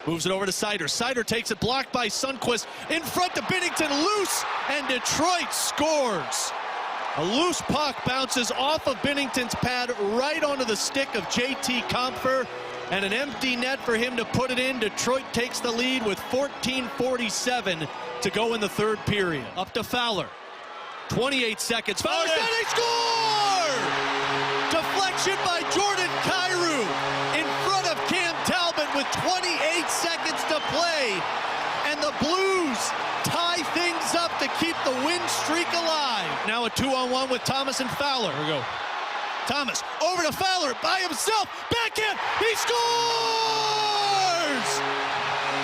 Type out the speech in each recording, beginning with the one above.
Moves it over to Sider. Sider takes it, blocked by Sundqvist. In front to Binnington, loose, and Detroit scores. A loose puck bounces off of Binnington's pad right onto the stick of J.T. Compher, and an empty net for him to put it in. Detroit takes the lead with 14:47 to go in the third period. Up to Fowler. 28 seconds. Fowler, they score! Deflection by Jordan Kyrou in front of Cam Talbot with 28 seconds to play. And the Blues tie things up to keep the win streak alive. Now a 2-on-1 with Thomas and Fowler. Here we go. Thomas over to Fowler by himself. Backhand. He scores!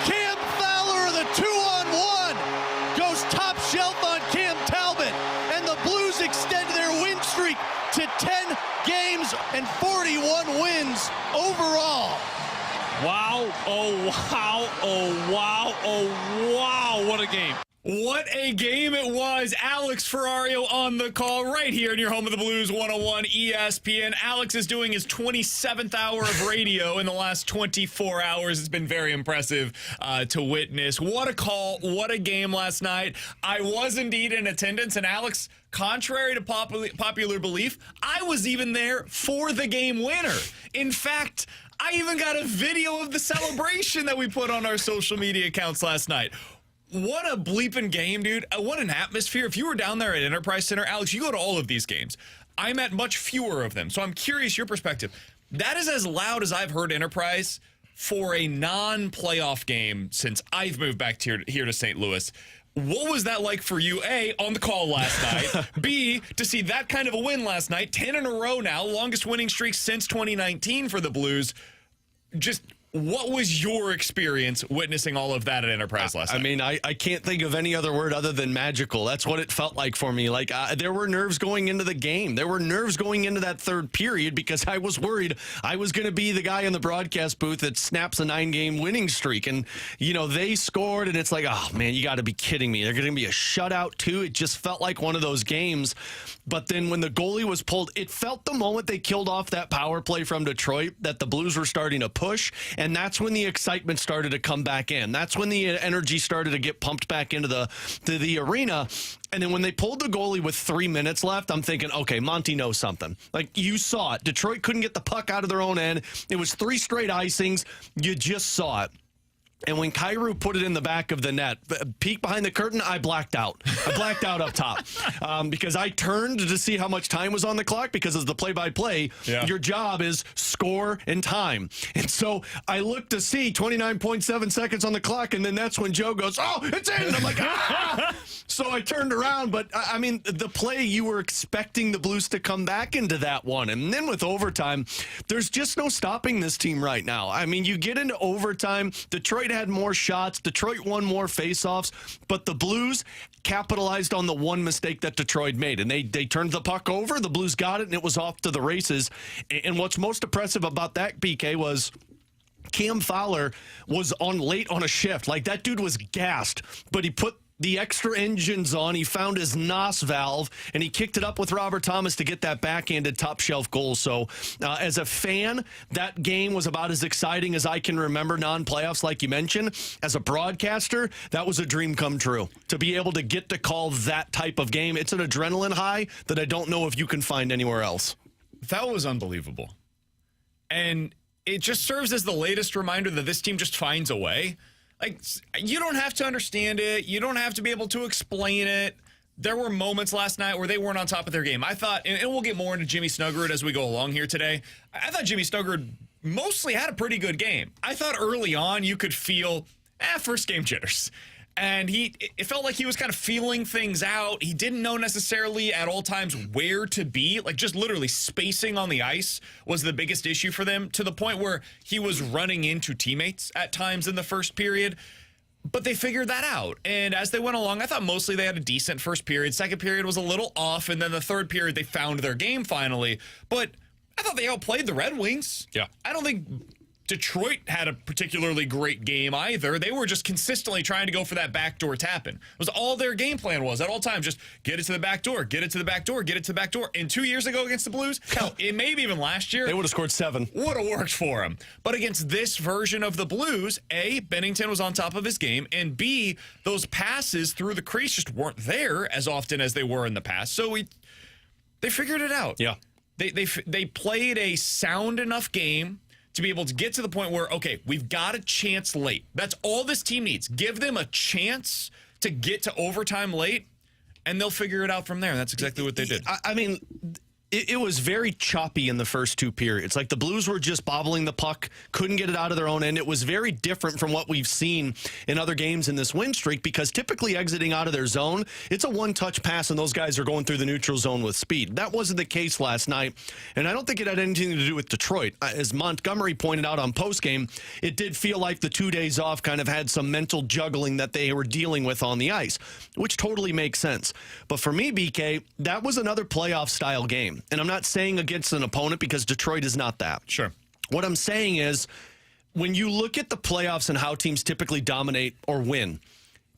Cam Fowler, the 2-on-1, goes top shelf on Cam Talbot. And the Blues extend their win streak to 10 games and 41 wins overall. Wow, oh wow, oh wow, oh wow, what a game. What a game it was. Alex Ferrario on the call right here in your home of the Blues 101 ESPN. Alex is doing his 27th hour of radio in the last 24 hours. It's been very impressive to witness. What a call. What a game last night. I was indeed in attendance, and Alex, contrary to popular belief, I was even there for the game winner. In fact, I even got a video of the celebration that we put on our social media accounts last night. What a bleeping game, dude. What an atmosphere. If you were down there at Enterprise Center, Alex, you go to all of these games. I'm at much fewer of them, so I'm curious your perspective. That is as loud as I've heard Enterprise for a non-playoff game since I've moved back here to St. Louis. What was that like for you, A, on the call last night, B, to see that kind of a win last night, 10 in a row now, longest winning streak since 2019 for the Blues. Just what was your experience witnessing all of that at Enterprise last night? I mean, I can't think of any other word other than magical. That's what it felt like for me. Like, there were nerves going into the game. There were nerves going into that third period because I was worried I was going to be the guy in the broadcast booth that snaps a 9-game winning streak. And, you know, they scored, and it's like, oh, man, you got to be kidding me. They're going to be a shutout, too. It just felt like one of those games. But then when the goalie was pulled, it felt the moment they killed off that power play from Detroit that the Blues were starting to push. And that's when the excitement started to come back in. That's when the energy started to get pumped back into the arena. And then when they pulled the goalie with 3 minutes left, I'm thinking, okay, Monty knows something. Like, you saw it. Detroit couldn't get the puck out of their own end. It was 3 straight icings. You just saw it. And when Kyrou put it in the back of the net, peek behind the curtain, I blacked out. I blacked out up top because I turned to see how much time was on the clock because as the play-by-play, your job is score and time. And so I looked to see 29.7 seconds on the clock, and then that's when Joe goes, oh, it's in. And I'm like, ah! So I turned around. But, I mean, the play, you were expecting the Blues to come back into that one. And then with overtime, there's just no stopping this team right now. I mean, you get into overtime, Detroit had more shots. Detroit won more faceoffs, but the Blues capitalized on the one mistake that Detroit made, and they turned the puck over. The Blues got it, and it was off to the races. And what's most impressive about that, BK, was Cam Fowler was late on a shift. Like, that dude was gassed, but he put the extra engines on. He found his NOS valve, and he kicked it up with Robert Thomas to get that backhanded top-shelf goal. So as a fan, that game was about as exciting as I can remember non-playoffs, like you mentioned. As a broadcaster, that was a dream come true, to be able to get to call that type of game. It's an adrenaline high that I don't know if you can find anywhere else. That was unbelievable. And it just serves as the latest reminder that this team just finds a way. Like, you don't have to understand it. You don't have to be able to explain it. There were moments last night where they weren't on top of their game. I thought, and we'll get more into Jimmy Snuggerud as we go along here today, I thought Jimmy Snuggerud mostly had a pretty good game. I thought early on you could feel, first game jitters. And it felt like he was kind of feeling things out. He didn't know necessarily at all times where to be. Like, just literally spacing on the ice was the biggest issue for them, to the point where he was running into teammates at times in the first period. But they figured that out. And as they went along, I thought mostly they had a decent first period. Second period was a little off. And then the third period, they found their game finally. But I thought they outplayed the Red Wings. Yeah. I don't think Detroit had a particularly great game either. They were just consistently trying to go for that backdoor tap-in. It was all their game plan was at all times. Just get it to the back door, get it to the back door, get it to the back door. And 2 years ago against the Blues, hell, it maybe even last year, They would have scored 7. would have worked for him. But against this version of the Blues, A, Bennington was on top of his game, and B, those passes through the crease just weren't there as often as they were in the past. So they figured it out. Yeah. They played a sound enough game to be able to get to the point where, okay, we've got a chance late. That's all this team needs. Give them a chance to get to overtime late, and they'll figure it out from there. And that's exactly what they did. I mean, it was very choppy in the first 2 periods. Like, the Blues were just bobbling the puck, couldn't get it out of their own end. It was very different from what we've seen in other games in this win streak, because typically exiting out of their zone, it's a one-touch pass and those guys are going through the neutral zone with speed. That wasn't the case last night, and I don't think it had anything to do with Detroit. As Montgomery pointed out on postgame, it did feel like the 2 days off kind of had some mental juggling that they were dealing with on the ice, which totally makes sense. But for me, BK, that was another playoff-style game. And I'm not saying against an opponent, because Detroit is not that. Sure. What I'm saying is, when you look at the playoffs and how teams typically dominate or win,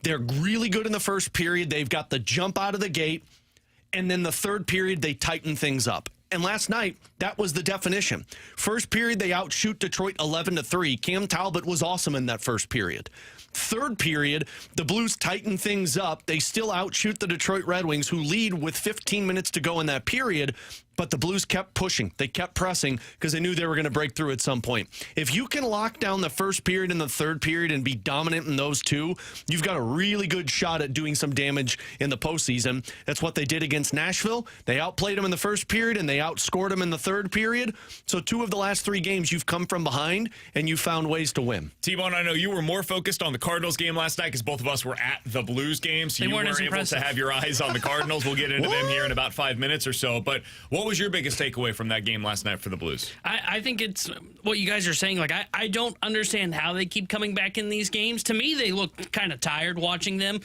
they're really good in the first period. They've got the jump out of the gate. And then the third period, they tighten things up. And last night, that was the definition. First period, they outshoot Detroit 11-3. Cam Talbot was awesome in that first period. Third period, the Blues tighten things up. They still outshoot the Detroit Red Wings, who lead with 15 minutes to go in that period. But the Blues kept pushing. They kept pressing because they knew they were going to break through at some point. If you can lock down the first period and the third period and be dominant in those two, you've got a really good shot at doing some damage in the postseason. That's what they did against Nashville. They outplayed them in the first period and they outscored them in the third period. So 2 of the last 3 games, you've come from behind and you found ways to win. T-Bone, I know you were more focused on the Cardinals game last night because both of us were at the Blues game, so you weren't able to have your eyes on the Cardinals. We'll get into them here in about 5 minutes or so. But what was your biggest takeaway from that game last night for the Blues? I think it's what you guys are saying. Like, I don't understand how they keep coming back in these games. To me, they look kind of tired watching them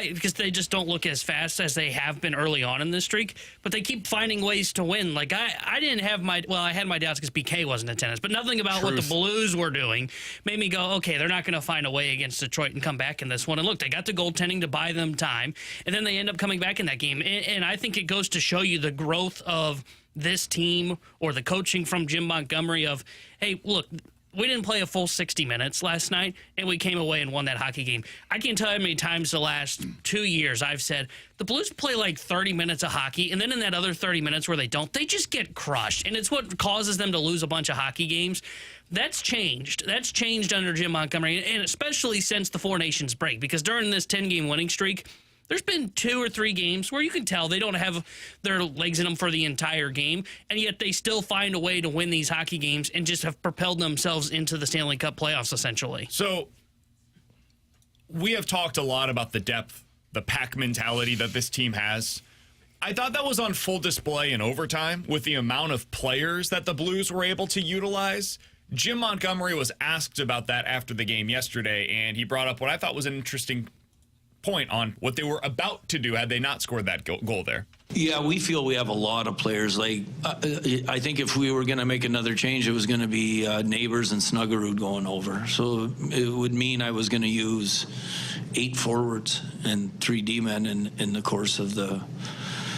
because they just don't look as fast as they have been early on in this streak. But they keep finding ways to win. Like, I didn't have I had my doubts because BK wasn't in tennis. But nothing about what the Blues were doing made me go, okay, they're not going to find a way against Detroit and come back in this one. And look, they got the goaltending to buy them time. And then they end up coming back in that game. And I think it goes to show you the growth of this team or the coaching from Jim Montgomery of, hey, look, we didn't play a full 60 minutes last night, and we came away and won that hockey game. I can't tell you how many times the last 2 years I've said, the Blues play like 30 minutes of hockey, and then in that other 30 minutes where they don't, they just get crushed. And it's what causes them to lose a bunch of hockey games. That's changed. That's changed under Jim Montgomery, and especially since the Four Nations break, because during this 10-game winning streak, there's been 2 or 3 games where you can tell they don't have their legs in them for the entire game, and yet they still find a way to win these hockey games and just have propelled themselves into the Stanley Cup playoffs, essentially. So we have talked a lot about the depth, the pack mentality that this team has. I thought that was on full display in overtime with the amount of players that the Blues were able to utilize. Jim Montgomery was asked about that after the game yesterday, and he brought up what I thought was an interesting point on what they were about to do had they not scored that goal there. Yeah, we feel we have a lot of players. Like, I think if we were going to make another change, it was going to be Neighbors and Snuggerud going over. So it would mean I was going to use 8 forwards and 3 D-men in the course of the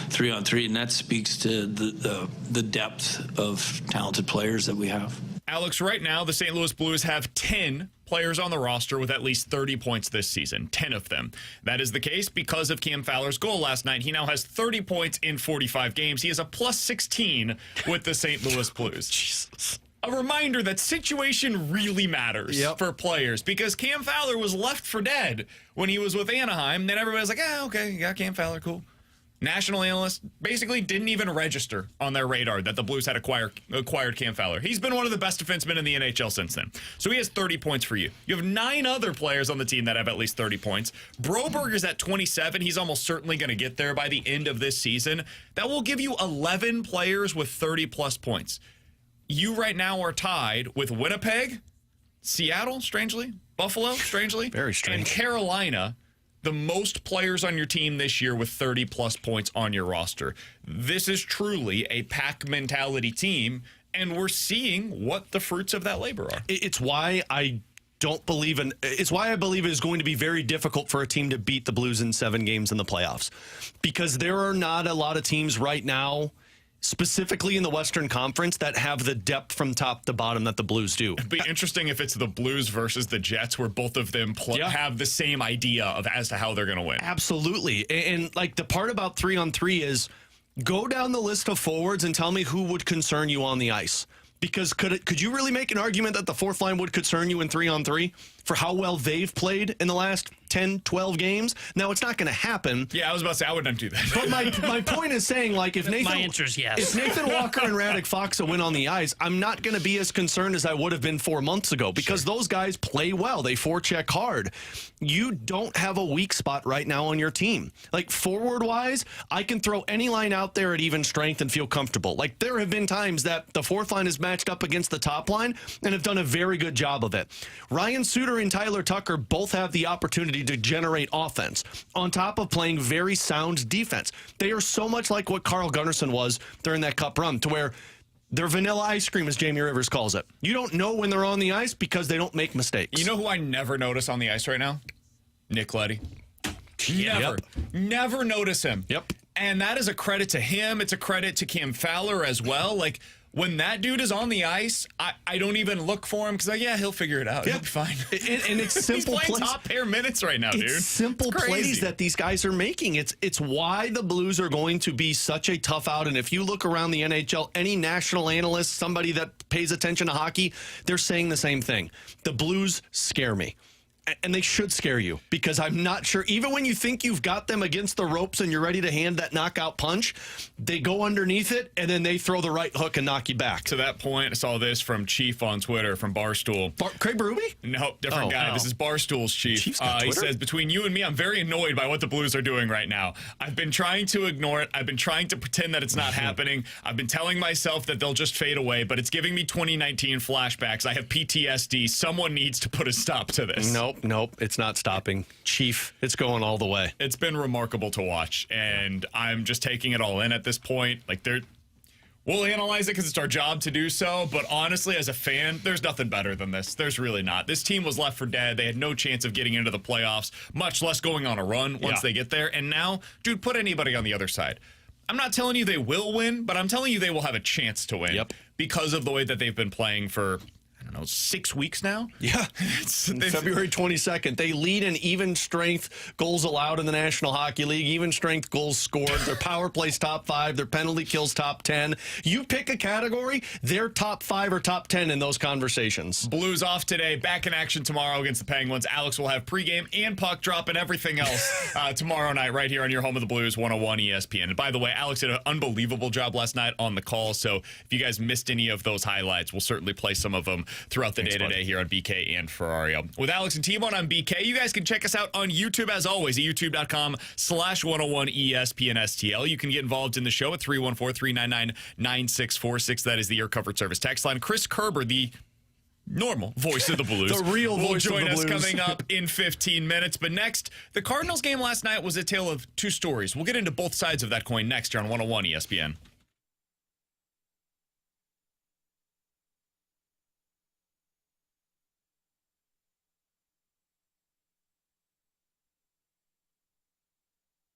3-on-3, and that speaks to the depth of talented players that we have. Alex, right now, the St. Louis Blues have 10 players on the roster with at least 30 points this season, 10 of them. That is the case because of Cam Fowler's goal last night. He now has 30 points in 45 games. He is a plus 16 with the St. Louis Blues. Jesus. A reminder that situation really matters for players, because Cam Fowler was left for dead when he was with Anaheim. Then everybody's like, okay, you got Cam Fowler, cool. National analysts basically didn't even register on their radar that the Blues had acquired Cam Fowler. He's been one of the best defensemen in the NHL since then. So he has 30 points for you. You have 9 other players on the team that have at least 30 points. Broberger's at 27. He's almost certainly going to get there by the end of this season. That will give you 11 players with 30-plus points. You right now are tied with Winnipeg, Seattle, strangely, Buffalo, strangely, very strange, and Carolina, the most players on your team this year with 30-plus points on your roster. This is truly a pack mentality team, and we're seeing what the fruits of that labor are. It's why I don't believe it's why I believe it is going to be very difficult for a team to beat the Blues in 7 games in the playoffs, because there are not a lot of teams right now, specifically in the Western Conference, that have the depth from top to bottom that the Blues do. It'd be interesting if it's the Blues versus the Jets, where both of them have the same idea of as to how they're going to win. Absolutely. And like the part about 3-on-3 is go down the list of forwards and tell me who would concern you on the ice. Because could you really make an argument that the fourth line would concern you in 3-on-3 for how well they've played in the last 10, 12 games? Now, it's not going to happen. Yeah, I was about to say, I would not do that. But my point is saying, like, if Nathan... My answer is yes. If Nathan Walker and Radek Faksa win on the ice, I'm not going to be as concerned as I would have been 4 months ago, because those guys play well. They forecheck hard. You don't have a weak spot right now on your team. Like, forward-wise, I can throw any line out there at even strength and feel comfortable. Like, there have been times that the fourth line is matched up against the top line and have done a very good job of it. Ryan Suter and Tyler Tucker both have the opportunity to generate offense on top of playing very sound defense. They are so much like what Carl Gunnarsson was during that cup run, to where they're vanilla ice cream, as Jamie Rivers calls it. You don't know when they're on the ice because they don't make mistakes. You know who I never notice on the ice right now? Nick Leddy. Never notice him. Yep. And that is a credit to him. It's a credit to Cam Fowler as well. Like, when that dude is on the ice, I don't even look for him, because, like, yeah, he'll figure it out. Yeah. He'll be fine. And it's simple He's playing plays. top pair minutes right now, dude. It's simple plays that these guys are making. It's why the Blues are going to be such a tough out. And if you look around the NHL, any national analyst, somebody that pays attention to hockey, they're saying the same thing. The Blues scare me. And they should scare you, because I'm not sure, even when you think you've got them against the ropes and you're ready to hand that knockout punch, they go underneath it and then they throw the right hook and knock you back. To that point, I saw this from Chief on Twitter, from Barstool. Craig Berube? No, different guy. no. This is Barstool's Chief. Chief's got He Twitter? says, between you and me, I'm very annoyed by what the Blues are doing right now. I've been trying to ignore it. I've been trying to pretend that it's not happening. I've been telling myself that they'll just fade away, but it's giving me 2019 flashbacks. I have PTSD. Someone needs to put a stop to this. Nope. It's not stopping. Chief, it's going all the way. It's been remarkable to watch, and I'm just taking it all in at this point. Like, we'll analyze it because it's our job to do so, but honestly, as a fan, there's nothing better than this. There's really not. This team was left for dead. They had no chance of getting into the playoffs, much less going on a run once they get there. And now, dude, put anybody on the other side. I'm not telling you they will win, but I'm telling you they will have a chance to win because of the way that they've been playing for, I don't know, 6 weeks now? Yeah. February 22nd. They lead in even strength goals allowed in the National Hockey League, even strength goals scored. Their power plays top 5, their penalty kills top 10. You pick a category, they're top 5 or top 10 in those conversations. Blues off today, back in action tomorrow against the Penguins. Alex will have pregame and puck drop and everything else tomorrow night right here on your home of the Blues, 101 ESPN. And by the way, Alex did an unbelievable job last night on the call, so if you guys missed any of those highlights, we'll certainly play some of them throughout the day today here on BK and Ferrario. With Alex and T-Bone, I'm BK. You guys can check us out on YouTube as always at youtube.com/101ESPNSTL. You can get involved in the show at 314-399-9646. That is the Air Comfort Service text line. Chris Kerber, the normal voice of the Blues, the real voice of the Blues, will join us coming up in 15 minutes. But next, the Cardinals game last night was a tale of two stories. We'll get into both sides of that coin next here on 101 ESPN.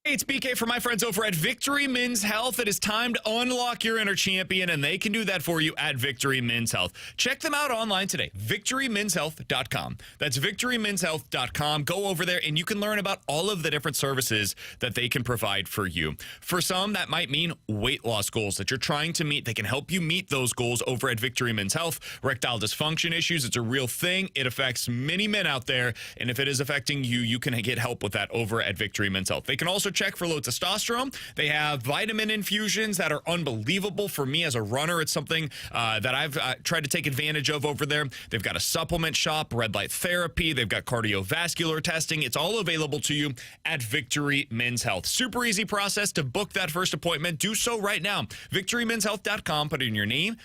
Hey, it's BK for my friends over at Victory Men's Health. It is time to unlock your inner champion, and they can do that for you at Victory Men's Health. Check them out online today, victorymenshealth.com. That's victorymenshealth.com. Go over there, and you can learn about all of the different services that they can provide for you. For some, that might mean weight loss goals that you're trying to meet. They can help you meet those goals over at Victory Men's Health. Erectile dysfunction issues, it's a real thing. It affects many men out there, and if it is affecting you, you can get help with that over at Victory Men's Health. They can also check for low testosterone. They have vitamin infusions that are unbelievable for me as a runner. It's something that I've tried to take advantage of over there. They've got a supplement shop, red light therapy. They've got cardiovascular testing. It's all available to you at Victory Men's Health. Super easy process to book that first appointment. Do so right now. VictoryMen'sHealth.com. Put in your name,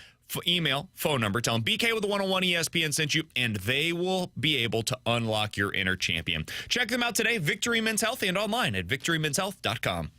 email, phone number. Tell them BK with the 101 ESPN sent you, and they will be able to unlock your inner champion. Check them out today, Victory Men's Health, and online at VictoryMen'sHealth.com.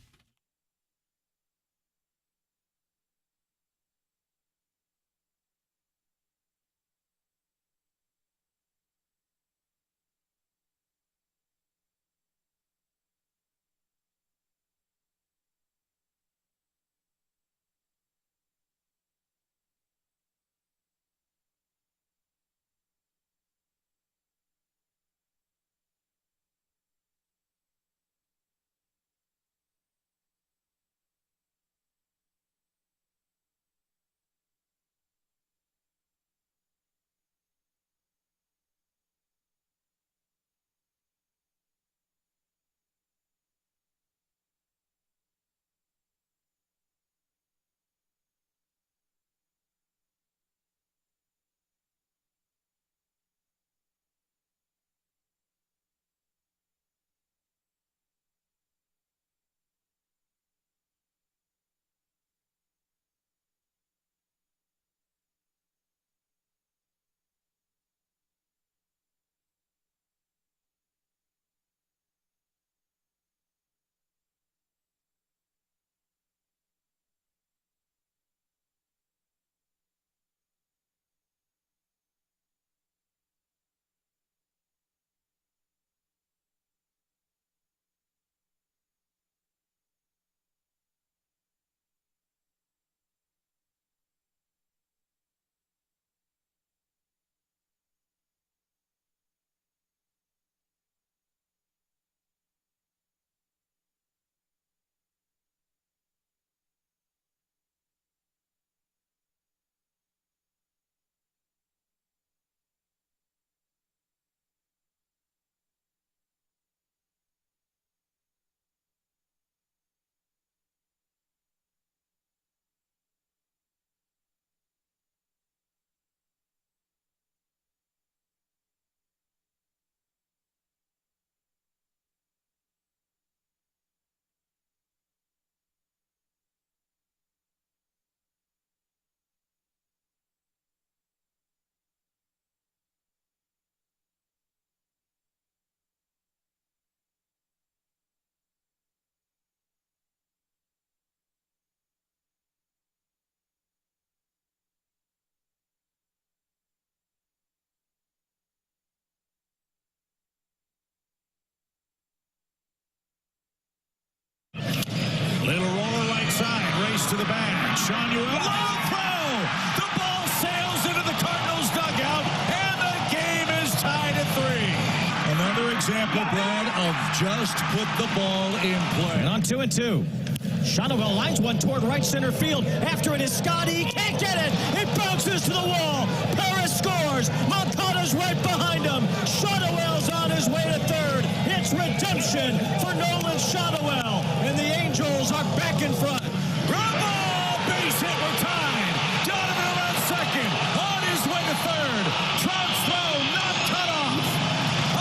Shanuel, long throw. The ball sails into the Cardinals dugout, and the game is tied at 3. Another example, Brad, of just put the ball in play. And on 2-2. Shanuel lines one toward right center field. After it is Scotty. He can't get it. It bounces to the wall. Paris scores. Moncada's right behind him. Shanuel's on his way to third. It's redemption for Nolan Shanuel. And the Angels are back in front. Ground ball. Base hit. We're tied. Donovan around second. On his way to third. Trout's throw not cut off.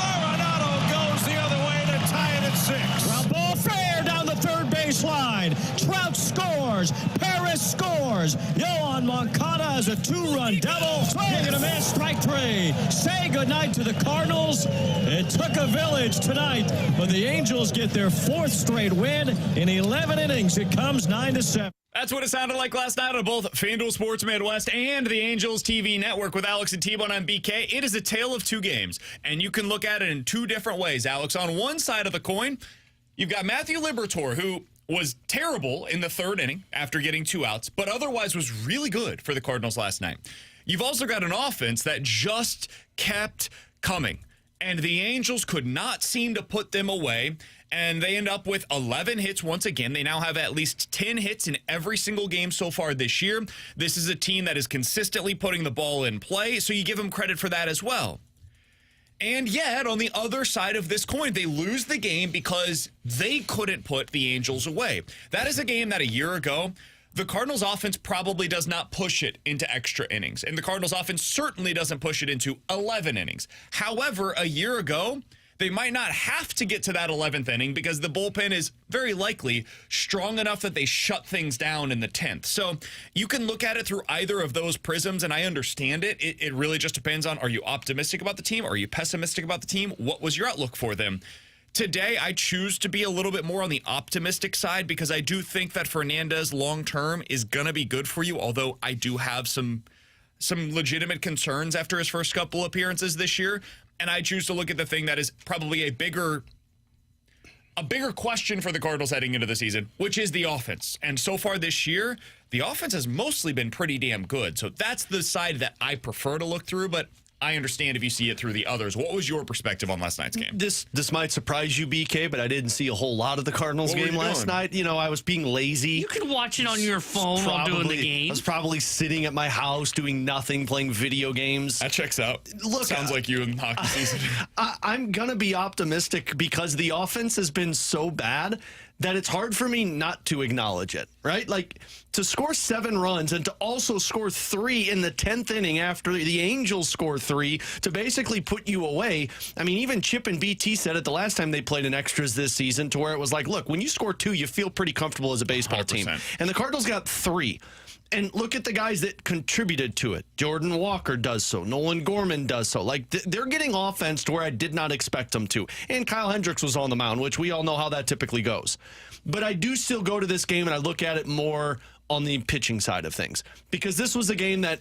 Arenado goes the other way to tie it at 6. Ground ball fair down the third baseline. Trout scores. Paris scores. Yohan Moncada has a 2-run double. Swing and a miss. Strike 3. Say goodnight to the Cardinals. It took a village tonight, but the Angels get their 4th straight win. In 11 innings, it comes 9-7. That's what it sounded like last night on both FanDuel Sports Midwest and the Angels TV network with Alex and T-Bone on BK. It is a tale of 2 games, and you can look at it in 2 different ways, Alex. On one side of the coin, you've got Matthew Liberatore, who was terrible in the 3rd inning after getting 2 outs, but otherwise was really good for the Cardinals last night. You've also got an offense that just kept coming, and the Angels could not seem to put them away, and they end up with 11 hits once again. They now have at least 10 hits in every single game so far this year. This is a team that is consistently putting the ball in play, so you give them credit for that as well. And yet, on the other side of this coin, they lose the game because they couldn't put the Angels away. That is a game that a year ago, the Cardinals offense probably does not push it into extra innings. And the Cardinals offense certainly doesn't push it into 11 innings. However, a year ago, they might not have to get to that 11th inning because the bullpen is very likely strong enough that they shut things down in the 10th. So you can look at it through either of those prisms, and I understand it. It really just depends on, are you optimistic about the team? Are you pessimistic about the team? What was your outlook for them? Today, I choose to be a little bit more on the optimistic side because I do think that Fernandez long-term is going to be good for you, although I do have some legitimate concerns after his first couple appearances this year. And I choose to look at the thing that is probably a bigger question for the Cardinals heading into the season, which is the offense. And so far this year, the offense has mostly been pretty damn good. So that's the side that I prefer to look through, but I understand if you see it through the others. What was your perspective on last night's game? This might surprise you, BK, but I didn't see a whole lot of the Cardinals game last night. You know, I was being lazy. You can watch it on your phone while doing the game. I was probably sitting at my house doing nothing, playing video games. That checks out. Look, sounds like you in hockey season. I'm going to be optimistic because the offense has been so bad that it's hard for me not to acknowledge it, right? Like, to score 7 runs and to also score 3 in the 10th inning after the Angels score 3 to basically put you away. I mean, even Chip and BT said it the last time they played in extras this season, to where it was like, look, when you score 2, you feel pretty comfortable as a baseball 100%. Team. And the Cardinals got 3. And look at the guys that contributed to it. Jordan Walker does so. Nolan Gorman does so. Like, they're getting offense to where I did not expect them to. And Kyle Hendricks was on the mound, which we all know how that typically goes. But I do still go to this game and I look at it more on the pitching side of things. Because this was a game that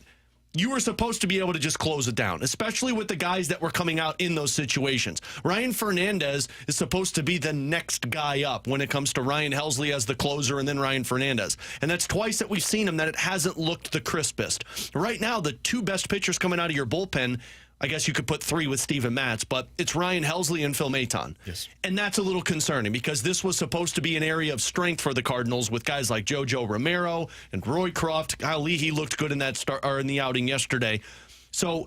you were supposed to be able to just close it down, especially with the guys that were coming out in those situations. Ryan Fernandez is supposed to be the next guy up when it comes to Ryan Helsley as the closer and then Ryan Fernandez. And that's twice that we've seen him that it hasn't looked the crispest. Right now, the 2 best pitchers coming out of your bullpen, I guess you could put 3 with Steven Matz, but it's Ryan Helsley and Phil Maton. Yes. And that's a little concerning because this was supposed to be an area of strength for the Cardinals with guys like JoJo Romero and Roycroft. Kyle Leahy looked good in that start or in the outing yesterday. So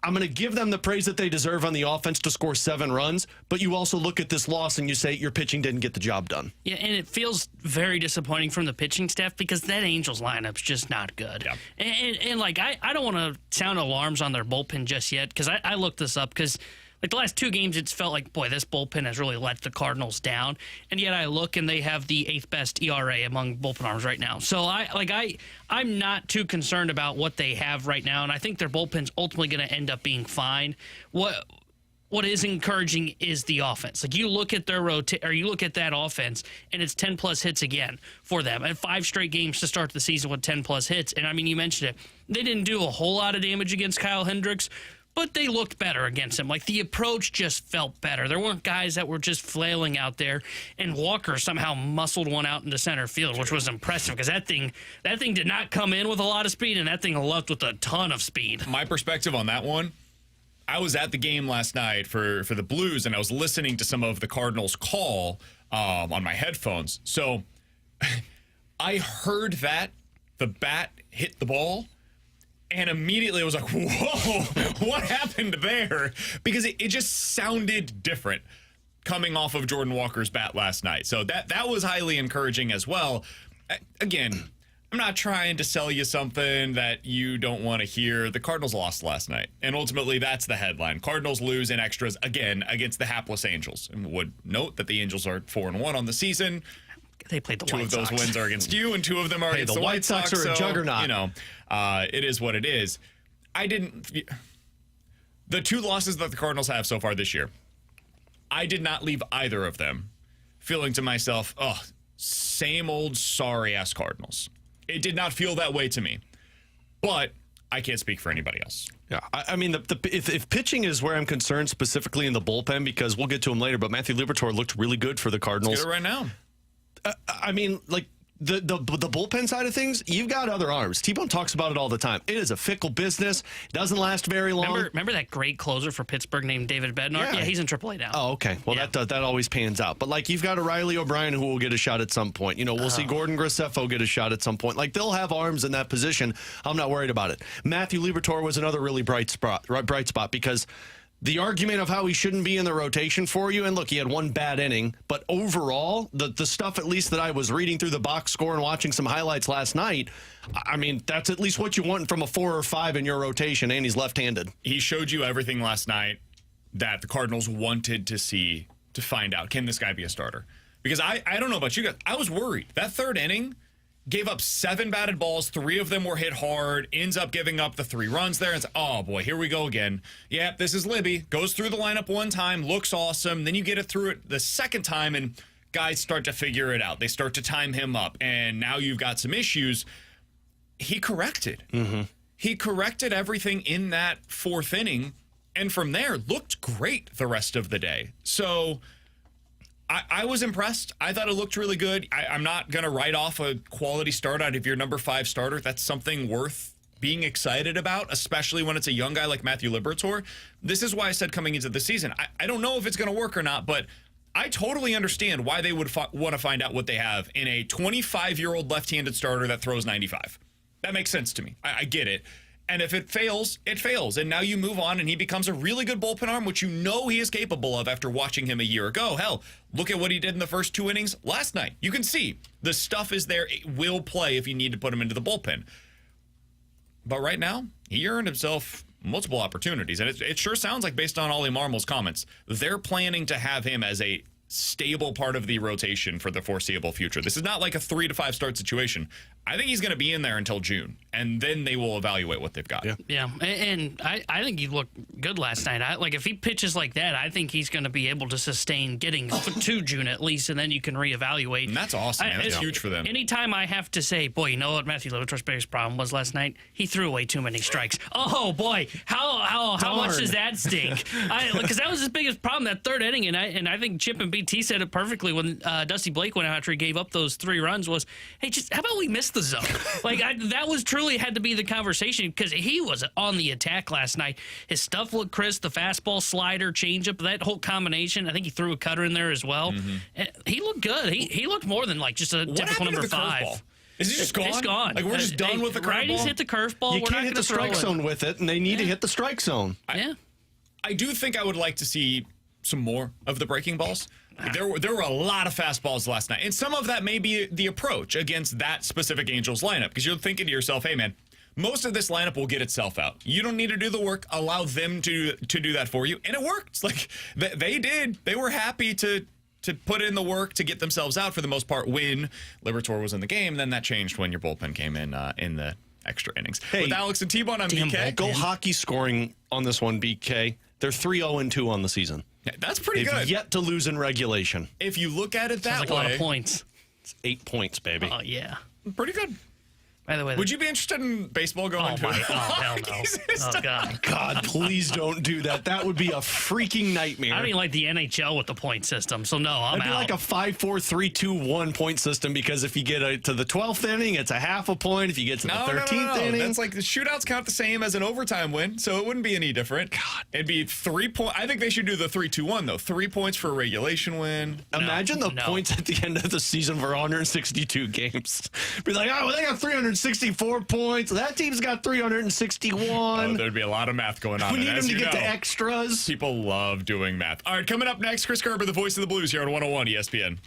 I'm going to give them the praise that they deserve on the offense to score 7 runs, but you also look at this loss and you say your pitching didn't get the job done. Yeah, and it feels very disappointing from the pitching staff because that Angels lineup's just not good. Yeah. And like, I don't want to sound alarms on their bullpen just yet because I looked this up because like the last 2 games, it's felt like, boy, this bullpen has really let the Cardinals down. And yet I look and they have the 8th best ERA among bullpen arms right now. So I'm not too concerned about what they have right now. And I think their bullpen's ultimately going to end up being fine. What is encouraging is the offense. Like you look at their you look at that offense, and it's 10+ hits again for them, and 5 straight games to start the season with 10+ hits. And I mean, you mentioned it; they didn't do a whole lot of damage against Kyle Hendricks, but they looked better against him. Like, the approach just felt better. There weren't guys that were just flailing out there, and Walker somehow muscled one out into center field, which was impressive because that thing did not come in with a lot of speed, and that thing left with a ton of speed. My perspective on that one, I was at the game last night for the Blues, and I was listening to some of the Cardinals call on my headphones. So I heard that the bat hit the ball, and immediately I was like, whoa, what happened there? Because it just sounded different coming off of Jordan Walker's bat last night. So that was highly encouraging as well. Again, I'm not trying to sell you something that you don't want to hear. The Cardinals lost last night, and ultimately that's the headline. Cardinals lose in extras again against the hapless Angels. And would note that the Angels are 4-1 on the season. They played the Two White of those Sox. wins are against you, and 2 of them are against the White Sox. are a so, juggernaut. You know, it is what it is. The 2 losses that the Cardinals have so far this year, I did not leave either of them feeling to myself, oh, same old sorry-ass Cardinals. It did not feel that way to me. But I can't speak for anybody else. Yeah, I mean, if pitching is where I'm concerned, specifically in the bullpen, because we'll get to him later, but Matthew Liberatore looked really good for the Cardinals. Let's get it right now. I mean, like, the bullpen side of things, you've got other arms. T-Bone talks about it all the time. It is a fickle business. It doesn't last very long. Remember that great closer for Pittsburgh named David Bednar? Yeah, he's in AAA now. Oh, okay. Well, Yeah. that always pans out. But, like, you've got a Riley O'Brien who will get a shot at some point. You know, we'll see Gordon Graceffo get a shot at some point. Like, they'll have arms in that position. I'm not worried about it. Matthew Liberatore was another really bright spot because the argument of how he shouldn't be in the rotation for you, and look, he had 1 bad inning, but overall, the stuff at least that I was reading through the box score and watching some highlights last night, I mean, that's at least what you want from a 4 or 5 in your rotation, and he's left-handed. He showed you everything last night that the Cardinals wanted to see to find out, can this guy be a starter? Because I don't know about you guys, I was worried. That 3rd inning gave up 7 batted balls, 3 of them were hit hard, ends up giving up the 3 runs there. And it's, oh boy, here we go again. Yep, this is Libby. Goes through the lineup 1 time, looks awesome. Then you get it through it the 2nd time, and guys start to figure it out. They start to time him up, and now you've got some issues. He corrected. Mm-hmm. He corrected everything in that 4th inning, and from there looked great the rest of the day. So I was impressed. I thought it looked really good. I'm not going to write off a quality start out of your number 5 starter. That's something worth being excited about, especially when it's a young guy like Matthew Liberatore. This is why I said coming into the season, I don't know if it's going to work or not, but I totally understand why they would want to find out what they have in a 25-year-old left-handed starter that throws 95. That makes sense to me. I get it. And if it fails, it fails. And now you move on, and he becomes a really good bullpen arm, which you know he is capable of after watching him a year ago. Hell, look at what he did in the first 2 innings last night. You can see the stuff is there. It will play if you need to put him into the bullpen. But right now, he earned himself multiple opportunities. And it sure sounds like, based on Ollie Marmol's comments, they're planning to have him as a stable part of the rotation for the foreseeable future. This is not like a 3 to 5 start situation. I think he's going to be in there until June, and then they will evaluate what they've got. Yeah, and I think he looked good last night. Like, if he pitches like that, I think he's going to be able to sustain getting to June at least, and then you can reevaluate. And that's awesome, man. That's huge for them. Anytime I have to say, boy, you know what Matthew Liberatore's biggest problem was last night? He threw away too many strikes. Oh, boy, how much does that stink? Because that was his biggest problem, that 3rd inning, and I think Chip and BT said it perfectly when Dusty Blake went out after he gave up those 3 runs was, hey, just how about we miss the zone? Like, that was truly had to be the conversation, because he was on the attack last night. His stuff looked crisp, the fastball, slider, changeup, that whole combination. I think he threw a cutter in there as well. Mm-hmm. He looked good. He looked more than like just a typical number 5. Is he just gone? It's gone. Like, we're just done with the curveball? Righties hit the curveball. You can't hit the strike zone with it, and they need to hit the strike zone. I do think I would like to see some more of the breaking balls. There were a lot of fastballs last night, and some of that may be the approach against that specific Angels lineup, because you're thinking to yourself, hey, man, most of this lineup will get itself out. You don't need to do the work. Allow them to do that for you, and it worked. Like, they did. They were happy to put in the work to get themselves out for the most part when Liberatore was in the game. Then that changed when your bullpen came in the extra innings. Hey, with Alex and T-Bone, I'm BK. Go hockey scoring on this one, BK. They're 3-0-2 on the season. Yeah, that's pretty good. They've yet to lose in regulation. If you look at it that Sounds like way, a lot of points. It's 8 points, baby. Oh, yeah. pretty good. By the way, Would you be interested in baseball going to? Oh hell no! Oh god! God, please don't do that. That would be a freaking nightmare. I don't even like the NHL with the point system, so no, I'm It'd be out. like a 5-4-3-2-1 point system because if you get to the 12th inning, it's a half a point. If you get to the 13th inning, That's like the shootouts count the same as an overtime win, so it wouldn't be any different. God, it'd be 3 points. I think they should do the 3-2-1 though. 3 points for a regulation win. imagine the points at the end of the season for 162 games. Be like, oh, well, they got 364 points. That team's got 361. Oh, there'd be a lot of math going on. We need And them as to you get to know, extras. people love doing math. All right, coming up next, Chris Kerber, the voice of the Blues here on 101 ESPN.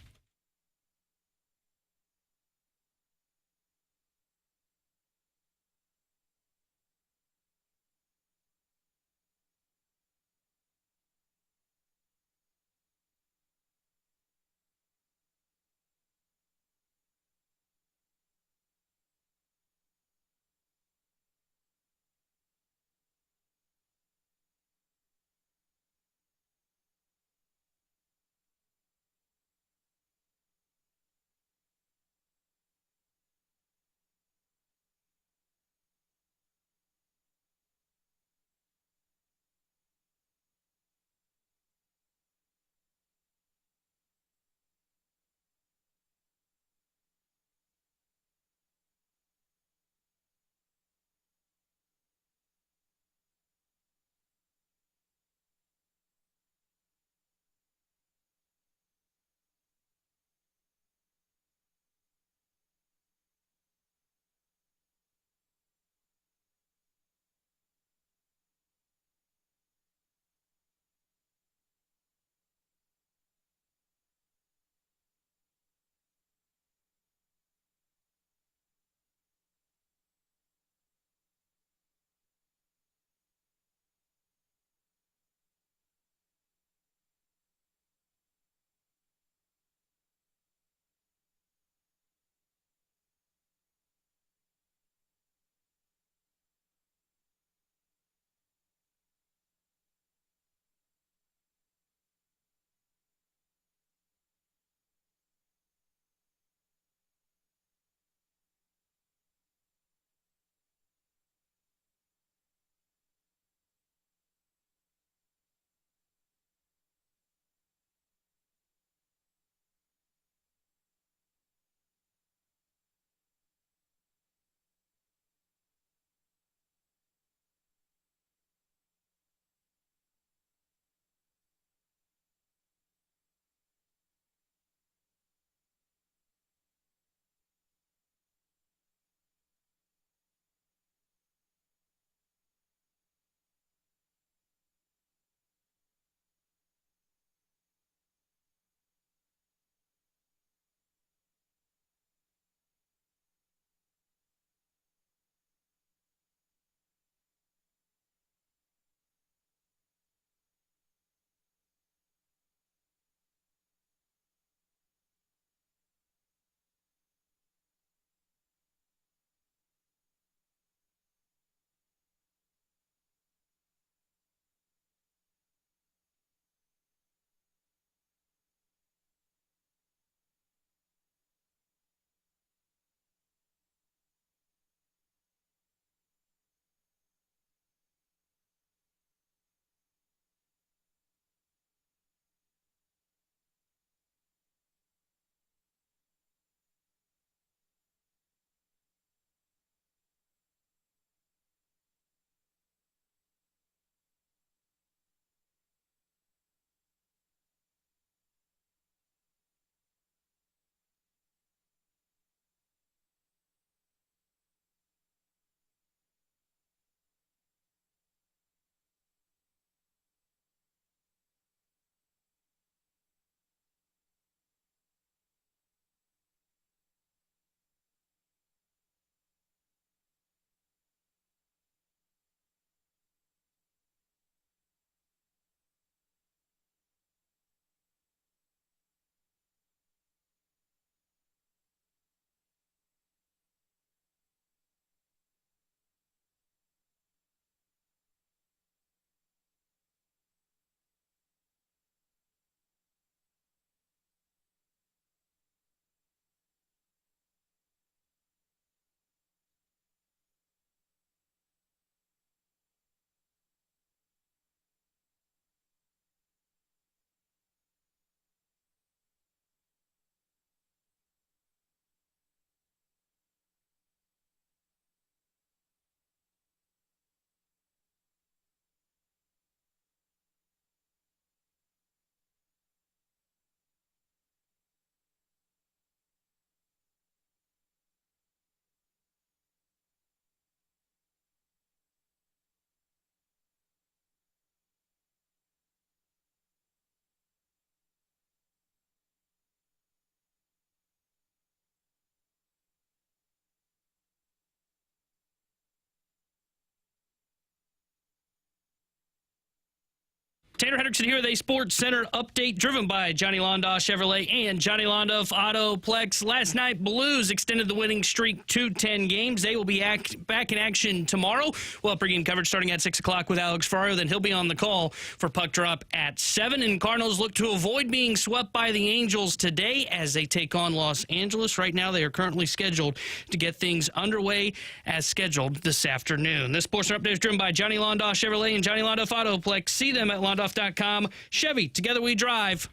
Tanner Hendrickson here with a Sports Center update driven by Johnny Londoff Chevrolet and Johnny Londoff Autoplex. Last night, Blues extended the winning streak to 10 games. They will be back in action tomorrow. We'll have pregame coverage starting at 6 o'clock with Alex Ferrario. Then he'll be on the call for puck drop at 7. And Cardinals look to avoid being swept by the Angels today as they take on Los Angeles. Right now, they are currently scheduled to get things underway as scheduled this afternoon. This Sports Center update is driven by Johnny Londoff Chevrolet and Johnny Londoff Autoplex. See them at Londoff.com. Chevy, together we drive.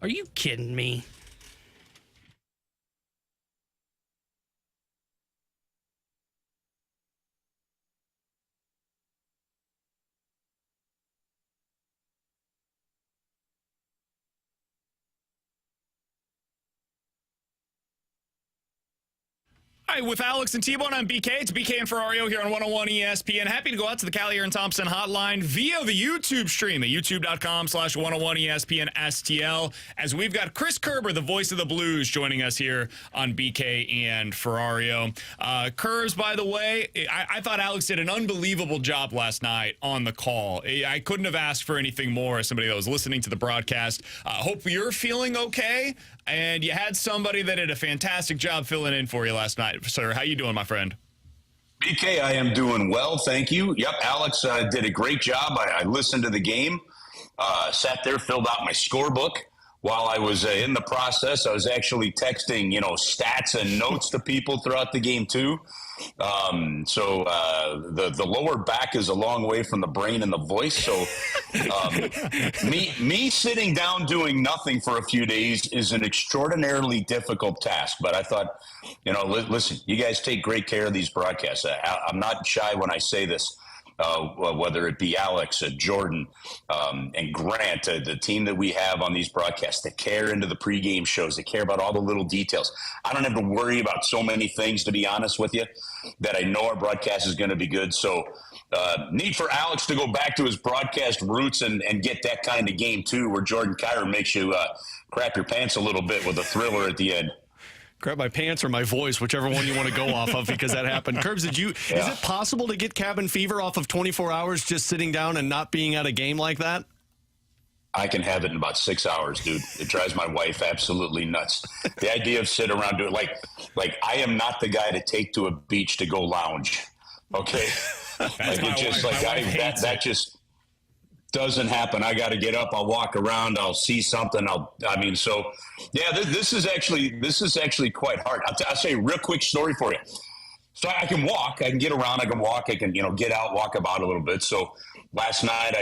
Are you kidding me? All right, with Alex and T-Bone, I'm BK. It's BK and Ferrario here on 101 ESPN. Happy to go out to the Callier and Thompson hotline via the YouTube stream at youtube.com/101 ESPN STL, as we've got Chris Kerber, the voice of the Blues, joining us here on BK and Ferrario. Curbs, by the way, I thought Alex did an unbelievable job last night on the call. I couldn't have asked for anything more as somebody that was listening to the broadcast. Hope you're feeling okay, and you had somebody that did a fantastic job filling in for you last night. Sir, how you doing, my friend? BK, I am doing well, thank you. Yep, Alex did a great job. I listened to the game, sat there, filled out my scorebook. While I was in the process, I was actually texting, stats and notes to people throughout the game too. So the lower back is a long way from the brain and the voice. So me sitting down doing nothing for a few days is an extraordinarily difficult task. But I thought, listen, you guys take great care of these broadcasts. I'm not shy when I say this. Whether it be Alex, Jordan, and Grant, the team that we have on these broadcasts, that care into the pregame shows, that care about all the little details. I don't have to worry about so many things, to be honest with you, that I know our broadcast is going to be good. So need for Alex to go back to his broadcast roots and get that kind of game, too, where Jordan Kyrer makes you crap your pants a little bit with a thriller at the end. Grab my pants or my voice, whichever one you want to go off of, because that happened. Curbs, is it possible to get cabin fever off of 24 hours just sitting down and not being at a game like that? I can have it in about 6 hours, dude. It drives my wife absolutely nuts. The idea of sitting around doing like I am not the guy to take to a beach to go lounge. Okay, that just doesn't happen. I got to get up. I'll walk around. I'll see something. This is actually quite hard. I'll say a real quick story for you. So I can walk. I can get around. I can walk. I can get out, walk about a little bit. So last night,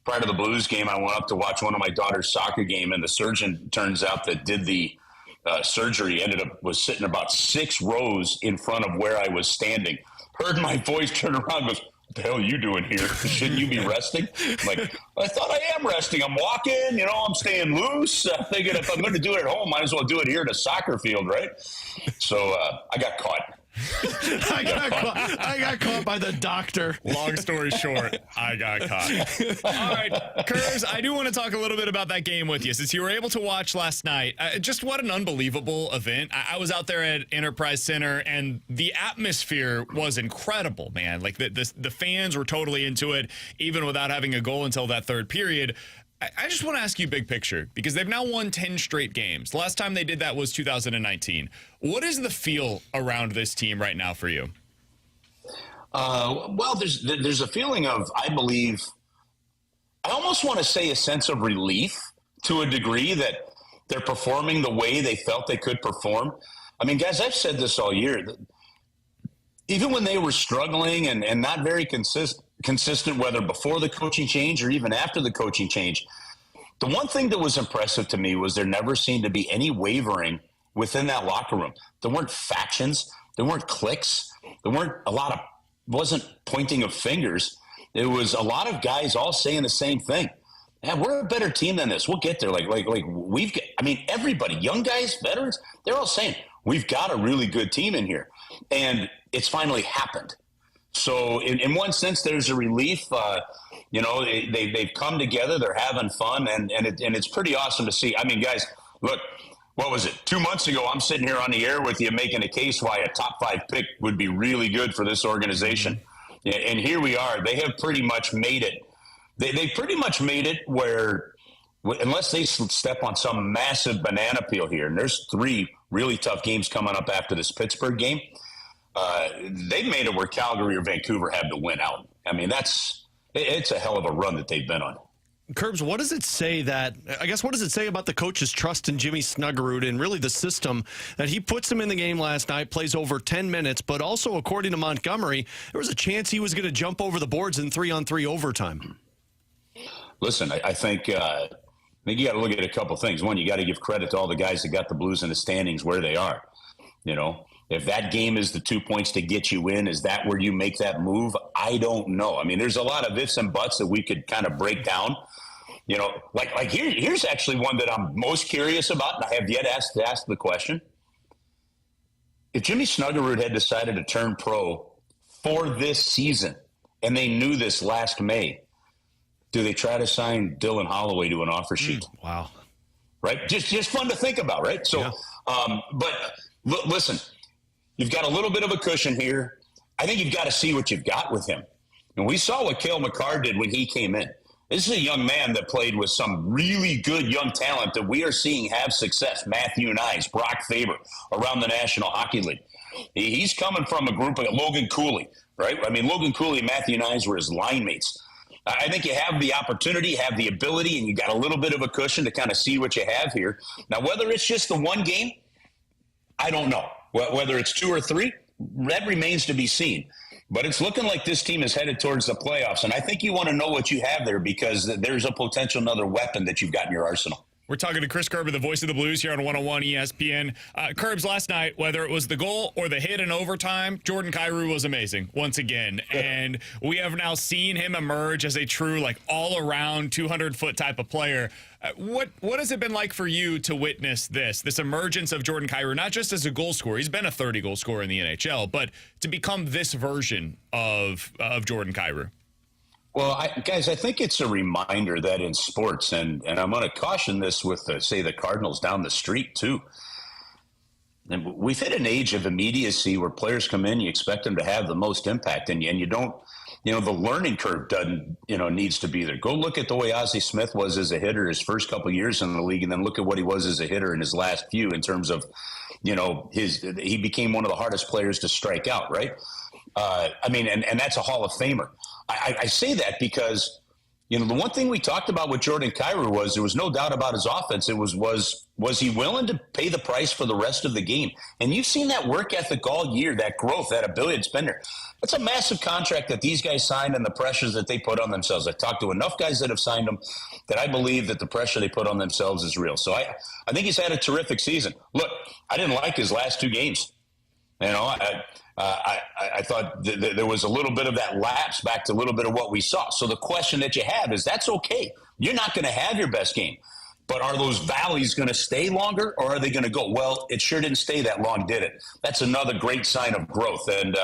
prior to the Blues game, I went up to watch one of my daughter's soccer game, and the surgeon, turns out, that did the surgery was sitting about 6 rows in front of where I was standing. Heard my voice, turn around, goes, "What the hell are you doing here? Shouldn't you be resting?" I'm like, I thought I am resting. I'm walking, I'm staying loose. I'm thinking if I'm going to do it at home, might as well do it here at a soccer field, right? So I got caught. I got caught by the doctor. Long story short, I got caught. All right, Kurz, I do want to talk a little bit about that game with you, since you were able to watch last night. Just what an unbelievable event. I was out there at Enterprise Center, and the atmosphere was incredible, man. Like, the fans were totally into it, even without having a goal until that third period. I just want to ask you big picture, because they've now won 10 straight games. The last time they did that was 2019. What is the feel around this team right now for you? Well, there's a feeling of, I believe, I almost want to say a sense of relief to a degree that they're performing the way they felt they could perform. I mean, guys, I've said this all year. Even when they were struggling and not very consistent, whether before the coaching change or even after the coaching change, the one thing that was impressive to me was there never seemed to be any wavering within that locker room. There weren't factions. There weren't cliques. There wasn't pointing of fingers. It was a lot of guys all saying the same thing. Yeah, we're a better team than this. We'll get there. Everybody, young guys, veterans, they're all saying, we've got a really good team in here. And it's finally happened. So in one sense, there's a relief. They've come together. They're having fun, and it's pretty awesome to see. I mean, guys, look, what was it? 2 months ago, I'm sitting here on the air with you making a case why a top 5 pick would be really good for this organization. And here we are. They have pretty much made it They pretty much made it where, unless they step on some massive banana peel here, and there's 3 really tough games coming up after this Pittsburgh game, they made it where Calgary or Vancouver had to win out. I mean, it's a hell of a run that they've been on. Curbs, what does it say about the coach's trust in Jimmy Snuggerud and really the system that he puts him in the game last night, plays over 10 minutes, but also, according to Montgomery, there was a chance he was going to jump over the boards in 3-on-3 overtime? Listen, I think you got to look at a couple things. One, you got to give credit to all the guys that got the Blues in the standings where they are. You know, if that game is the 2 points to get you in, is that where you make that move? I don't know. I mean, there's a lot of ifs and buts that we could kind of break down. You know, like here's actually one that I'm most curious about, and I have yet to ask the question. If Jimmy Snuggerud had decided to turn pro for this season, and they knew this last May, do they try to sign Dylan Holloway to an offer sheet? Wow. Right? Just fun to think about, right? So, yeah. Listen, you've got a little bit of a cushion here. I think you've got to see what you've got with him. And we saw what Cale Makar did when he came in. This is a young man that played with some really good young talent that we are seeing have success. Matthew Nyes, Brock Faber, around the National Hockey League. He's coming from a group of Logan Cooley, right? I mean, Logan Cooley and Matthew Nyes were his line mates. I think you have the opportunity, have the ability, and you got a little bit of a cushion to kind of see what you have here. Now, whether it's just the one game, I don't know. Whether it's 2 or 3, that remains to be seen. But it's looking like this team is headed towards the playoffs, and I think you want to know what you have there because there's a potential another weapon that you've got in your arsenal. We're talking to Chris Kerber, the voice of the Blues, here on 101 ESPN. Curbs, last night, whether it was the goal or the hit in overtime, Jordan Kyrou was amazing once again. And we have now seen him emerge as a true, like, all-around 200-foot type of player. What has it been like for you to witness this emergence of Jordan Kyrou, not just as a goal scorer? He's been a 30-goal scorer in the NHL, but to become this version of Jordan Kyrou? Well, guys, I think it's a reminder that in sports, and I'm going to caution this with, say, the Cardinals down the street, too. And we've hit an age of immediacy where players come in, you expect them to have the most impact, and you don't, the learning curve doesn't, needs to be there. Go look at the way Ozzie Smith was as a hitter his first couple of years in the league, and then look at what he was as a hitter in his last few in terms of, he became one of the hardest players to strike out, right? And that's a Hall of Famer. I say that because, the one thing we talked about with Jordan Kyrou was there was no doubt about his offense. It was he willing to pay the price for the rest of the game? And you've seen that work ethic all year, that growth, that ability to spend there. That's a massive contract that these guys signed and the pressures that they put on themselves. I've talked to enough guys that have signed them that I believe that the pressure they put on themselves is real. So I think he's had a terrific season. Look, I didn't like his last 2 games. I thought there was a little bit of that lapse back to a little bit of what we saw. So the question that you have is that's okay. You're not going to have your best game. But are those valleys going to stay longer or are they going to go? Well, it sure didn't stay that long, did it? That's another great sign of growth. And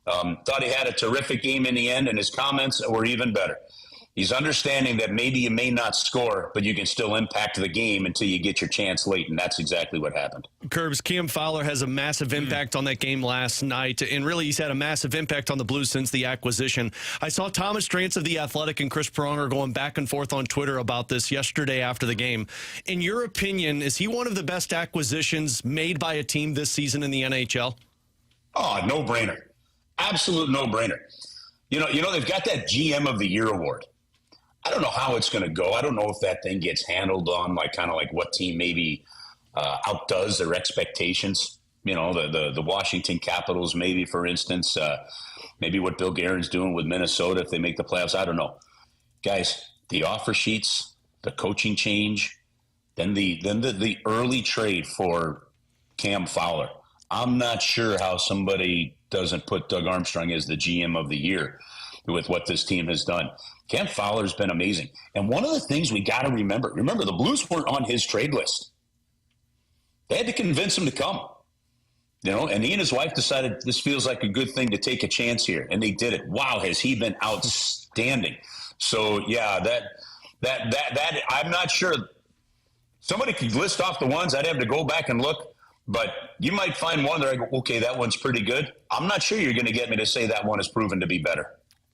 thought he had a terrific game in the end, and his comments were even better. He's understanding that maybe you may not score, but you can still impact the game until you get your chance late, and that's exactly what happened. Curbs, Cam Fowler has a massive impact on that game last night, and really he's had a massive impact on the Blues since the acquisition. I saw Thomas Drance of The Athletic and Chris Pronger going back and forth on Twitter about this yesterday after the game. In your opinion, is he one of the best acquisitions made by a team this season in the NHL? Oh, no-brainer. Absolute no-brainer. They've got that GM of the Year award. I don't know how it's going to go. I don't know if that thing gets handled on kind of like what team maybe outdoes their expectations. The Washington Capitals, maybe, for instance, maybe what Bill Guerin's doing with Minnesota if they make the playoffs. I don't know. Guys, the offer sheets, the coaching change, then the early trade for Cam Fowler. I'm not sure how somebody doesn't put Doug Armstrong as the GM of the year with what this team has done. Cam Fowler's been amazing. And one of the things we got to remember, the Blues weren't on his trade list. They had to convince him to come. And he and his wife decided this feels like a good thing to take a chance here. And they did it. Wow, has he been outstanding. So, yeah, that I'm not sure. Somebody could list off the ones. I'd have to go back and look. But you might find one that I go, okay, that one's pretty good. I'm not sure you're going to get me to say that one has proven to be better.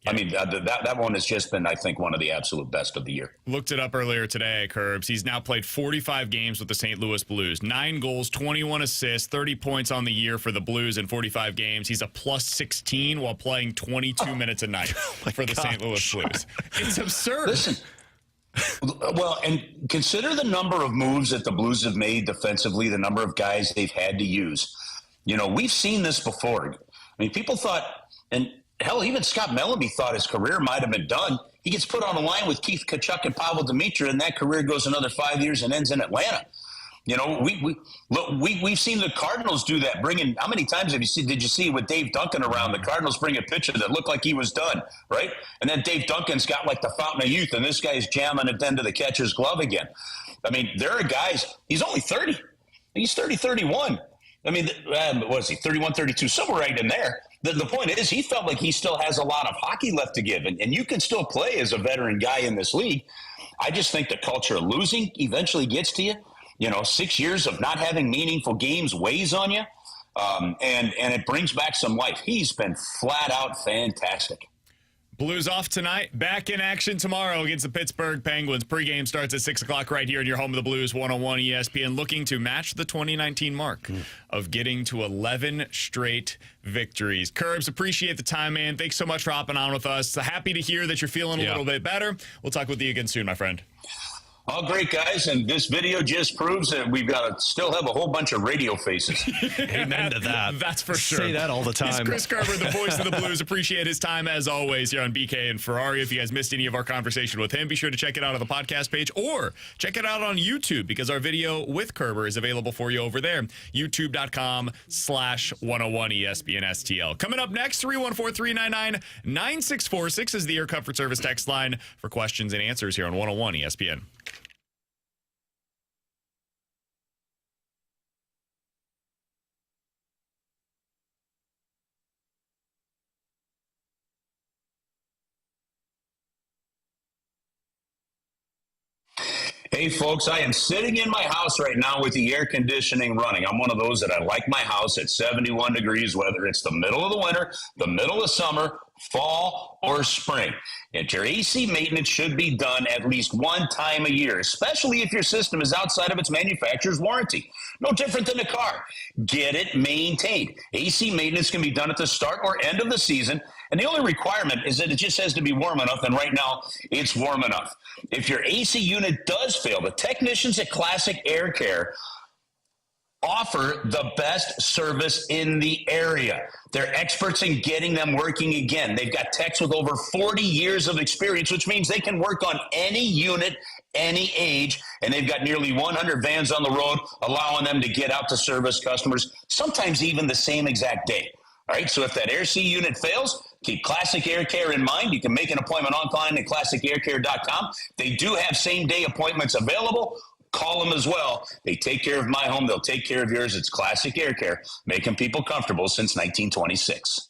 I mean, that one has just been, I think, one of the absolute best of the year. Looked it up earlier today, Curbs. He's now played 45 games with the St. Louis Blues. 9 goals, 21 assists, 30 points on the year for the Blues in 45 games. He's a plus 16 while playing 22 minutes a night for the St. Louis Blues. It's absurd. Listen, well, and consider the number of moves that the Blues have made defensively, the number of guys they've had to use. You know, we've seen this before. I mean, people thought, and hell, even Scott Mellamy thought his career might have been done. He gets put on a line with Keith Tkachuk and Pavel Demitra, and that career goes another 5 years and ends in Atlanta. You know, we've seen the Cardinals do that. Bringing, how many times did you see with Dave Duncan around? The Cardinals bring a pitcher that looked like he was done, right? And then Dave Duncan's got like the fountain of youth, and this guy's jamming it then to the catcher's glove again. I mean, there are guys. He's only 30. He's 30, 31. I mean, what is he, 31, 32, somewhere right in there. The point is, he felt like he still has a lot of hockey left to give, and you can still play as a veteran guy in this league. I just think the culture of losing eventually gets to you. You know, 6 years of not having meaningful games weighs on you, and it brings back some life. He's been flat out fantastic. Blues off tonight, back in action tomorrow against the Pittsburgh Penguins. Pregame starts at 6 o'clock right here in your home of the Blues, 101 ESPN, looking to match the 2019 mark of getting to 11 straight victories. Curbs, appreciate the time, man. Thanks so much for hopping on with us. Happy to hear that you're feeling a little bit better. We'll talk with you again soon, my friend. All great, guys, and this video just proves that we've got to still have a whole bunch of radio faces. Amen to that. That's for sure. Say that all the time. He's Chris Kerber, the voice of the Blues. Appreciate his time, as always, here on BK and Ferrario. If you guys missed any of our conversation with him, be sure to check it out on the podcast page or check it out on YouTube, because our video with Kerber is available for you over there. YouTube.com/101ESPNSTL. Coming up next, 314-399-9646 is the Air Comfort Service text line for questions and answers here on 101 ESPN. Hey, folks, I am sitting in my house right now with the air conditioning running. I'm one of those that I like my house at 71 degrees, whether it's the middle of the winter, the middle of summer, fall, or spring. And your AC maintenance should be done at least one time a year, especially if your system is outside of its manufacturer's warranty. No different than a car. Get it maintained. AC maintenance can be done at the start or end of the season, and the only requirement is that it just has to be warm enough, and right now it's warm enough. If your AC unit does fail, the technicians at Classic Air Care offer the best service in the area. They're experts in getting them working again. They've got techs with over 40 years of experience, which means they can work on any unit, any age, and they've got nearly 100 vans on the road, allowing them to get out to service customers, sometimes even the same exact day. All right, so if that Air C unit fails, keep Classic Air Care in mind. You can make an appointment online at classicaircare.com. They do have same-day appointments available. Call them as well. They take care of my home. They'll take care of yours. It's Classic Air Care, making people comfortable since 1926.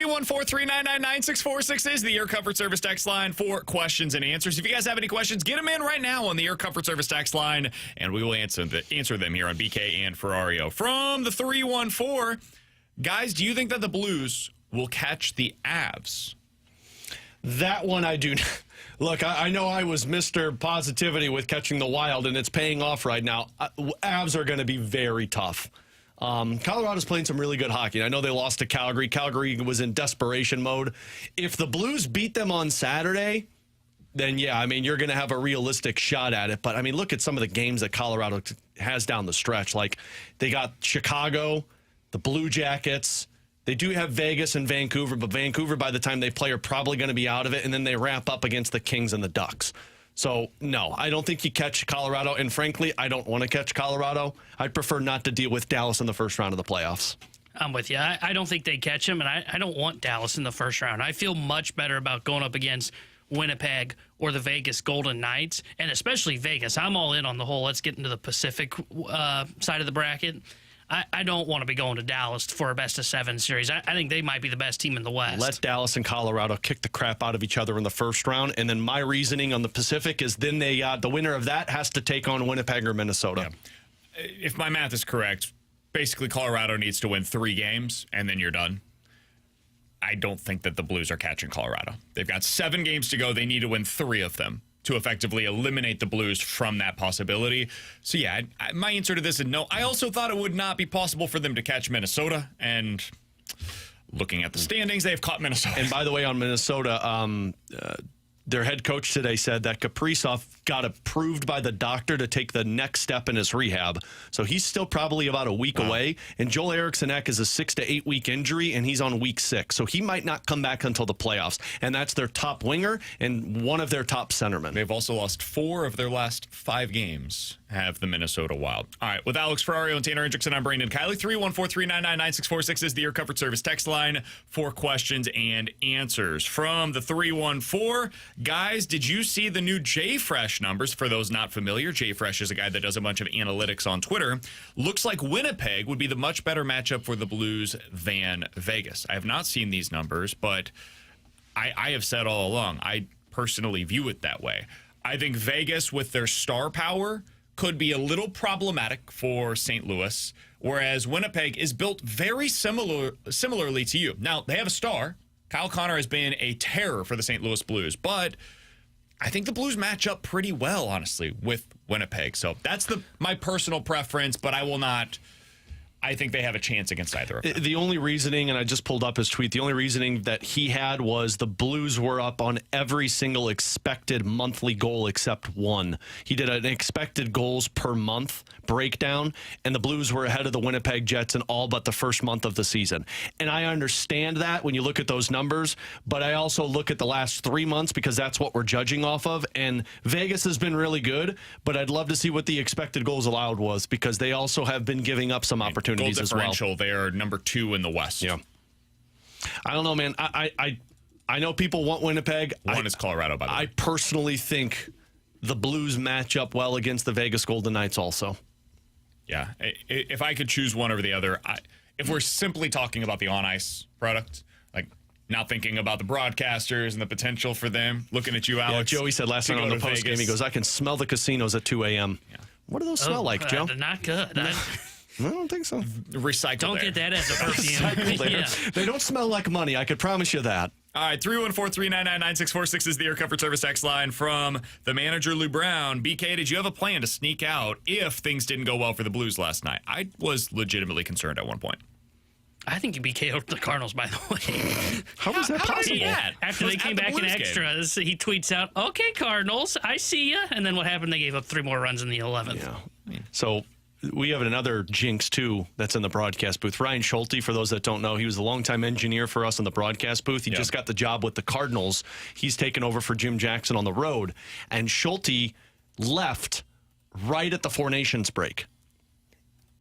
314-399-9646 is the Air Comfort Service text line for questions and answers. If you guys have any questions, get them in right now on the Air Comfort Service text line, and we will answer them here on BK and Ferrario. From the 314, guys, do you think that the Blues will catch the Avs? That one I do. Look, I know I was Mr. Positivity with catching the Wild, and it's paying off right now. Avs are going to be very tough. Colorado's playing some really good hockey. I know they lost to Calgary. Calgary was in desperation mode. If the Blues beat them on Saturday, then yeah, I mean, you're going to have a realistic shot at it. But I mean, look at some of the games that Colorado has down the stretch. Like they got Chicago, the Blue Jackets. They do have Vegas and Vancouver, but Vancouver, by the time they play, are probably going to be out of it. And then they wrap up against the Kings and the Ducks. So, no, I don't think you catch Colorado. And frankly, I don't want to catch Colorado. I'd prefer not to deal with Dallas in the first round of the playoffs. I'm with you. I don't think they catch him, and I don't want Dallas in the first round. I feel much better about going up against Winnipeg or the Vegas Golden Knights, and especially Vegas. I'm all in on the whole let's get into the Pacific side of the bracket. I don't want to be going to Dallas for a best-of-7 series. I think they might be the best team in the West. Let Dallas and Colorado kick the crap out of each other in the first round, and then my reasoning on the Pacific is then the winner of that has to take on Winnipeg or Minnesota. Yeah. If my math is correct, basically Colorado needs to win 3 games, and then you're done. I don't think that the Blues are catching Colorado. They've got 7 games to go. They need to win 3 of them to effectively eliminate the Blues from that possibility. So, yeah, my answer to this is no. I also thought it would not be possible for them to catch Minnesota, and looking at the standings, they've caught Minnesota. And by the way, on Minnesota, their head coach today said that Kaprizov got approved by the doctor to take the next step in his rehab. So he's still probably about a week away. And Joel Eriksson-Ek is a 6 to 8 week injury, and he's on week 6. So he might not come back until the playoffs. And that's their top winger and one of their top centermen. They've also lost 4 of their last 5 games, have the Minnesota Wild. All right, with Alex Ferrario and Tanner Hendrickson, I'm Brandon Kiley. 314-399-9646 is the Air Comfort Service text line for questions and answers. From the 314, guys, did you see the new JFresh numbers? For those not familiar, JFresh is a guy that does a bunch of analytics on Twitter. Looks like Winnipeg would be the much better matchup for the Blues than Vegas. I have not seen these numbers, but I have said all along, I personally view it that way. I think Vegas, with their star power, could be a little problematic for St. Louis, whereas Winnipeg is built very similarly to you. Now, they have a star. Kyle Connor has been a terror for the St. Louis Blues, but I think the Blues match up pretty well, honestly, with Winnipeg. So that's my personal preference, but I think they have a chance against either of them. The only reasoning, and I just pulled up his tweet, the only reasoning that he had was the Blues were up on every single expected monthly goal except one. He did an expected goals per month breakdown, and the Blues were ahead of the Winnipeg Jets in all but the first month of the season. And I understand that when you look at those numbers, but I also look at the last 3 months because that's what we're judging off of. And Vegas has been really good, but I'd love to see what the expected goals allowed was because they also have been giving up some opportunities as well. Goal differential, they are number 2 in the West. Yeah. I don't know, man. I know people want Winnipeg. One is Colorado, by the way. I personally think the Blues match up well against the Vegas Golden Knights also. Yeah. If I could choose one over the other, if we're simply talking about the on-ice product, like not thinking about the broadcasters and the potential for them, looking at you, Alex. Yeah, Joey said last night on the post game, he goes, I can smell the casinos at 2 a.m. Yeah. What do those smell like, Joe? Not good. I don't think so. Recycle. Don't get that as a perfume. Yeah. They don't smell like money. I could promise you that. All right, 314-399-9646 is the Air Comfort Service text line from the manager, Lou Brown. BK, did you have a plan to sneak out if things didn't go well for the Blues last night? I was legitimately concerned at one point. I think you BK'd the Cardinals, by the way. How was that possible? After they came back in extras, he tweets out, okay, Cardinals, I see ya. And then what happened? They gave up 3 more runs in the 11th. Yeah. So we have another jinx, too, that's in the broadcast booth. Ryan Schulte, for those that don't know, he was a longtime engineer for us in the broadcast booth. He just got the job with the Cardinals. He's taken over for Jim Jackson on the road. And Schulte left right at the Four Nations break.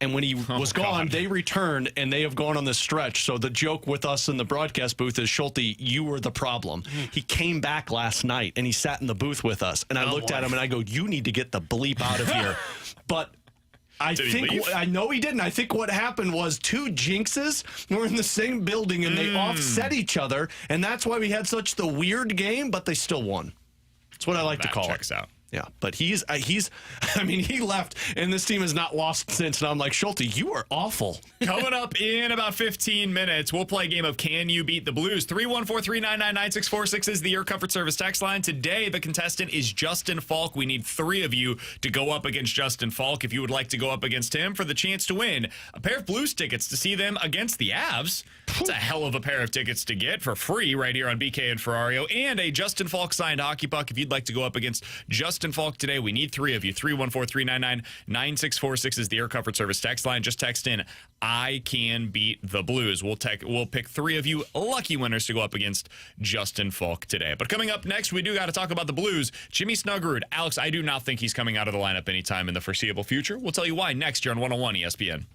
And when he was gone, they returned, and they have gone on this stretch. So the joke with us in the broadcast booth is, Schulte, you were the problem. He came back last night, and he sat in the booth with us. And I looked at him, and I go, you need to get the bleep out of here. But I know he didn't. I think what happened was two jinxes were in the same building and they offset each other, and that's why we had such the weird game, but they still won. That's what I like to call it. Checks out. Yeah, but he left, and this team has not lost since, and I'm like, Schulte, you are awful. Coming up in about 15 minutes, we'll play a game of Can You Beat the Blues? 314-399-9646 is the Air Comfort Service text line. Today, the contestant is Justin Falk. We need 3 of you to go up against Justin Falk if you would like to go up against him for the chance to win a pair of Blues tickets to see them against the Avs. It's a hell of a pair of tickets to get for free right here on BK and Ferrario, and a Justin Falk signed hockey puck if you'd like to go up against Justin Falk today. We need 3 of you. 314-399-9646 is the Air Comfort Service text line. Just text in, I can beat the Blues. We'll pick 3 of you lucky winners to go up against Justin Falk today. But coming up next, we do got to talk about the Blues. Jimmy Snuggerud. Alex, I do not think he's coming out of the lineup anytime in the foreseeable future. We'll tell you why next year on 101 ESPN.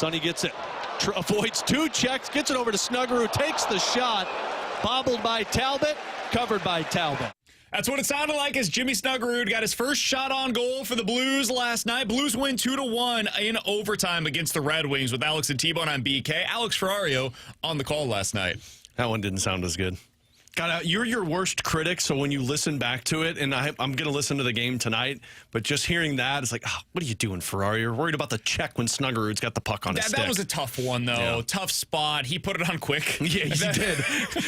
Sonny gets it, avoids 2 checks, gets it over to Snuggerud, takes the shot, bobbled by Talbot, covered by Talbot. That's what it sounded like as Jimmy Snuggerud got his first shot on goal for the Blues last night. Blues win 2-1 in overtime against the Red Wings with Alex and T-Bone on BK. Alex Ferrario on the call last night. That one didn't sound as good. God, you're your worst critic, so when you listen back to it, and I'm going to listen to the game tonight, but just hearing that, it's like, what are you doing, Ferrari? You're worried about the check when Snuggerud's got the puck on his stick. That was a tough one, though. Yeah. Tough spot. He put it on quick. Yeah, he did.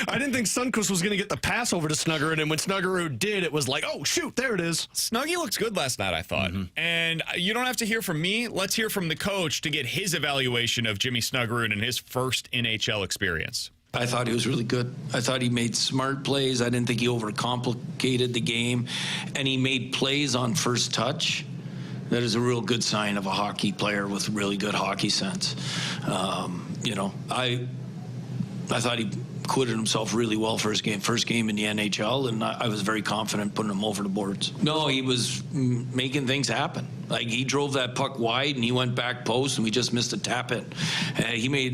I didn't think Sundqvist was going to get the pass over to Snuggerud, and when Snuggerud did, it was like, oh, shoot, there it is. Snuggie looks good last night, I thought. And you don't have to hear from me. Let's hear from the coach to get his evaluation of Jimmy Snuggerud and his first NHL experience. I thought he was really good. I thought he made smart plays. I didn't think he overcomplicated the game. And he made plays on first touch. That is a real good sign of a hockey player with really good hockey sense. I thought he acquitted himself really well for his first game in the NHL, and I was very confident putting him over the boards. No, he was making things happen. Like, he drove that puck wide, and he went back post, and we just missed a tap it.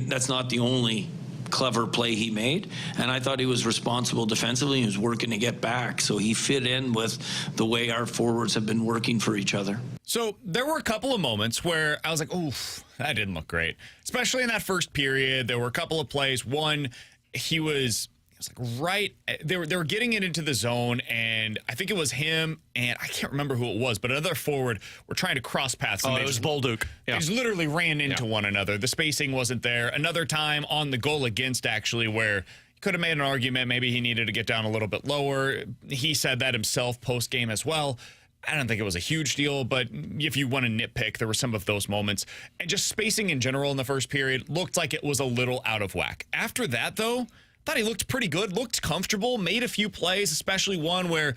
That's not the only clever play he made, and I thought he was responsible defensively. He was working to get back, so he fit in with the way our forwards have been working for each other. So there were a couple of moments where I was like, oof, that didn't look great, especially in that first period. There were a couple of plays. One, he was like right, they were getting it into the zone, and I think it was him, and I can't remember who it was, but another forward were trying to cross paths. Oh, it was Bolduc. Yeah. They just literally ran into one another. The spacing wasn't there. Another time on the goal against, actually, where he could have made an argument. Maybe he needed to get down a little bit lower. He said that himself post-game as well. I don't think it was a huge deal, but if you want to nitpick, there were some of those moments. And just spacing in general in the first period looked like it was a little out of whack. After that, though, thought he looked pretty good, looked comfortable, made a few plays, especially one where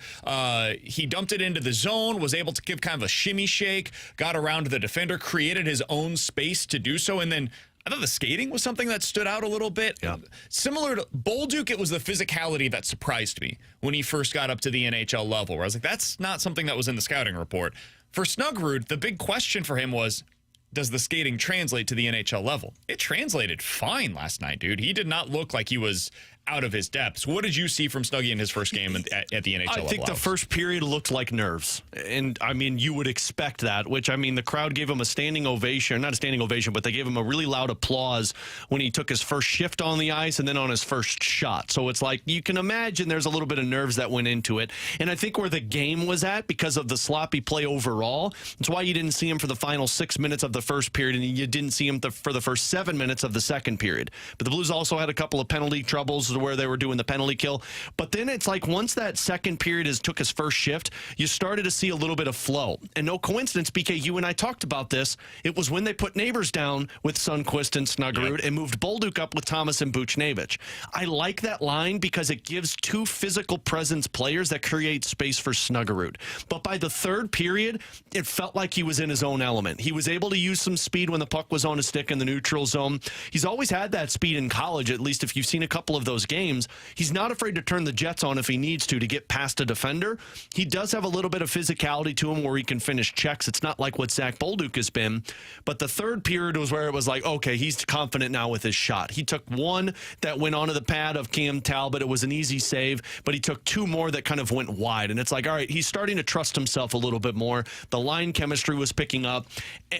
he dumped it into the zone, was able to give kind of a shimmy shake, got around the defender, created his own space to do so, and then I thought the skating was something that stood out a little bit. Yeah. Similar to Bolduc, it was the physicality that surprised me when he first got up to the NHL level, where I was like, that's not something that was in the scouting report. For Snuggerud, the big question for him was, does the skating translate to the NHL level? It translated fine last night, dude. He did not look like he was out of his depths. What did you see from Snuggie in his first game at the NHL level? I think the first period looked like nerves. And, I mean, you would expect that, which, I mean, the crowd gave him a standing ovation. Not a standing ovation, but they gave him a really loud applause when he took his first shift on the ice and then on his first shot. So it's like, you can imagine there's a little bit of nerves that went into it. And I think where the game was at, because of the sloppy play overall, that's why you didn't see him for the final 6 minutes of the first period, and you didn't see him for the first 7 minutes of the second period. But the Blues also had a couple of penalty troubles where they were doing the penalty kill. But then it's like once that second period took his first shift, you started to see a little bit of flow. And no coincidence, BK, you and I talked about this. It was when they put Neighbors down with Sundqvist and Snuggerud and moved Bolduc up with Thomas and Buchnevich. I like that line because it gives two physical presence players that create space for Snuggerud. But by the third period, it felt like he was in his own element. He was able to use some speed when the puck was on his stick in the neutral zone. He's always had that speed in college, at least if you've seen a couple of those games. He's not afraid to turn the jets on if he needs to get past a defender. He does have a little bit of physicality to him where he can finish checks. It's not like what Zach Bolduc has been. But the third period was where it was like, okay, he's confident now with his shot. He took one that went onto the pad of Cam Talbot. It was an easy save, but he took two more that kind of went wide. And it's like, all right, he's starting to trust himself a little bit more. The line chemistry was picking up.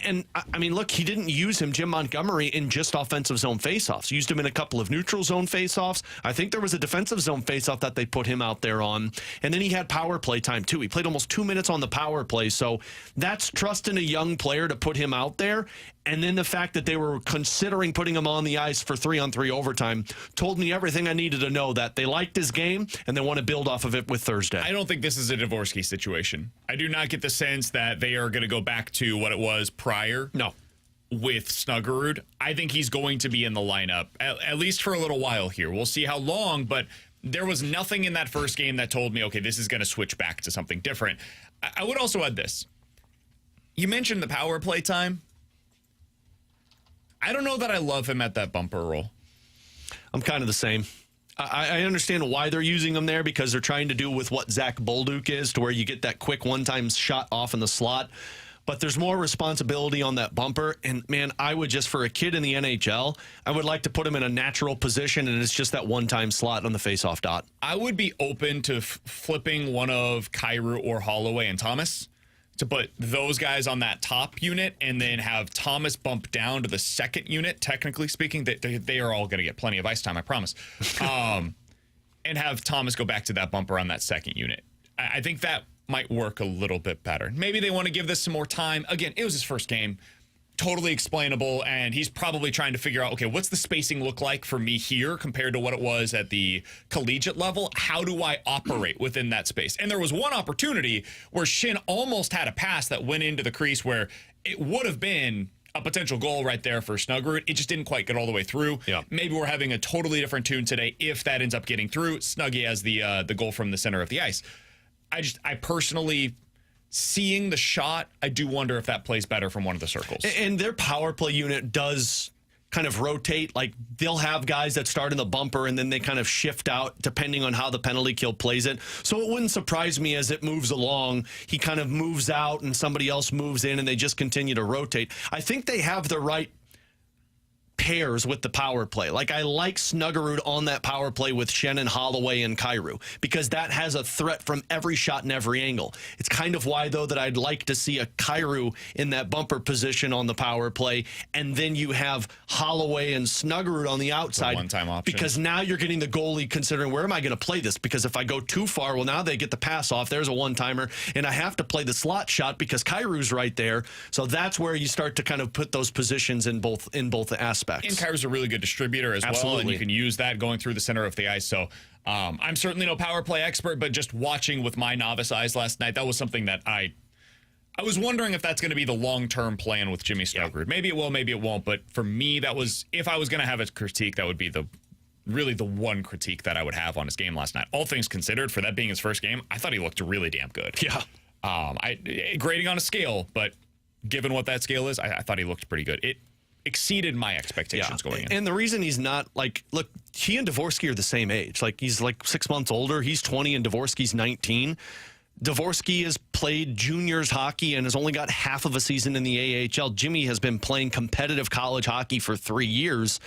And, I mean, look, he didn't use him, Jim Montgomery, in just offensive zone faceoffs. Used him in a couple of neutral zone faceoffs. I think there was a defensive zone faceoff that they put him out there on. And then he had power play time, too. He played almost 2 minutes on the power play. So that's trusting a young player to put him out there. And then the fact that they were considering putting him on the ice for 3-on-3 overtime told me everything I needed to know, that they liked his game and they want to build off of it with Thursday. I don't think this is a Dvorsky situation. I do not get the sense that they are going to go back to what it was prior. No. With Snuggerud, I think he's going to be in the lineup, at least for a little while here. We'll see how long, but there was nothing in that first game that told me, okay, this is going to switch back to something different. I would also add this. You mentioned the power play time. I don't know that I love him at that bumper role. I'm kind of the same. I understand why they're using him there, because they're trying to do with what Zach Bolduc is, to where you get that quick one-time shot off in the slot. but there's more responsibility on that bumper. And man, I would just, for a kid in the NHL, I would like to put him in a natural position, and it's just that one-time slot on the face-off dot. I would be open to flipping one of Kyrou or Holloway and Thomas to put those guys on that top unit and then have Thomas bump down to the second unit. Technically speaking, they are all going to get plenty of ice time, I promise. And have Thomas go back to that bumper on that second unit. I think that might work a little bit better. Maybe they want to give this some more time. Again, it was his first game. Totally explainable, and he's probably trying to figure out, okay, what's the spacing look like for me here compared to what it was at the collegiate level? How do I operate within that space? And there was one opportunity where Shin almost had a pass that went into the crease where it would have been a potential goal right there for Snuggerud. It just didn't quite get all the way through. Yeah. Maybe we're having a totally different tune today if that ends up getting through. Snuggie has the goal from the center of the ice. I personally, seeing the shot, I do wonder if that plays better from one of the circles. And their power play unit does kind of rotate. Like, they'll have guys that start in the bumper and then they kind of shift out depending on how the penalty kill plays it. So it wouldn't surprise me as it moves along, he kind of moves out and somebody else moves in and they just continue to rotate. I think they have the right pairs with the power play. Like, I like Snuggerud on that power play with Shannon, Holloway, and Kyrou because that has a threat from every shot and every angle. It's kind of why, though, that I'd like to see a Kyrou in that bumper position on the power play, and then you have Holloway and Snuggerud on the outside. One-time option. Because now you're getting the goalie considering, where am I going to play this? Because if I go too far, well, now they get the pass off. There's a one-timer, and I have to play the slot shot because Kyrou's right there. So that's where you start to kind of put those positions in both aspects. And Kyrou's a really good distributor as well, and you can use that going through the center of the ice. So I'm certainly no power play expert, but just watching with my novice eyes last night, that was something that I was wondering if that's going to be the long-term plan with Jimmy Snuggerud. Yeah. Maybe it will, maybe it won't. But for me, that was, if I was going to have a critique, that would be really the one critique that I would have on his game last night. All things considered, for that being his first game, I thought he looked really damn good. Yeah. Grading on a scale, but given what that scale is, I thought he looked pretty good. It exceeded my expectations going in. And the reason he's not, like, look, he and Dvorsky are the same age. Like, he's like 6 months older. He's 20 and Dvorsky's 19. Dvorsky has played juniors hockey and has only got half of a season in the AHL. Jimmy has been playing competitive college hockey for 3 years.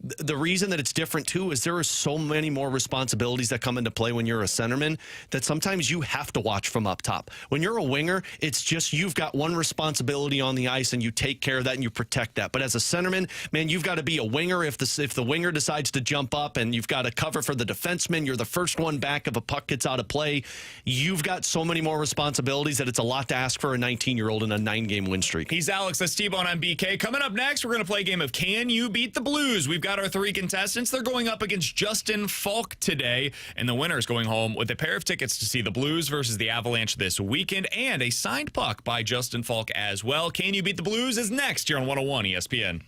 The reason that it's different, too, is there are so many more responsibilities that come into play when you're a centerman that sometimes you have to watch from up top. When you're a winger, it's just you've got one responsibility on the ice and you take care of that and you protect that. But as a centerman, man, you've got to be a winger. If the winger decides to jump up and you've got to cover for the defenseman, you're the first one back if a puck gets out of play. You've got so many more responsibilities that it's a lot to ask for a 19-year-old in a 9-game win streak. He's Alex. That's T-Bone. I'm BK. Coming up next, we're going to play a game of Can You Beat the Blues? We've got our 3 contestants. They're going up against Justin Falk today, and the winner is going home with a pair of tickets to see the Blues versus the Avalanche this weekend and a signed puck by Justin Falk as well. Can You Beat the Blues is next here on 101 ESPN.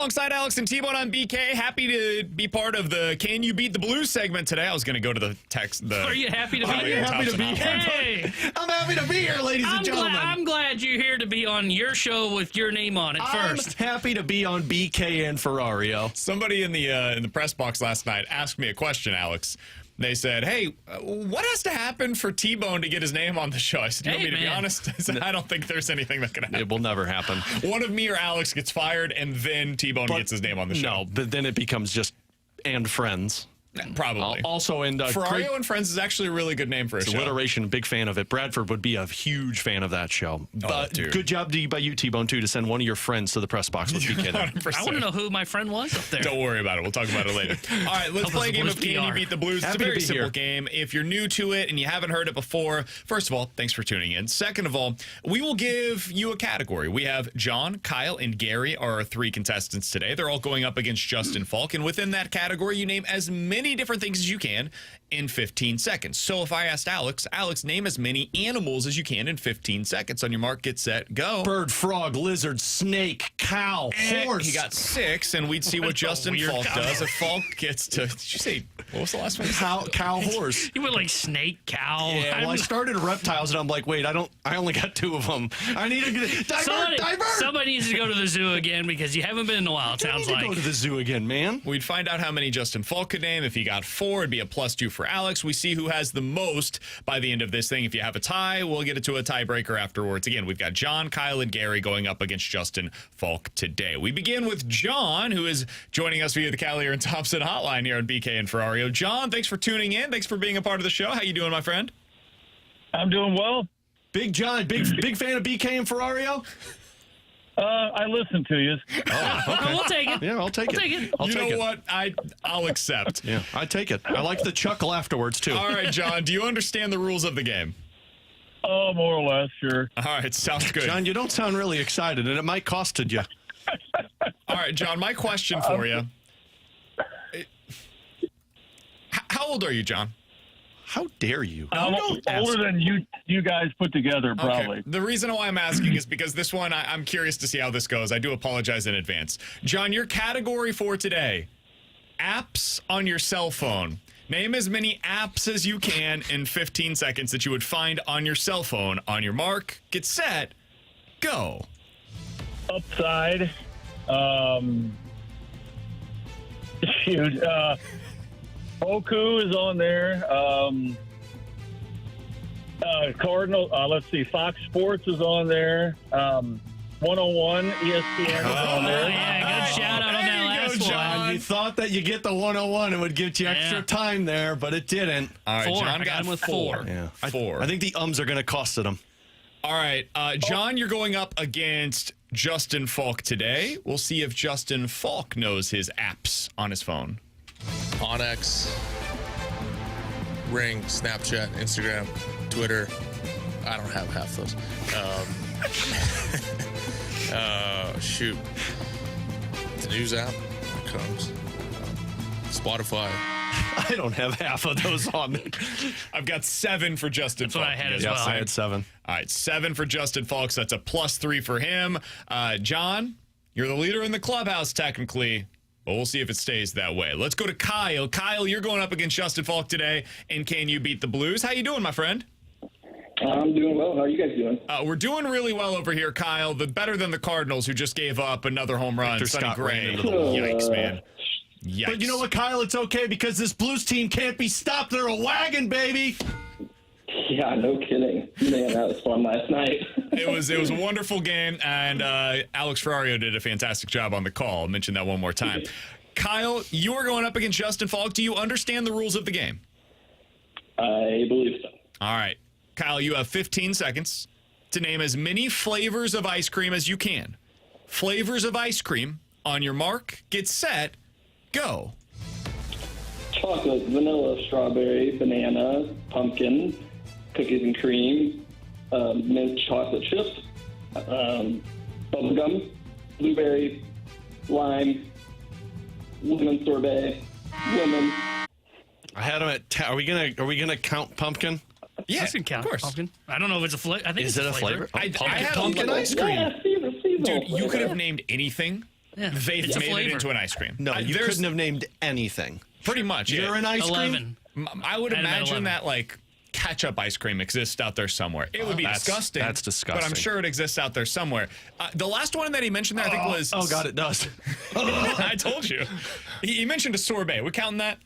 Alongside Alex and T-Bone on BK, happy to be part of the Can You Beat the Blues segment today. I was going to go to the text. Are you happy to be here? Happy to be here. Hey, I'm happy to be here, ladies and gentlemen. I'm glad you're here to be on your show with your name on it first. I'm happy to be on BK and Ferrario. Somebody in the press box last night asked me a question, Alex. They said, hey, what has to happen for T-Bone to get his name on the show? I said, you want me to be honest? I said, I don't think there's anything that can happen. It will never happen. One of me or Alex gets fired, and then T-Bone gets his name on the show. No, but then it becomes just and friends. Probably. Also, and Ferrario and Friends is actually a really good name for a show. Alliteration, big fan of it. Bradford would be a huge fan of that show. Dude. Good job by you, T-Bone, too, to send one of your friends to the press box with BK there. 100%. I want to know who my friend was up there. Don't worry about it. We'll talk about it later. All right, let's play a game of Can You Beat the Blues. It's a very simple game. If you're new to it and you haven't heard it before, first of all, thanks for tuning in. Second of all, we will give you a category. We have John, Kyle, and Gary are our 3 contestants today. They're all going up against Justin Falk, and within that category, you name as many different things as you can in 15 seconds. So if I asked Alex, name as many animals as you can in 15 seconds. On your mark, get set, go. Bird, frog, lizard, snake, cow, horse. He got 6, and we'd see what Justin Falk does. If Falk gets to, did you say, what was the last one? Cow, horse. You went like snake, cow. Yeah, well, I started reptiles, and I'm like, wait, I only got 2 of them. I need to divert. Somebody needs to go to the zoo again because you haven't been in a while, it sounds like. Go to the zoo again, man. We'd find out how many Justin Falk could name. If he got 4, it'd be a +2 for Alex. We see who has the most by the end of this thing. If you have a tie, we'll get it to a tiebreaker afterwards. Again, we've got John, Kyle, and Gary going up against Justin Falk today. We begin with John, who is joining us via the Callier and Thompson hotline here on BK and Ferrario. John, thanks for tuning in. Thanks for being a part of the show. How you doing, my friend? I'm doing well. Big John, big fan of BK and Ferrario? I listen to you. Oh, okay. We'll take it. Yeah, I'll take it. You know what? I'll accept. Yeah, I take it. I like the chuckle afterwards, too. All right, John, do you understand the rules of the game? Oh, more or less, sure. All right, sounds good. John, you don't sound really excited, and it might costed you. All right, John, my question for you. How old are you, John? How dare you? I'm older than you guys put together, probably. Okay. The reason why I'm asking is because this one, I'm curious to see how this goes. I do apologize in advance. John, your category for today, apps on your cell phone. Name as many apps as you can in 15 seconds that you would find on your cell phone. On your mark, get set, go. Upside. Shoot. Boku is on there. Cardinal. Let's see. Fox Sports is on there. 101 ESPN is on there. Yeah, good shout out on that last one. John, you thought that you get the 101 and would give you extra time there, but it didn't. All right, 4. John I got him with 4. Yeah, 4. I think the ums are going to cost it him. All right, John, you're going up against Justin Falk today. We'll see if Justin Falk knows his apps on his phone. Onyx, Ring, Snapchat, Instagram, Twitter. I don't have half those. Shoot. The news app comes. Spotify. I don't have half of those on me. I've got 7 for Justin That's Falk. what I had as Yes, well. I had 7. All right, 7 for Justin Falk, so that's a +3 for him. John, you're the leader in the clubhouse, technically. But we'll see if it stays that way. Let's go to Kyle. Kyle, you're going up against Justin Falk today, and Can You Beat the Blues? How you doing, my friend? I'm doing well. How are you guys doing? We're doing really well over here, Kyle. Better than the Cardinals, who just gave up another home run. Victor Sonny Scott Gray. ran into the wall. Yikes, man. Yikes. But you know what, Kyle? It's okay because this Blues team can't be stopped. They're a wagon, baby. Yeah, no kidding. Man, that was fun last night. It was a wonderful game, and Alex Ferrario did a fantastic job on the call. I'll mention that one more time. Kyle, you are going up against Justin Falk. Do you understand the rules of the game? I believe so. All right. Kyle, you have 15 seconds to name as many flavors of ice cream as you can. Flavors of ice cream. On your mark, get set, go. Chocolate, vanilla, strawberry, banana, pumpkin, cookies and cream, mint chocolate chips, bubblegum, blueberry, lime, lemon sorbet, lemon. I had them at. Are we gonna count pumpkin? Yeah, I can count. of course. Pumpkin. I don't know if it's a flavor. I think Is it's it a flavor? I had Pumpkin a- ice cream. Yeah, seasonal Dude, you could flavor. have named anything. Yeah, They've it's a made it flavor. into an ice cream. No, you couldn't have named anything. Pretty much. You're Yeah. an ice 11. cream? I would I'd have been imagine 11. that like ketchup ice cream exists out there somewhere. It would be disgusting. That's disgusting. But I'm sure it exists out there somewhere. The last one that he mentioned there, I think, was. Oh, God, it does. I told you. He mentioned a sorbet. We counting that?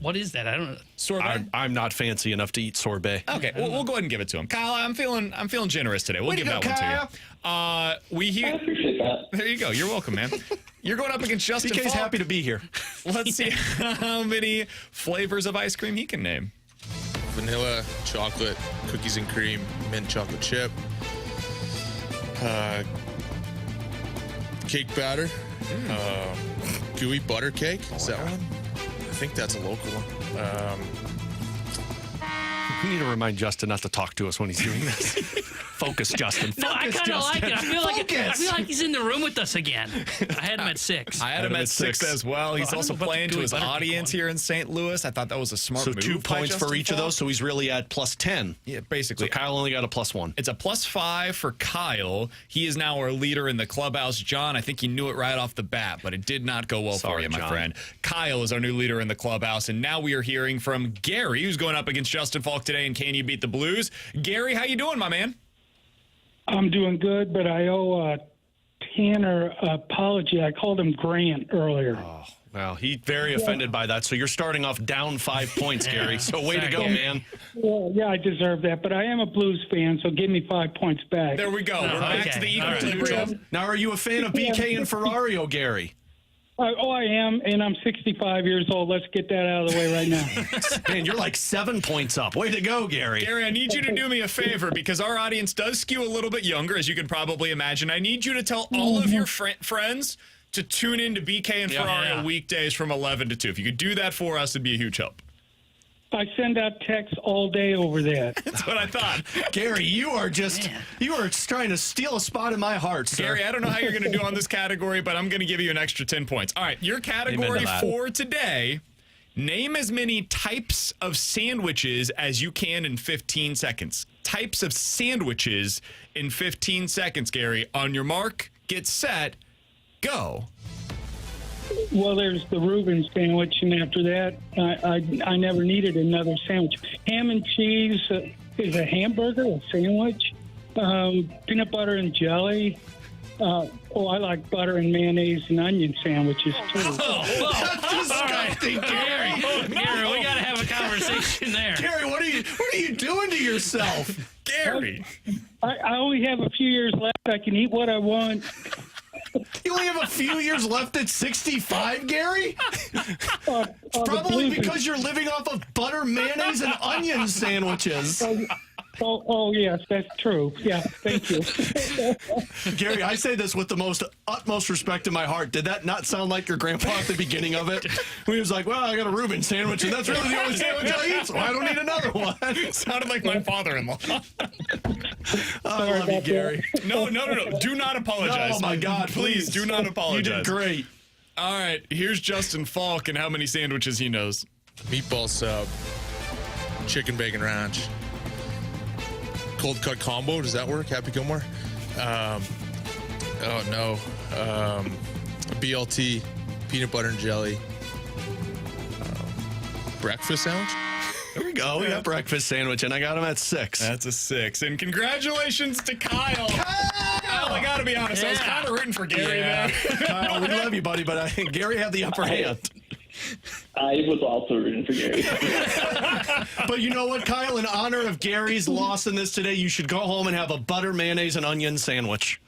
What is that? I don't know. Sorbet. I'm not fancy enough to eat sorbet. Okay, we'll go ahead and give it to him. Kyle, I'm feeling generous today. We'll give that one to you. I Hear. appreciate that. There you go. You're welcome, man. You're going up against Justin BK's Falk. happy to be here. Let's see how many flavors of ice cream he can name. Vanilla, chocolate, cookies and cream, mint chocolate chip, cake batter, gooey butter cake. Is that one? I think that's a local one. We need to remind Justin not to talk to us when he's doing this. Focus, Justin. No, I Focus, kind of like Justin. it. I feel like he's in the room with us again. I had him at 6. I had him at 6 as well. He's I don't also know about playing the to gooey his butter cake audience one. here in St. Louis. I thought that was a smart So move. 2 by points for Justin each of Falk. those, so he's really at plus 10. Yeah, basically. So Kyle only got a plus 1. It's a +5 for Kyle. He is now our leader in the clubhouse. John, I think you knew it right off the bat, but it did not go well for Sorry, you, my John. friend. Kyle is our new leader in the clubhouse, and now we are hearing from Gary, who's going up against Justin Falk today in Can You Beat the Blues? Gary, how you doing, my man? I'm doing good, but I owe Tanner an apology. I called him Grant earlier. Oh, well, he's very offended by that. So you're starting off down 5 points, Gary. So way to go, Sorry. man. Well, yeah, I deserve that, but I am a Blues fan, so give me 5 points back. There we go. We're back to the All right. equilibrium. Now, are you a fan of BK and Ferrario, Gary? I am, and I'm 65 years old. Let's get that out of the way right now. Man, you're like 7 points up. Way to go, Gary. Gary, I need you to do me a favor because our audience does skew a little bit younger, as you can probably imagine. I need you to tell all of your friends to tune in to BK and Ferrario weekdays from 11 to 2. If you could do that for us, it'd be a huge help. I send out texts all day over that. That's what I thought. Gary, you are just trying to steal a spot in my heart, sir. Gary, I don't know how you're going to do on this category, but I'm going to give you an extra 10 points. All right, your category for today, name as many types of sandwiches as you can in 15 seconds. Types of sandwiches in 15 seconds, Gary. On your mark, get set, go. Well, there's the Reuben sandwich, and after that, I never needed another sandwich. Ham and cheese is a hamburger, a sandwich. Peanut butter and jelly. I like butter and mayonnaise and onion sandwiches, too. Disgusting, Gary. Gary, we got to have a conversation there. Gary, what are you doing to yourself? Gary. I only have a few years left. I can eat what I want. You only have a few years left at 65, Gary? The Probably Blues because you're living off of butter, mayonnaise, and onion sandwiches. Oh, yes, that's true. Yeah, thank you. Gary, I say this with the utmost respect in my heart. Did that not sound like your grandpa at the beginning of it? When he was like, well, I got a Reuben sandwich, and that's really the only sandwich I eat, so I don't need another one. Sounded like my father-in-law. I love you, Gary. No. Do not apologize. Oh, my God, Please do not apologize. You did great. All right, here's Justin Falk and how many sandwiches he knows. Meatball sub, chicken bacon ranch, cold cut combo. Does that work? Happy Gilmore? BLT, peanut butter and jelly, breakfast sandwich. There we go. We got breakfast sandwich, and I got him at 6. That's a 6. And congratulations to Kyle. Kyle, I got to be honest. I was kind of rooting for Gary there. Kyle, we love you, buddy, but I think Gary had the upper hand. I was also rooting for Gary. But you know what, Kyle? In honor of Gary's loss in this today, you should go home and have a butter, mayonnaise, and onion sandwich.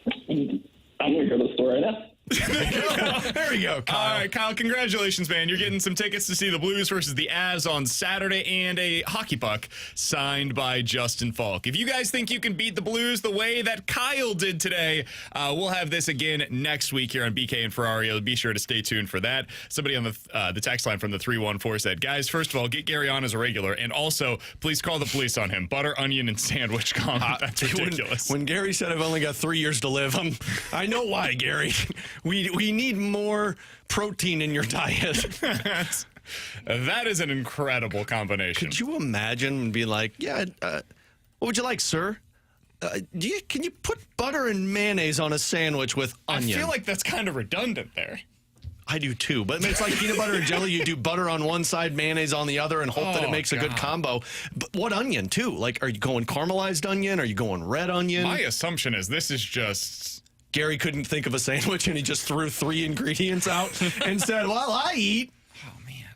I'm going to go to the store right now. There we go, Kyle. All right, Kyle, congratulations, man. You're getting some tickets to see the Blues versus the Avs on Saturday and a hockey puck signed by Justin Falk. If you guys think you can beat the Blues the way that Kyle did today, we'll have this again next week here on BK and Ferrario. Be sure to stay tuned for that. Somebody on the text line from the 314 said, guys, first of all, get Gary on as a regular, and also, please call the police on him. Butter, onion, and sandwich comment. That's ridiculous. When Gary said I've only got 3 years to live, I know why, Gary. We need more protein in your diet. That is an incredible combination. Could you imagine and be like, what would you like, sir? Can you put butter and mayonnaise on a sandwich with onion? I feel like that's kind of redundant there. I do too, but it's like peanut butter and jelly. You do butter on one side, mayonnaise on the other, and hope that it makes a good combo. But what onion too? Like, are you going caramelized onion? Are you going red onion? My assumption is this is just... Gary couldn't think of a sandwich, and he just threw 3 ingredients out and said, well, I eat. Oh, man.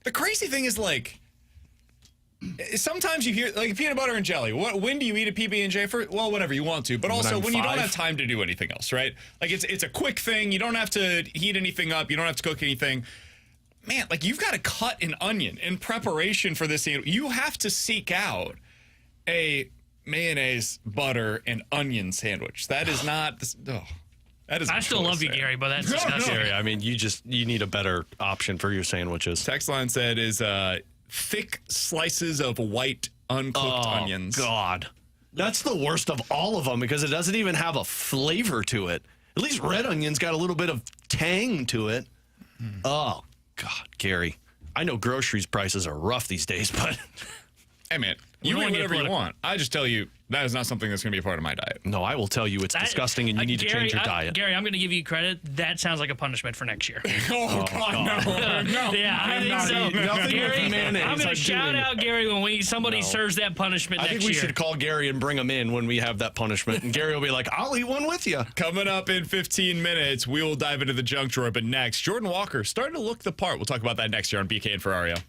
The crazy thing is, like... Sometimes you hear, like, peanut butter and jelly. When do you eat a PB&J? Well, whenever you want to, but also when you don't have time to do anything else, right? Like, it's a quick thing. You don't have to heat anything up. You don't have to cook anything. Man, like, you've got to cut an onion in preparation for this. You have to seek out a mayonnaise, butter, and onion sandwich. That is not... That is. I still love you, Gary, but that's disgusting. Gary, I mean, you need a better option for your sandwiches. Text line said is... thick slices of white uncooked onions. God. That's the worst of all of them because it doesn't even have a flavor to it. At least red onion's got a little bit of tang to it. Oh, God, Gary. I know groceries prices are rough these days, but... Hey, man, you eat whatever you want. I just tell you, that is not something that's going to be a part of my diet. No, I will tell you it's disgusting and you need to change your diet. Gary, I'm going to give you credit. That sounds like a punishment for next year. God, no. Yeah, I think so. Gary, I'm going to shout out Gary when somebody serves that punishment next year. I think we should call Gary and bring him in when we have that punishment. And Gary will be like, I'll eat one with you. Coming up in 15 minutes, we will dive into the junk drawer. But next, Jordan Walker starting to look the part. We'll talk about that next year on BK and Ferrario.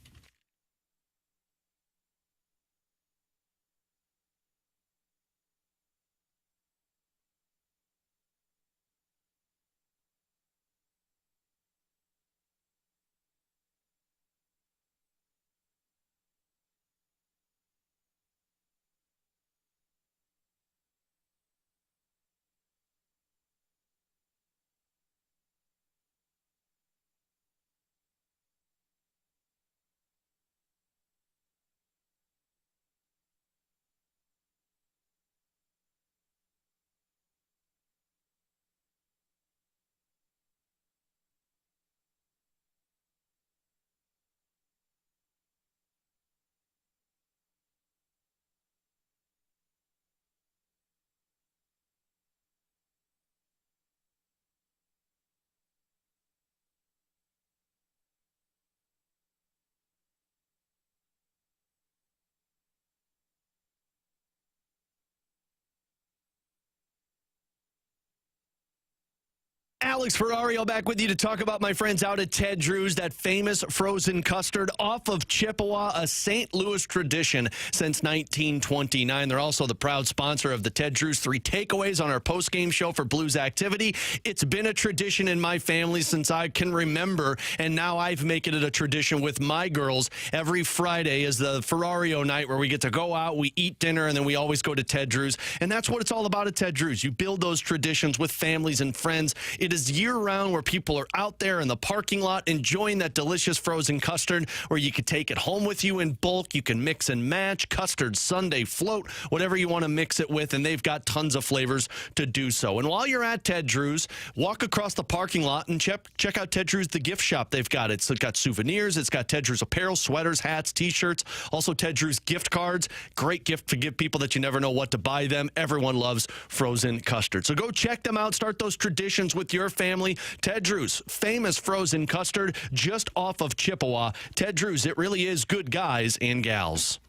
Alex Ferrario back with you to talk about my friends out at Ted Drew's, that famous frozen custard off of Chippewa, a St. Louis tradition since 1929. They're also the proud sponsor of the Ted Drew's 3 takeaways on our post-game show for Blues activity. It's been a tradition in my family since I can remember, and now I've made it a tradition with my girls. Every Friday is the Ferrario night where we get to go out, we eat dinner, and then we always go to Ted Drew's. And that's what it's all about at Ted Drew's. You build those traditions with families and friends. It is year-round where people are out there in the parking lot enjoying that delicious frozen custard, where you could take it home with you in bulk. You can mix and match custard, sundae, float, whatever you want to mix it with, and they've got tons of flavors to do so. And while you're at Ted Drew's, walk across the parking lot and check out Ted Drew's, the gift shop they've got. It's got souvenirs. It's got Ted Drew's apparel, sweaters, hats, T-shirts. Also Ted Drew's gift cards. Great gift to give people that you never know what to buy them. Everyone loves frozen custard. So go check them out. Start those traditions with your family. Ted Drew's, famous frozen custard just off of Chippewa. Ted Drew's, it really is good guys and gals.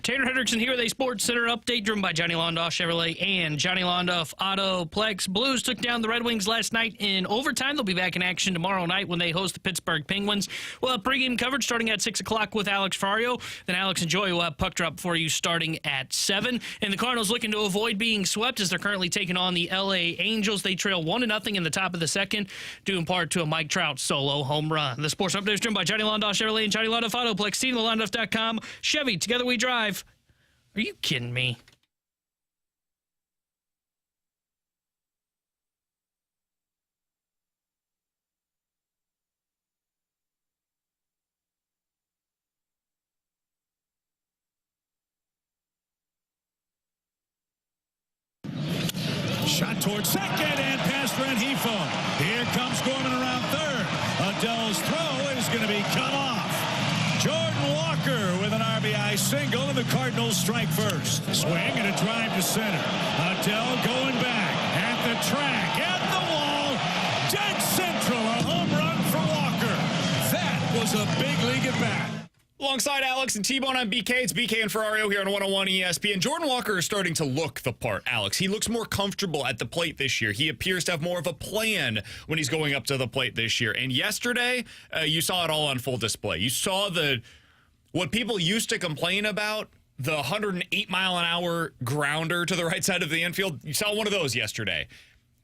Tanner Hendrickson here with a Sports Center update driven by Johnny Londoff Chevrolet and Johnny Londoff Autoplex. Blues took down the Red Wings last night in overtime. They'll be back in action tomorrow night when they host the Pittsburgh Penguins. We'll have pregame coverage starting at 6 o'clock with Alex Ferrario. Then Alex and Joy will have puck drop for you starting at 7. And the Cardinals looking to avoid being swept as they're currently taking on the LA Angels. They trail 1-0 in the top of the second, due in part to a Mike Trout solo home run. The Sports Update is driven by Johnny Londoff Chevrolet and Johnny Londoff Autoplex. StevenLondoff.com. Chevy, together we drive. Are you kidding me? Shot towards second and past Renhefo. Here comes Gorman around third. Adele's throw is going to be cut off. Jordan Walker with an RBI single, and the Cardinals strike first. Swing and a drive to center. Adele going back at the track, at the wall, dead central, a home run for Walker. That was a big league at bat. Alongside Alex and T-Bone, I'm BK. It's BK and Ferrario here on 101 ESPN. Jordan Walker is starting to look the part, Alex. He looks more comfortable at the plate this year. He appears to have more of a plan when he's going up to the plate this year. And yesterday, you saw it all on full display. You saw what people used to complain about, the 108-mile-an-hour grounder to the right side of the infield. You saw one of those yesterday.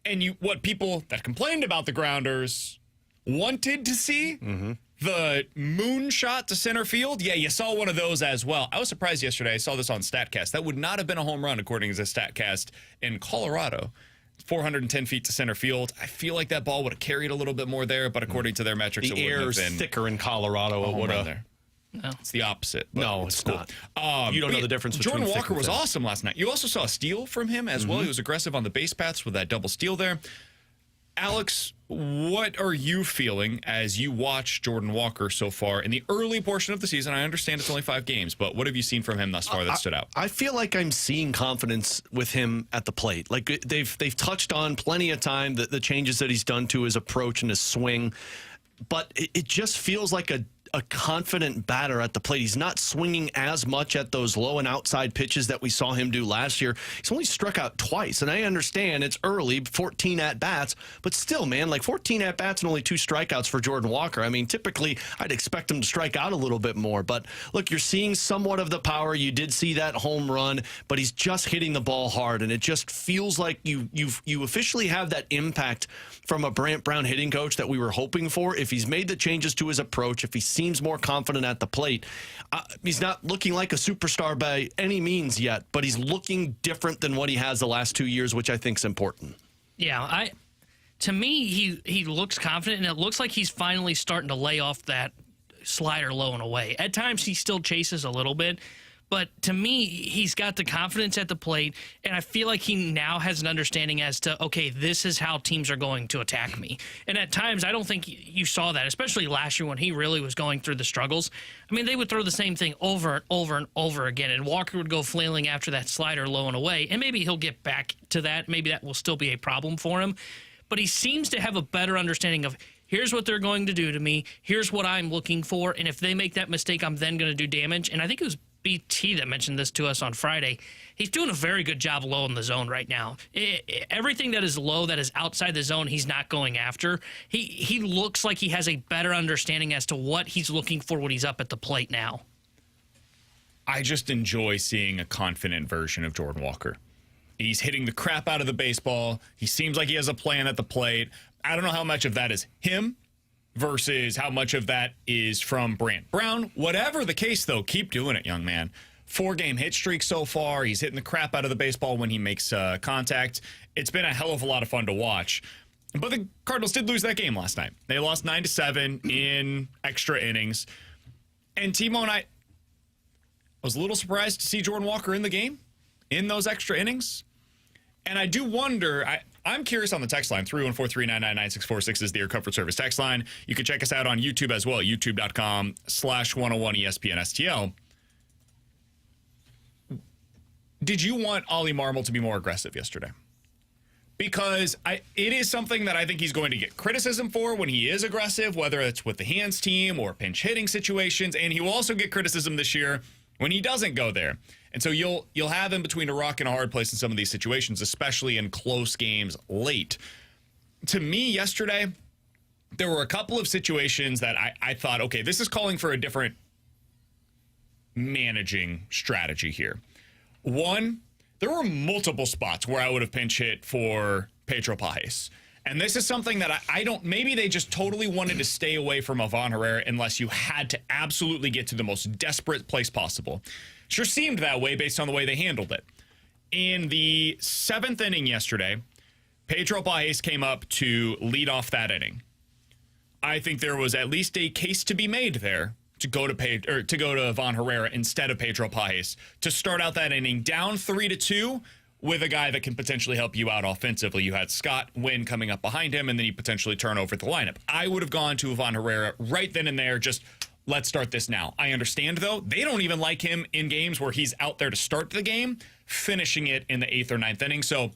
And what people that complained about the grounders wanted to see, the moonshot to center field, yeah, you saw one of those as well. I was surprised yesterday. I saw this on StatCast. That would not have been a home run, according to StatCast, in Colorado. 410 feet to center field. I feel like that ball would have carried a little bit more there, but according to their metrics, the it wouldn't air have is been thicker in Colorado. It would have. No. It's the opposite. No, it's cool. not. You don't know the difference between Jordan thick Walker and was thin. awesome last night. You also saw a steal from him as well. He was aggressive on the base paths with that double steal there. Alex, what are you feeling as you watch Jordan Walker so far in the early portion of the season? I understand it's only 5 games, but what have you seen from him thus far that stood out? I feel like I'm seeing confidence with him at the plate. Like they've touched on plenty of time the changes that he's done to his approach and his swing, but it just feels like a confident batter at the plate. He's not swinging as much at those low and outside pitches that we saw him do last year. He's only struck out twice, and I understand it's early, 14 at-bats, but still, man, like 14 at-bats and only 2 strikeouts for Jordan Walker. I mean, typically, I'd expect him to strike out a little bit more, but look, you're seeing somewhat of the power. You did see that home run, but he's just hitting the ball hard, and it just feels like you officially have that impact from a Brant Brown hitting coach that we were hoping for. If he's made the changes to his approach, if he seems more confident at the plate, he's not looking like a superstar by any means yet, but he's looking different than what he has the last 2 years, which I think is important. Yeah, to me, he looks confident, and it looks like he's finally starting to lay off that slider low and away. At times, he still chases a little bit, but to me, he's got the confidence at the plate, and I feel like he now has an understanding as to, okay, this is how teams are going to attack me. And at times, I don't think you saw that, especially last year when he really was going through the struggles. I mean, they would throw the same thing over and over and over again, and Walker would go flailing after that slider low and away, and maybe he'll get back to that. Maybe that will still be a problem for him. But he seems to have a better understanding of, here's what they're going to do to me, here's what I'm looking for, and if they make that mistake, I'm then going to do damage. And I think it was BT that mentioned this to us on Friday. He's doing a very good job low in the zone right now. Everything that is low, that is outside the zone, he's not going after. He looks like he has a better understanding as to what he's looking for when he's up at the plate now. I just enjoy seeing a confident version of Jordan Walker. He's hitting the crap out of the baseball. He seems like he has a plan at the plate. I don't know how much of that is him versus how much of that is from Brant Brown. Whatever the case, though, keep doing it, young man. 4-game hit streak so far. He's hitting the crap out of the baseball when he makes contact. It's been a hell of a lot of fun to watch. But the Cardinals did lose that game last night. They lost 9-7 in extra innings. And Timo and I was a little surprised to see Jordan Walker in the game in those extra innings. And I do wonder, I'm curious on the text line. 314-399-9646 is the Air Comfort Service text line. You can check us out on YouTube as well, youtube.com/101ESPNSTL. Did you want Ollie Marmol to be more aggressive yesterday? Because it is something that I think he's going to get criticism for when he is aggressive, whether it's with the hands team or pinch hitting situations. And he will also get criticism this year when he doesn't go there. And so you'll have him between a rock and a hard place in some of these situations, especially in close games late. To me, yesterday, there were a couple of situations that I thought, okay, this is calling for a different managing strategy here. One, there were multiple spots where I would have pinch hit for Pedro Pajes. And this is something that I don't, maybe they just totally wanted to stay away from Ivan Herrera unless you had to absolutely get to the most desperate place possible. Sure seemed that way based on the way they handled it. In the 7th inning yesterday, Pedro Pajes came up to lead off that inning. I think there was at least a case to be made there to go to Ivan Herrera instead of Pedro Pajes to start out that inning down 3-2 with a guy that can potentially help you out offensively. You had Scott Wynn coming up behind him, and then you potentially turn over the lineup. I would have gone to Ivan Herrera right then and there, just let's start this now. I understand, though, they don't even like him in games where he's out there to start the game, finishing it in the 8th or 9th inning. So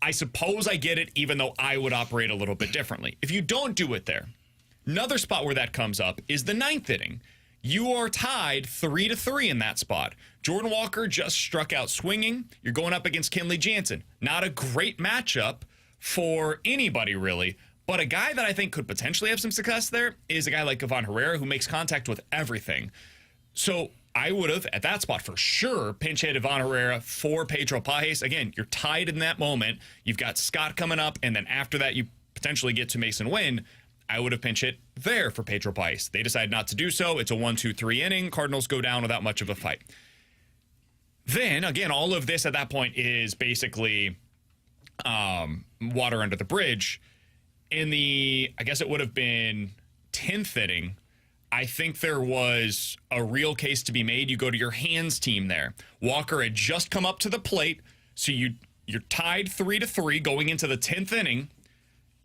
I suppose I get it, even though I would operate a little bit differently. If you don't do it there, another spot where that comes up is the 9th inning. You are tied 3-3 in that spot. Jordan Walker just struck out swinging. You're going up against Kenley Jansen. Not a great matchup for anybody, really. But a guy that I think could potentially have some success there is a guy like Ivan Herrera, who makes contact with everything. So I would have, at that spot for sure, pinch hit Ivan Herrera for Pedro Pajes. Again, you're tied in that moment. You've got Scott coming up, and then after that, you potentially get to Mason Wynn. I would have pinch hit there for Pedro Pajes. They decide not to do so. It's a 1-2-3 inning. Cardinals go down without much of a fight. Then, again, all of this at that point is basically water under the bridge. In the, I guess it would have been 10th inning, I think there was a real case to be made. You go to your hands team there. Walker had just come up to the plate, so you're tied 3-3 going into the 10th inning.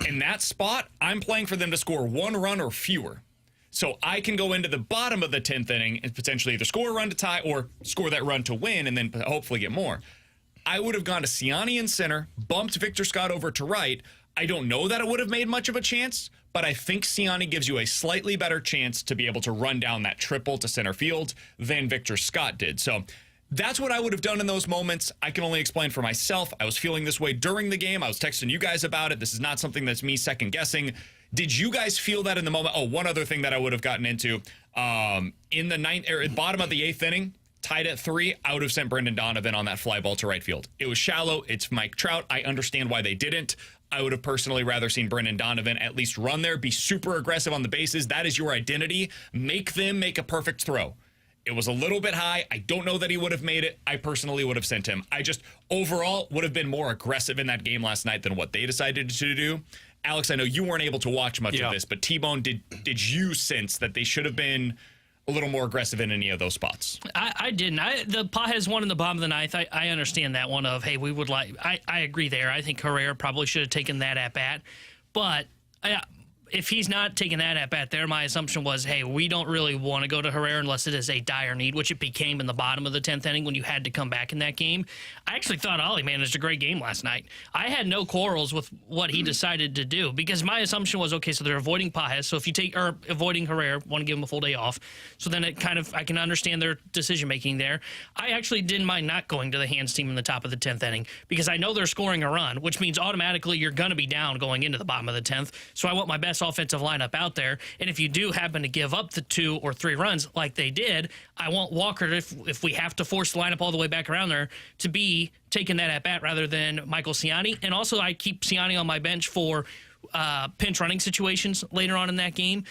In that spot, I'm playing for them to score 1 run or fewer. So I can go into the bottom of the 10th inning and potentially either score a run to tie or score that run to win and then hopefully get more. I would have gone to Ciani in center, bumped Victor Scott over to right. I don't know that it would have made much of a chance, but I think Ciani gives you a slightly better chance to be able to run down that triple to center field than Victor Scott did. So that's what I would have done in those moments. I can only explain for myself. I was feeling this way during the game. I was texting you guys about it. This is not something that's me second guessing. Did you guys feel that in the moment? Oh, one other thing that I would have gotten into in the ninth or bottom of the 8th inning, tied at 3, I would have sent Brendan Donovan on that fly ball to right field. It was shallow. It's Mike Trout. I understand why they didn't. I would have personally rather seen Brendan Donovan at least run there, be super aggressive on the bases. That is your identity. Make them make a perfect throw. It was a little bit high. I don't know that he would have made it. I personally would have sent him. I just overall would have been more aggressive in that game last night than what they decided to do. Alex, I know you weren't able to watch much of this, but T-Bone, did you sense that they should have been a little more aggressive in any of those spots? I didn't. The Pajes one in the bottom of the 9th. I understand that one of, hey, we would like. I agree there. I think Herrera probably should have taken that at bat, but if he's not taking that at bat there, my assumption was, hey, we don't really want to go to Herrera unless it is a dire need, which it became in the bottom of the 10th inning when you had to come back in that game. I actually thought Ollie managed a great game last night. I had no quarrels with what he decided to do because my assumption was, okay, so they're avoiding Pajes. So if you take, or avoiding Herrera, want to give him a full day off. So then it kind of, I can understand their decision making there. I actually didn't mind not going to the hands team in the top of the 10th inning because I know they're scoring a run, which means automatically you're going to be down going into the bottom of the 10th. So I want my best offensive lineup out there, and if you do happen to give up the 2 or 3 runs like they did, I want Walker, if we have to force the lineup all the way back around there, to be taking that at bat rather than Michael Ciani. And also I keep Ciani on my bench for pinch running situations later on in that game.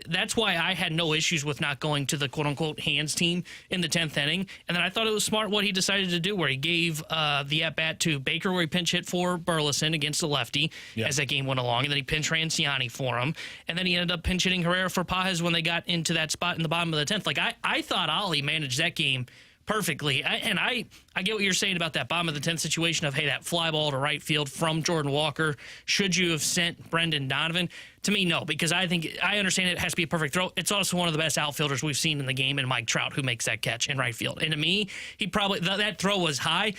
That's why I had no issues with not going to the quote-unquote hands team in the 10th inning. And then I thought it was smart what he decided to do, where he gave the at-bat to Baker, where he pinch hit for Burleson against the lefty as that game went along. And then he pinch ran Ciani for him. And then he ended up pinch hitting Herrera for Pajes when they got into that spot in the bottom of the 10th. Like, I thought Ollie managed that game perfectly. I get what you're saying about that bottom of the 10th situation of, hey, that fly ball to right field from Jordan Walker. Should you have sent Brendan Donovan? To me, no, because I understand it has to be a perfect throw. It's also one of the best outfielders we've seen in the game, in Mike Trout, who makes that catch in right field. And to me, he probably that throw was high.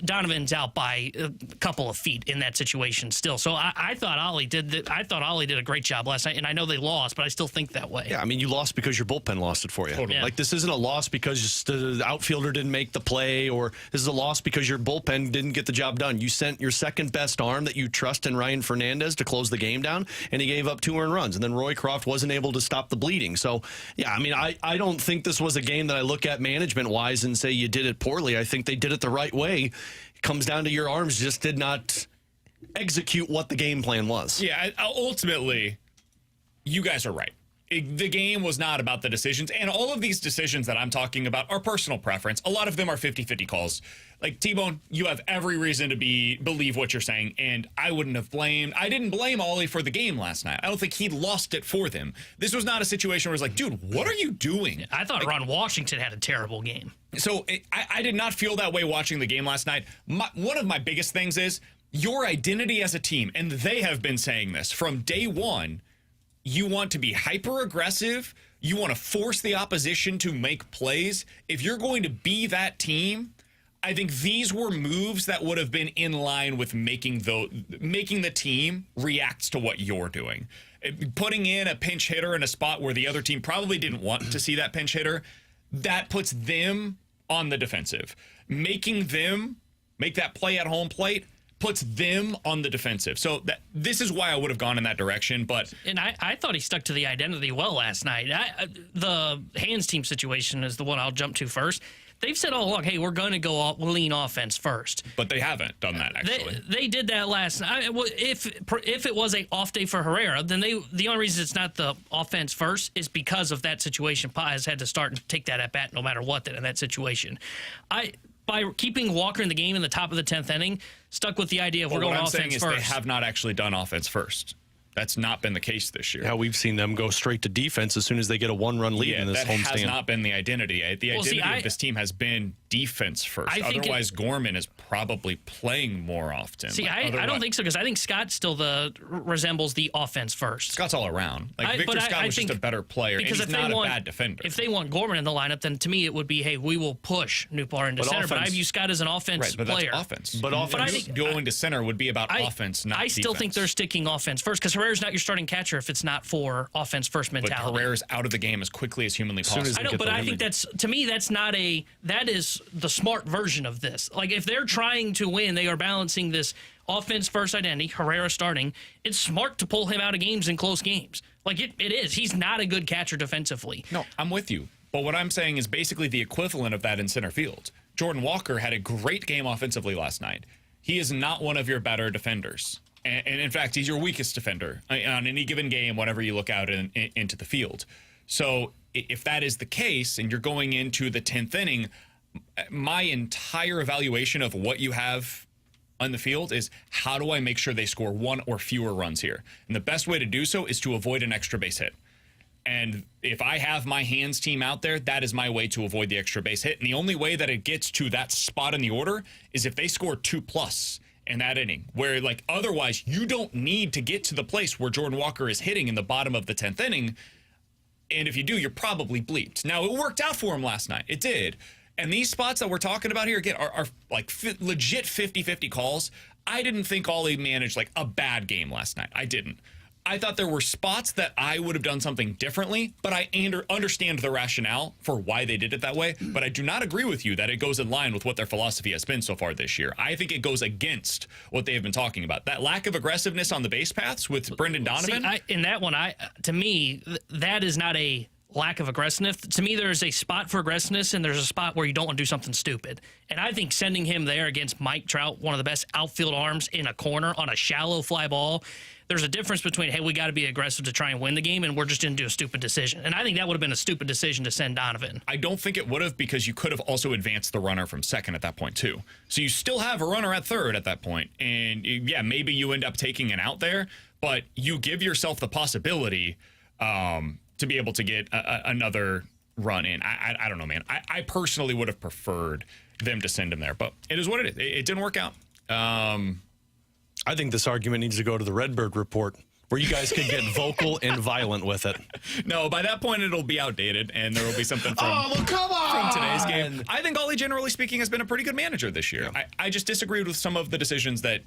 Donovan's out by a couple of feet in that situation still. So I thought Ollie did a great job last night, and I know they lost, but I still think that way. Yeah, I mean, you lost because your bullpen lost it for you. Totally. Yeah. Like, this isn't a loss because the outfielder didn't make the play, or this is a loss because your bullpen didn't get the job done. You sent your second best arm that you trust in Ryan Fernandez to close the game down, and he gave up 2 earned runs, and then Roy Croft wasn't able to stop the bleeding. So, yeah, I mean, I don't think this was a game that I look at management-wise and say you did it poorly. I think they did it the right way. It comes down to your arms just did not execute what the game plan was. Yeah, ultimately, you guys are right. The game was not about the decisions, and all of these decisions that I'm talking about are personal preference. A lot of them are 50-50 calls. Like, T-Bone, you have every reason to believe what you're saying, and I didn't blame Ollie for the game last night. I don't think he lost it for them. This was not a situation where it's like, dude, what are you doing? I thought Ron Washington had a terrible game. So I did not feel that way watching the game last night. One of my biggest things is your identity as a team, and they have been saying this from day one. You want to be hyper aggressive. You want to force the opposition to make plays. If you're going to be that team, I think these were moves that would have been in line with making the team react to what you're doing. Putting in a pinch hitter in a spot where the other team probably didn't want to see that pinch hitter, that puts them on the defensive. Making them make that play at home plate puts them on the defensive. So this is why I would have gone in that direction. And I thought he stuck to the identity well last night. The hands team situation is the one I'll jump to first. They've said all along, hey, we're going to go lean offense first. But they haven't done that, actually. They did that last night. If it was an off day for Herrera, then the only reason it's not the offense first is because of that situation. Paz had to start and take that at bat no matter what in that situation. By keeping Walker in the game in the top of the 10th inning, stuck with the idea of we're going offense first. What I'm saying is they have not actually done offense first. That's not been the case this year. Yeah, we've seen them go straight to defense as soon as they get a 1-run lead in this homestand. That has not been the identity. The identity of this team has been defense first. Otherwise, Gorman is probably playing more often. I don't think so, because I think Scott still resembles the offense first. Scott's all around. Victor Scott was just a better player, and he's not a bad defender. If they want Gorman in the lineup, then to me it would be, hey, we will push Newbar into center. But I view Scott as an offense player. That's offense. But I think going to center would be about offense, not defense. I still think they're sticking offense first, because Herrera's not your starting catcher if it's not for offense first mentality. But Herrera's out of the game as quickly as humanly possible. I know, but I think that is the smart version of this. Like, if they're trying to win, they are balancing this offense first identity, Herrera starting. It's smart to pull him out of games in close games. Like, it is. He's not a good catcher defensively. No, I'm with you. But what I'm saying is basically the equivalent of that in center field. Jordan Walker had a great game offensively last night. He is not one of your better defenders. And in fact, he's your weakest defender on any given game whenever you look out into the field. So if that is the case and you're going into the 10th inning, my entire evaluation of what you have on the field is, how do I make sure they score 1 or fewer runs here? And the best way to do so is to avoid an extra base hit. And if I have my hands team out there, that is my way to avoid the extra base hit. And the only way that it gets to that spot in the order is if they score 2+ in that inning, where otherwise you don't need to get to the place where Jordan Walker is hitting in the bottom of the 10th inning. And if you do, you're probably bleeped. Now, it worked out for him last night. It did. And these spots that we're talking about here, again, are legit 50-50 calls. I didn't think Ollie managed a bad game last night. I didn't. I thought there were spots that I would have done something differently, but I understand the rationale for why they did it that way. But I do not agree with you that it goes in line with what their philosophy has been so far this year. I think it goes against what they have been talking about. That lack of aggressiveness on the base paths with Brendan Donovan. In that one, to me, that is not a lack of aggressiveness. To me, there's a spot for aggressiveness, and there's a spot where you don't want to do something stupid. And I think sending him there against Mike Trout, one of the best outfield arms in a corner on a shallow fly ball, there's a difference between, hey, we got to be aggressive to try and win the game, and we're just going to do a stupid decision. And I think that would have been a stupid decision to send Donovan. I don't think it would have, because you could have also advanced the runner from second at that point, too. So you still have a runner at third at that point. And, yeah, maybe you end up taking an out there, but you give yourself the possibility to be able to get another run in. I don't know, man. I personally would have preferred them to send him there, but it is what it is. It didn't work out. I think this argument needs to go to the Redbird report. where you guys could get vocal and violent with it. No, by that point it'll be outdated, and there will be something from come on! from today's game. I think Ollie, generally speaking, has been a pretty good manager this year. Yeah. I just disagreed with some of the decisions that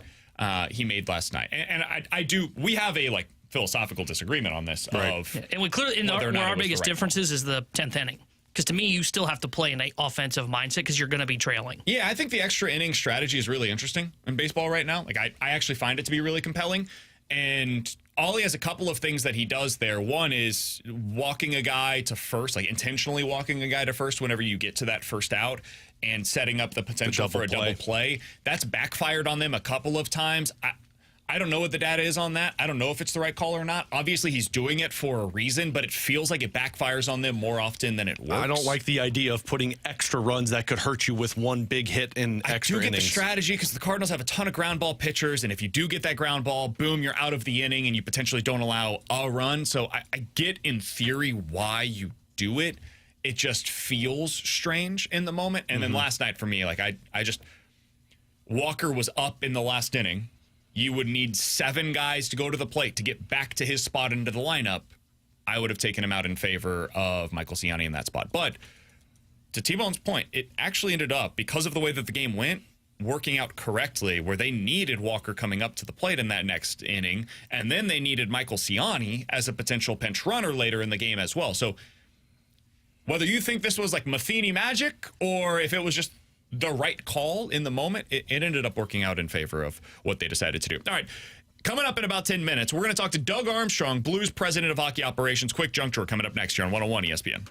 he made last night, and I do. We have a philosophical disagreement on this. And we clearly where our biggest differences is the 10th inning. Because to me, you still have to play in an offensive mindset because you're going to be trailing. Yeah, I think the extra inning strategy is really interesting in baseball right now. Like I actually find it to be really compelling. And Ollie has a couple of things that he does there. One is walking a guy to first, like intentionally walking a guy to first whenever you get to that first out and setting up the potential for a double play. That's backfired on them a couple of times. I don't know what the data is on that. I don't know if it's the right call or not. Obviously, he's doing it for a reason, but it feels like it backfires on them more often than it works. I don't like the idea of putting extra runs that could hurt you with one big hit in extra innings. I do get the strategy because the Cardinals have a ton of ground ball pitchers, and if you do get that ground ball, boom, you're out of the inning, and you potentially don't allow a run. So I get, in theory, why you do it. It just feels strange in the moment. And then last night for me, Walker was up in the last inning. You would need 7 guys to go to the plate to get back to his spot into the lineup. I would have taken him out in favor of Michael Ciani in that spot. But to T-Bone's point, it actually ended up, because of the way that the game went, working out correctly, where they needed Walker coming up to the plate in that next inning, and then they needed Michael Ciani as a potential pinch runner later in the game as well. So whether you think this was like Matheny magic or if it was just the right call in the moment, it ended up working out in favor of what they decided to do. All right, coming up in about 10 minutes, we're going to talk to Doug Armstrong, Blues president of hockey operations. Quick junk drawer coming up next year on 101 ESPN.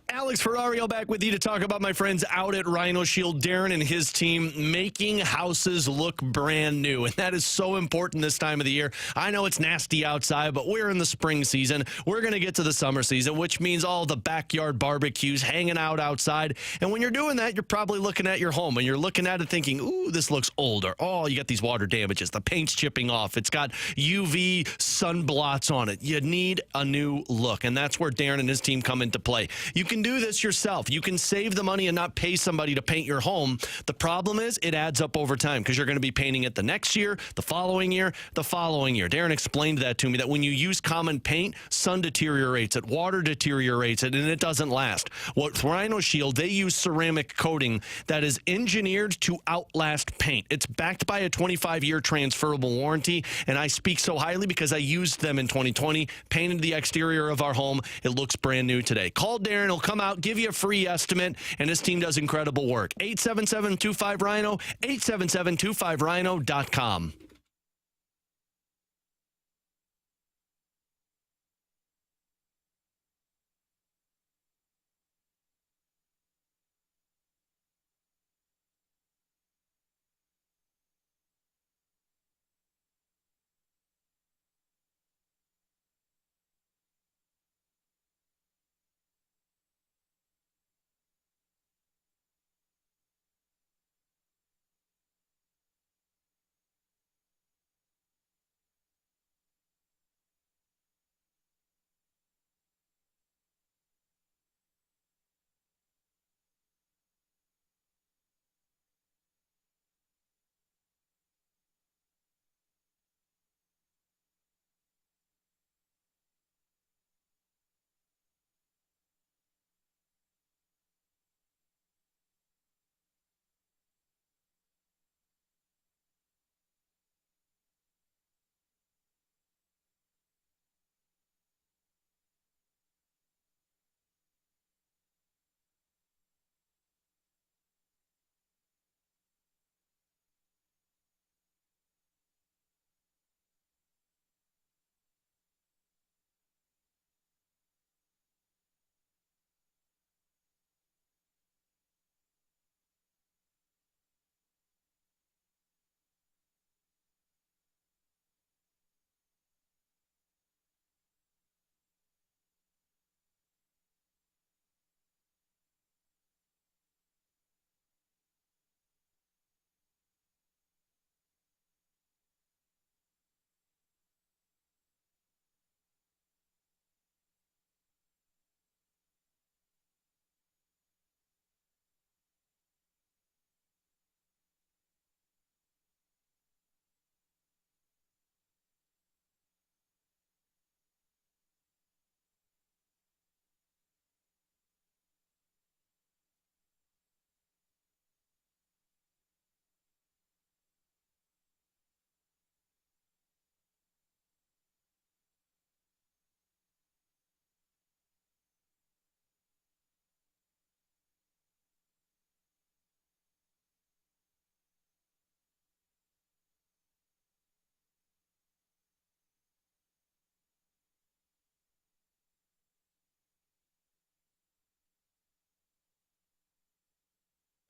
Alex Ferrario back with you to talk about my friends out at Rhino Shield. Darren and his team making houses look brand new, and that is so important this time of the year. I know it's nasty outside, but we're in the spring season. We're going to get to the summer season, which means all the backyard barbecues, hanging out outside. And when you're doing that, you're probably looking at your home, and you're looking at it thinking, ooh, this looks older. Oh, you got these water damages. The paint's chipping off. It's got UV sun blots on it. You need a new look, and that's where Darren and his team come into play. You can do this yourself. You can save the money and not pay somebody to paint your home. The problem is it adds up over time because you're going to be painting it the next year, the following year, the following year. Darren explained that to me, that when you use common paint, sun deteriorates it, water deteriorates it, and it doesn't last. With Rhino Shield, they use ceramic coating that is engineered to outlast paint. It's backed by a 25-year transferable warranty, and I speak so highly because I used them in 2020, painted the exterior of our home. It looks brand new today. Call Darren. He'll come out, give you a free estimate, and his team does incredible work. 877-25-RHINO, 877-25RHINO.com.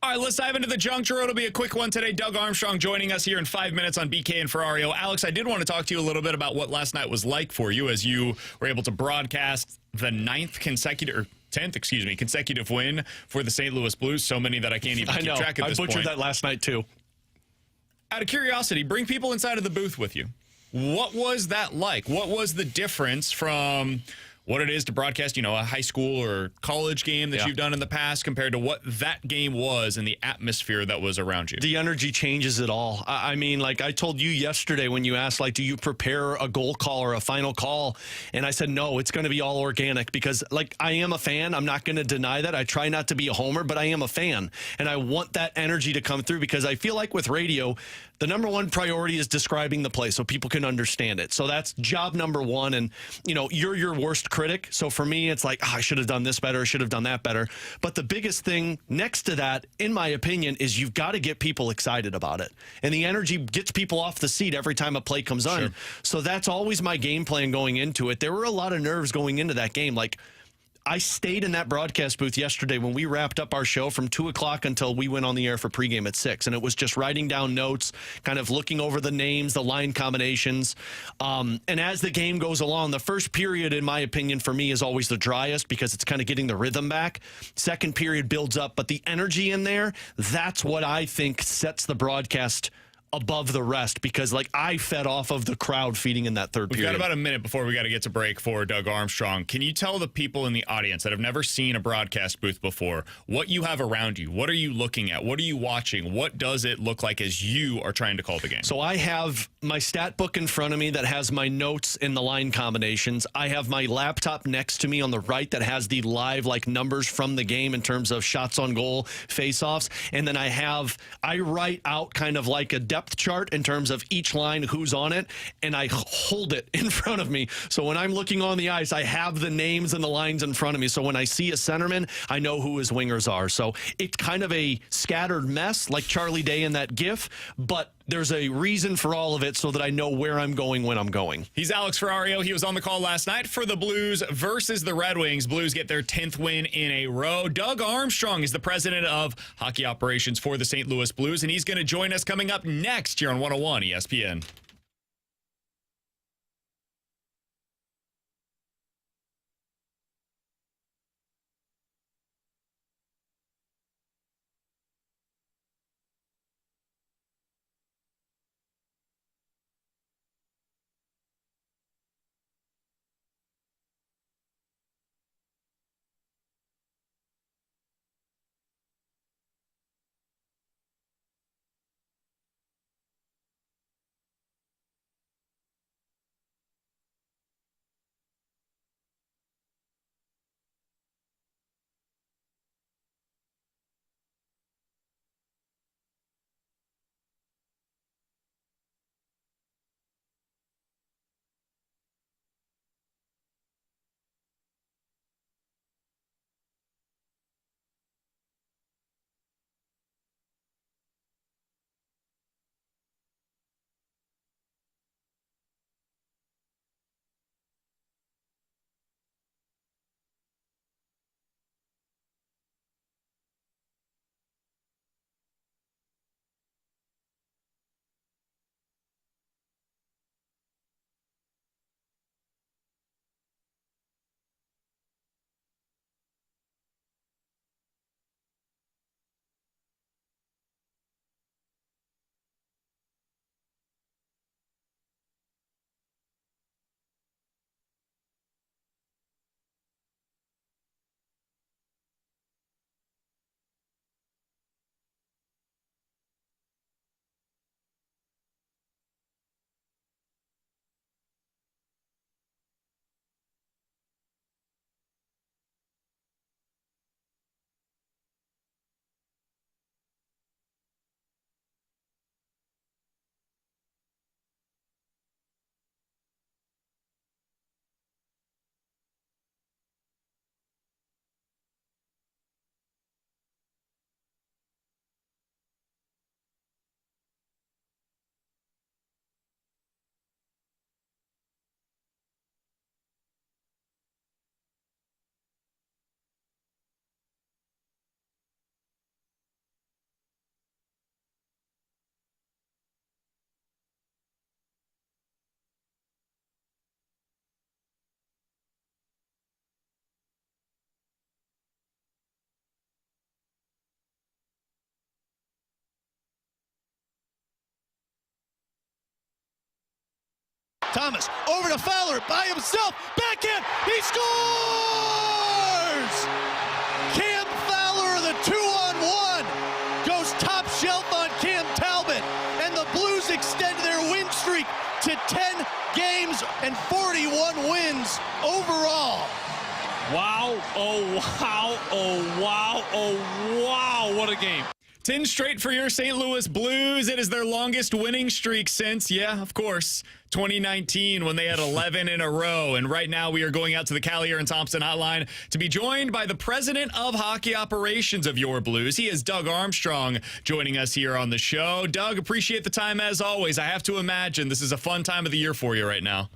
All right, let's dive into the junk drawer. It'll be a quick one today. Doug Armstrong joining us here in 5 minutes on BK and Ferrario. Alex, I did want to talk to you a little bit about what last night was like for you as you were able to broadcast the 10th consecutive win for the St. Louis Blues. So many that I can't even keep track at this point. I butchered that last night, too. Out of curiosity, bring people inside of the booth with you. What was that like? What was the difference from what it is to broadcast, a high school or college game that you've done in the past compared to what that game was and the atmosphere that was around you? The energy changes it all. I mean, like I told you yesterday when you asked, do you prepare a goal call or a final call? And I said, no, it's going to be all organic because, I am a fan. I'm not going to deny that. I try not to be a homer, but I am a fan. And I want that energy to come through because I feel like with radio, the number one priority is describing the play so people can understand it. So that's job number one. And, you're your worst critic. So for me, it's like, I should have done this better. I should have done that better. But the biggest thing next to that, in my opinion, is you've got to get people excited about it. And the energy gets people off the seat every time a play comes on. So that's always my game plan going into it. There were a lot of nerves going into that game. I stayed in that broadcast booth yesterday when we wrapped up our show from 2 o'clock until we went on the air for pregame at 6. And it was just writing down notes, kind of looking over the names, the line combinations. And as the game goes along, the first period, in my opinion, for me is always the driest because it's kind of getting the rhythm back. Second period builds up, but the energy in there, that's what I think sets the broadcast above the rest because I fed off of the crowd feeding in that third period. We've got about a minute before we got to get to break for Doug Armstrong. Can you tell the people in the audience that have never seen a broadcast booth before what you have around you? What are you looking at? What are you watching? What does it look like as you are trying to call the game? So I have my stat book in front of me that has my notes in the line combinations. I have my laptop next to me on the right that has the live numbers from the game in terms of shots on goal, face-offs. And then I write out kind of like a depth chart in terms of each line, who's on it, and I hold it in front of me. So when I'm looking on the ice, I have the names and the lines in front of me. So when I see a centerman, I know who his wingers are. So it's kind of a scattered mess like Charlie Day in that GIF, but there's a reason for all of it so that I know where I'm going when I'm going. He's Alex Ferrario. He was on the call last night for the Blues versus the Red Wings. Blues get their 10th win in a row. Doug Armstrong is the president of hockey operations for the St. Louis Blues, and he's going to join us coming up next here on 101 ESPN. Thomas over to Fowler by himself. Backhand. He scores! Cam Fowler, the 2-on-1, goes top shelf on Cam Talbot. And the Blues extend their win streak to 10 games and 41 wins overall. Wow, oh, wow, oh, wow, oh, wow, what a game. 10 straight for your St. Louis Blues. It is their longest winning streak since, yeah, of course, 2019 when they had 11 in a row. And right now we are going out to the Callier and Thompson hotline to be joined by the president of hockey operations of your Blues. He is Doug Armstrong joining us here on the show. Doug, appreciate the time as always. I have to imagine this is a fun time of the year for you right now.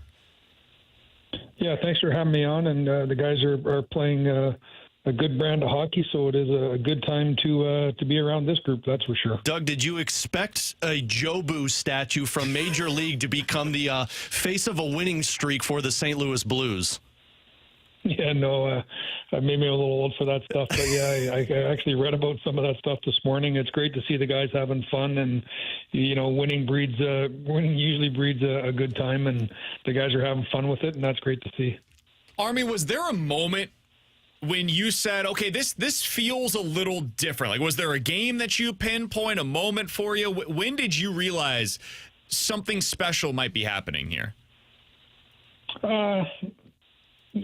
Yeah, thanks for having me on. And the guys are playing a good brand of hockey, so it is a good time to be around this group, that's for sure. Doug, did you expect a Jobu statue from Major League to become the face of a winning streak for the St. Louis Blues? Yeah, no, maybe I'm a little old for that stuff, but yeah, I actually read about some of that stuff this morning. It's great to see the guys having fun, and winning usually breeds a good time, and the guys are having fun with it, and that's great to see. Army, was there a moment when you said, okay, this feels a little different? Like, was there a game that you pinpoint, a moment for you? When did you realize something special might be happening here?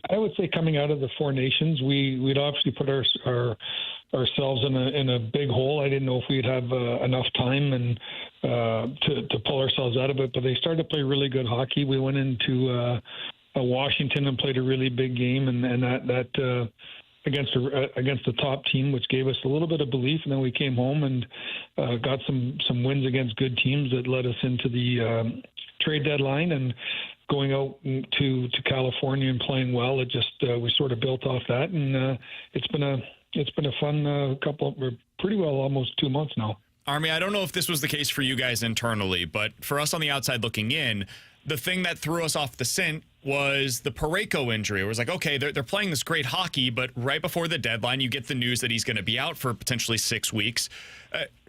I would say coming out of the Four Nations, we'd obviously put ourselves in a big hole. I didn't know if we'd have enough time and to pull ourselves out of it, but they started to play really good hockey. We went into Washington and played a really big game, and that against the top team, which gave us a little bit of belief. And then we came home and got some wins against good teams that led us into the trade deadline, and going out to California and playing well. It just we sort of built off that, and it's been a fun pretty well almost 2 months now. Army, I don't know if this was the case for you guys internally, but for us on the outside looking in, the thing that threw us off the scent was the Parayko injury. It was like, okay, they're playing this great hockey, but right before the deadline, you get the news that he's going to be out for potentially 6 weeks.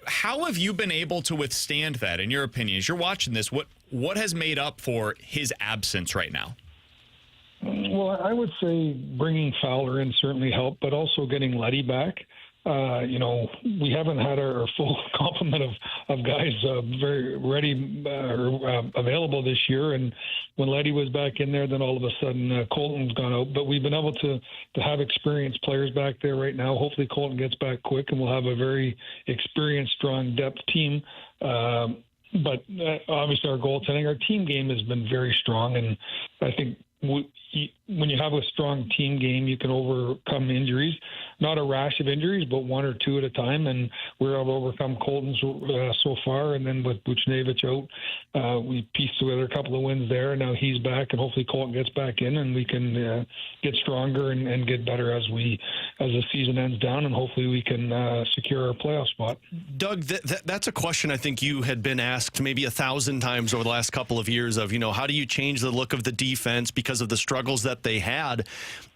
How have you been able to withstand that, in your opinion? As you're watching this, what has made up for his absence right now? Well, I would say bringing Fowler in certainly helped, but also getting Letty back. We haven't had our full complement of guys very ready or available this year. And when Letty was back in there, then all of a sudden Colton's gone out. But we've been able to have experienced players back there right now. Hopefully Colton gets back quick, and we'll have a very experienced, strong depth team. But obviously our goaltending, our team game has been very strong. And I think when you have a strong team game, you can overcome injuries. Not a rash of injuries, but one or two at a time. And we're able to overcome Colton's so far. And then with Buchnevich out, we pieced together a couple of wins there. And now he's back, and hopefully Colton gets back in, and we can get stronger and get better as the season ends down. And hopefully we can secure our playoff spot. Doug, that's a question I think you had been asked maybe 1,000 times over the last couple of years of, how do you change the look of the defense because of the struggles that they had?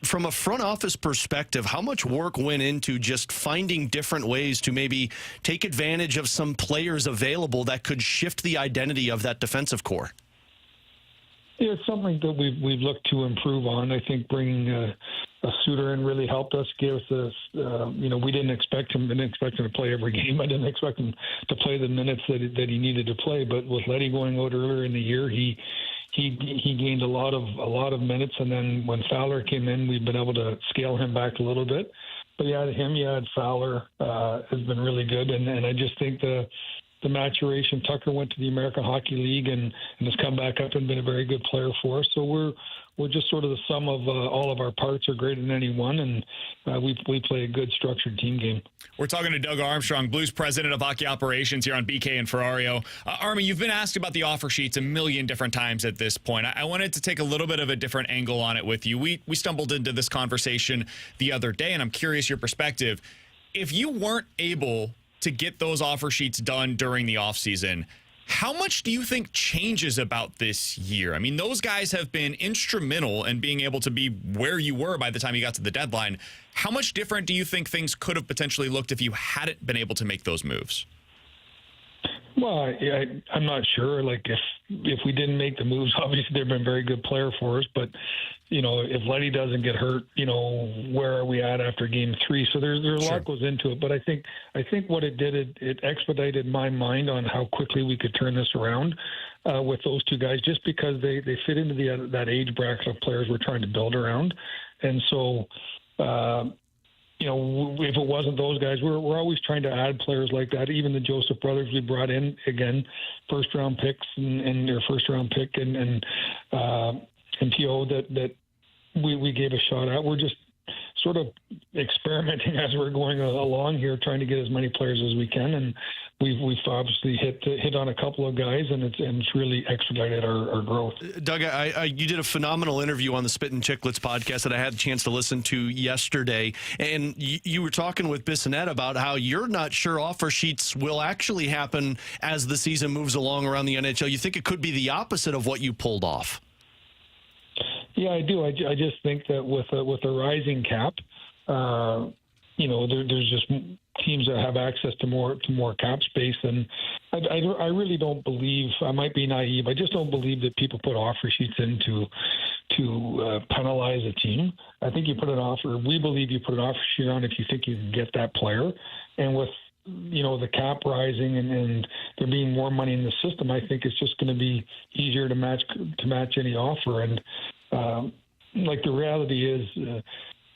From a front office perspective, how much work went into just finding different ways to maybe take advantage of some players available that could shift the identity of that defensive core? Yeah, it's something that we've looked to improve on. I think bringing a Suter in really helped us. Gave us this, we didn't expect him to play every game. I didn't expect him to play the minutes that he needed to play. But with Letty going out earlier in the year, he gained a lot of minutes. And then when Fowler came in, we've been able to scale him back a little bit. But you had Fowler has been really good, and I just think the maturation. Tucker went to the American Hockey League and has come back up and been a very good player for us. So we're just sort of the sum of all of our parts are greater than any one, and we play a good structured team game. We're talking to Doug Armstrong, Blues president of hockey operations here on BK and Ferrario. Army, you've been asked about the offer sheets a million different times at this point. I wanted to take a little bit of a different angle on it with you. We stumbled into this conversation the other day, and I'm curious your perspective. If you weren't able to get those offer sheets done during the offseason, how much do you think changes about this year? I mean, those guys have been instrumental in being able to be where you were by the time you got to the deadline. How much different do you think things could have potentially looked if you hadn't been able to make those moves? Well, I'm not sure. Like if we didn't make the moves, obviously they've been a very good player for us. But if Letty doesn't get hurt, where are we at after Game 3? So there's a lot goes into it. But I think what it did, it expedited my mind on how quickly we could turn this around with those two guys, just because they fit into that age bracket of players we're trying to build around. And so. If it wasn't those guys, we're always trying to add players like that. Even the Joseph brothers we brought in, again, first-round picks and their first-round pick and T.O. that we gave a shot at. We're just sort of experimenting as we're going along here, trying to get as many players as we can. And we've obviously hit on a couple of guys, and it's really expedited our growth. Doug, you did a phenomenal interview on the Spit and Chicklets podcast that I had a chance to listen to yesterday, and you were talking with Bissonnette about how you're not sure offer sheets will actually happen as the season moves along around the NHL. You think it could be the opposite of what you pulled off? Yeah, I do. I just think that with a rising cap, there's just teams that have access to more cap space, and I really don't believe. I might be naive. I just don't believe that people put offer sheets in to penalize a team. I think you put an offer. We believe you put an offer sheet on if you think you can get that player, and with the cap rising and there being more money in the system, I think it's just going to be easier to match any offer. And the reality is,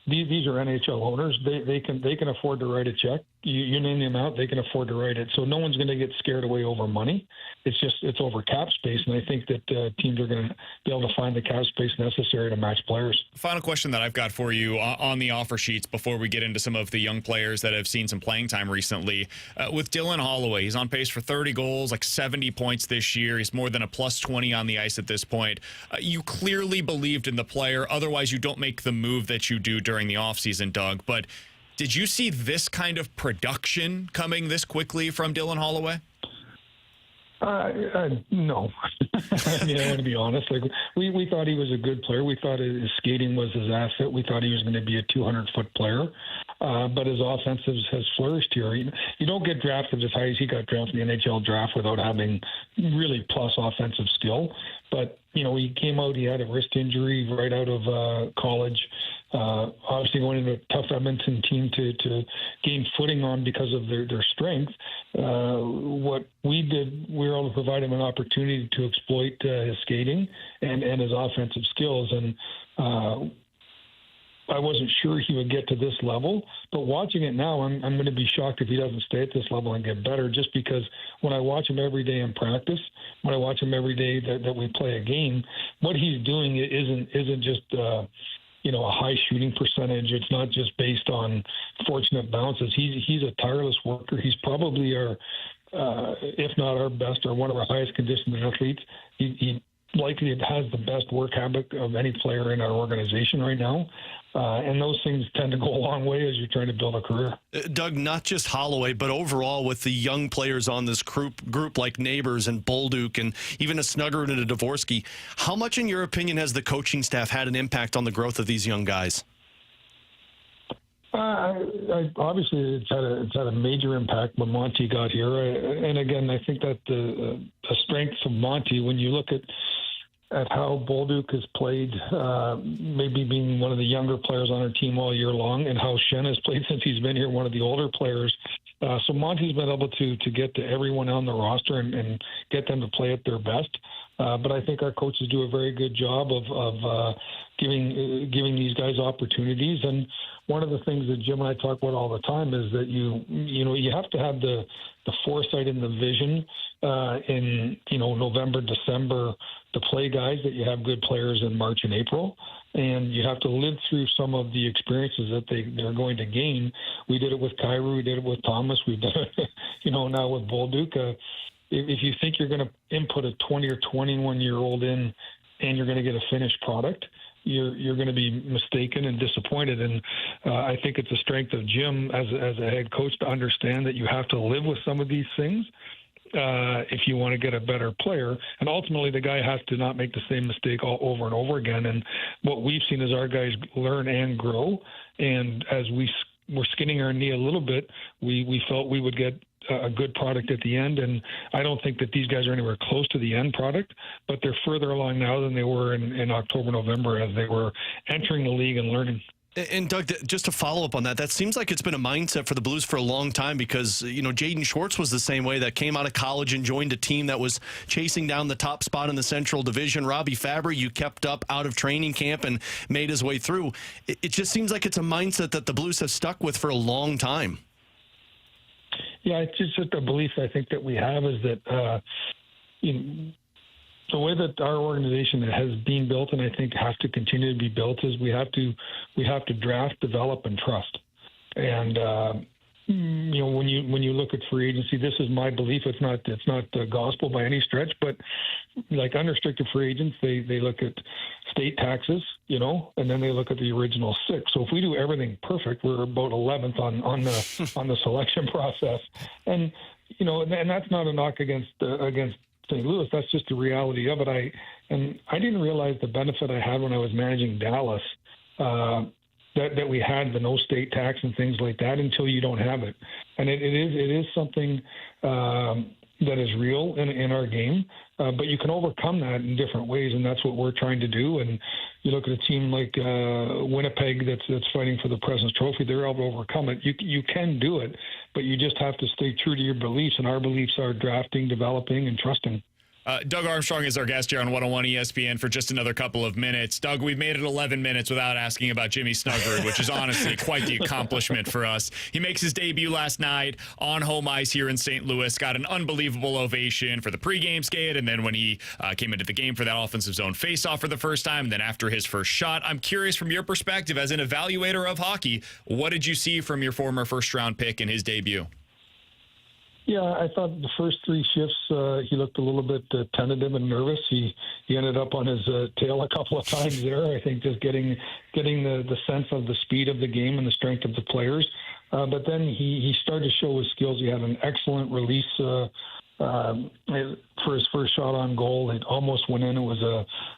these are NHL owners. They can afford to write a check. You name the amount, they can afford to write it. So no one's going to get scared away over money. It's over cap space, and I think that teams are going to be able to find the cap space necessary to match players. Final question that I've got for you on the offer sheets before we get into some of the young players that have seen some playing time recently. With Dylan Holloway, he's on pace for 30 goals, like 70 points this year. He's more than a plus 20 on the ice at this point. You clearly believed in the player. Otherwise, you don't make the move that you do during the offseason, Doug. But did you see this kind of production coming this quickly from Dylan Holloway? No. I want to be honest. We thought he was a good player. We thought his skating was his asset. We thought he was going to be a 200-foot player. But his offensive has flourished here. You don't get drafted as high as he got drafted in the NHL draft without having really plus offensive skill. But, he came out, he had a wrist injury right out of college. Obviously going into a tough Edmonton team to gain footing on because of their strength. What we did, we were able to provide him an opportunity to exploit his skating and his offensive skills. And I wasn't sure he would get to this level, but watching it now, I'm going to be shocked if he doesn't stay at this level and get better, just because when I watch him every day in practice, when I watch him every day that we play a game, what he's doing isn't just a high shooting percentage. It's not just based on fortunate bounces. He's a tireless worker. He's probably our, if not our best, or one of our highest conditioned athletes. He likely has the best work habit of any player in our organization right now. And those things tend to go a long way as you're trying to build a career. Doug, not just Holloway, but overall with the young players on this group like Neighbors and Bolduc and even a Snuggerud and a Dvorsky, how much, in your opinion, has the coaching staff had an impact on the growth of these young guys? Obviously, it's had a major impact when Monty got here. And again, I think that the strength of Monty, when you look at how Bolduc has played, maybe being one of the younger players on our team all year long, and how Shen has played since he's been here, one of the older players. So Monty's been able to get to everyone on the roster and get them to play at their best. But I think our coaches do a very good job of giving these guys opportunities. And one of the things that Jim and I talk about all the time is that you have to have the foresight and the vision in November, December to play guys that you have good players in March and April. And you have to live through some of the experiences that they're going to gain. We did it with Kyrou, we did it with Thomas, we've done it, now with Bolduc. If you think you're going to input a 20 or 21-year-old in and you're going to get a finished product, you're going to be mistaken and disappointed. And I think it's a strength of Jim as a head coach to understand that you have to live with some of these things if you want to get a better player. And ultimately, the guy has to not make the same mistake all over and over again. And what we've seen is our guys learn and grow. And as we were skinning our knee a little bit, we felt we would get a good product at the end. And I don't think that these guys are anywhere close to the end product, but they're further along now than they were in October, November, as they were entering the league and learning. And Doug, just to follow up on that, that seems like it's been a mindset for the Blues for a long time because, Jaden Schwartz was the same way, that came out of college and joined a team that was chasing down the top spot in the Central Division. Robbie Fabry, you kept up out of training camp and made his way through. It just seems like it's a mindset that the Blues have stuck with for a long time. Yeah, it's just a belief I think that we have is that, the way that our organization has been built, and I think has to continue to be built, is we have to draft, develop, and trust. And when you look at free agency, this is my belief. It's not the gospel by any stretch, but like unrestricted free agents, they look at state taxes, and then they look at the original 6. So if we do everything perfect, we're about 11th on the selection process, and that's not a knock against St. Louis. That's just the reality of it. I didn't realize the benefit I had when I was managing Dallas, that we had the no state tax and things like that until you don't have it. And it is something that is real in our game, but you can overcome that in different ways, and that's what we're trying to do. And you look at a team like Winnipeg that's fighting for the President's Trophy, they're able to overcome it. You can do it, but you just have to stay true to your beliefs, and our beliefs are drafting, developing, and trusting. Doug Armstrong is our guest here on 101 ESPN for just another couple of minutes. Doug, we've made it 11 minutes without asking about Jimmy Snuggerud, which is honestly quite the accomplishment for us. He makes his debut last night on home ice here in St. Louis, got an unbelievable ovation for the pregame skate, and then when he came into the game for that offensive zone faceoff for the first time, and then after his first shot. I'm curious, from your perspective as an evaluator of hockey, what did you see from your former first-round pick in his debut? Yeah, I thought the first 3 shifts he looked a little bit tentative and nervous. He ended up on his tail a couple of times there. I think just getting the sense of the speed of the game and the strength of the players. But then he started to show his skills. He had an excellent release for his first shot on goal. It almost went in. It was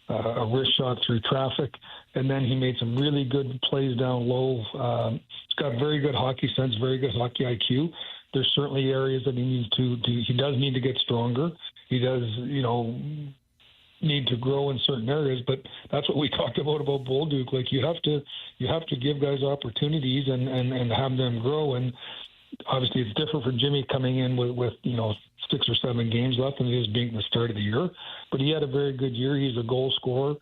a wrist shot through traffic. And then he made some really good plays down low. He's got very good hockey sense, very good hockey IQ. There's certainly areas that he needs to do. He does need to get stronger. He does, need to grow in certain areas. But that's what we talked about Bolduc. Like you have to give guys opportunities and have them grow. And obviously, it's different for Jimmy coming in with 6 or 7 games left, and it is being the start of the year. But he had a very good year. He's a goal scorer.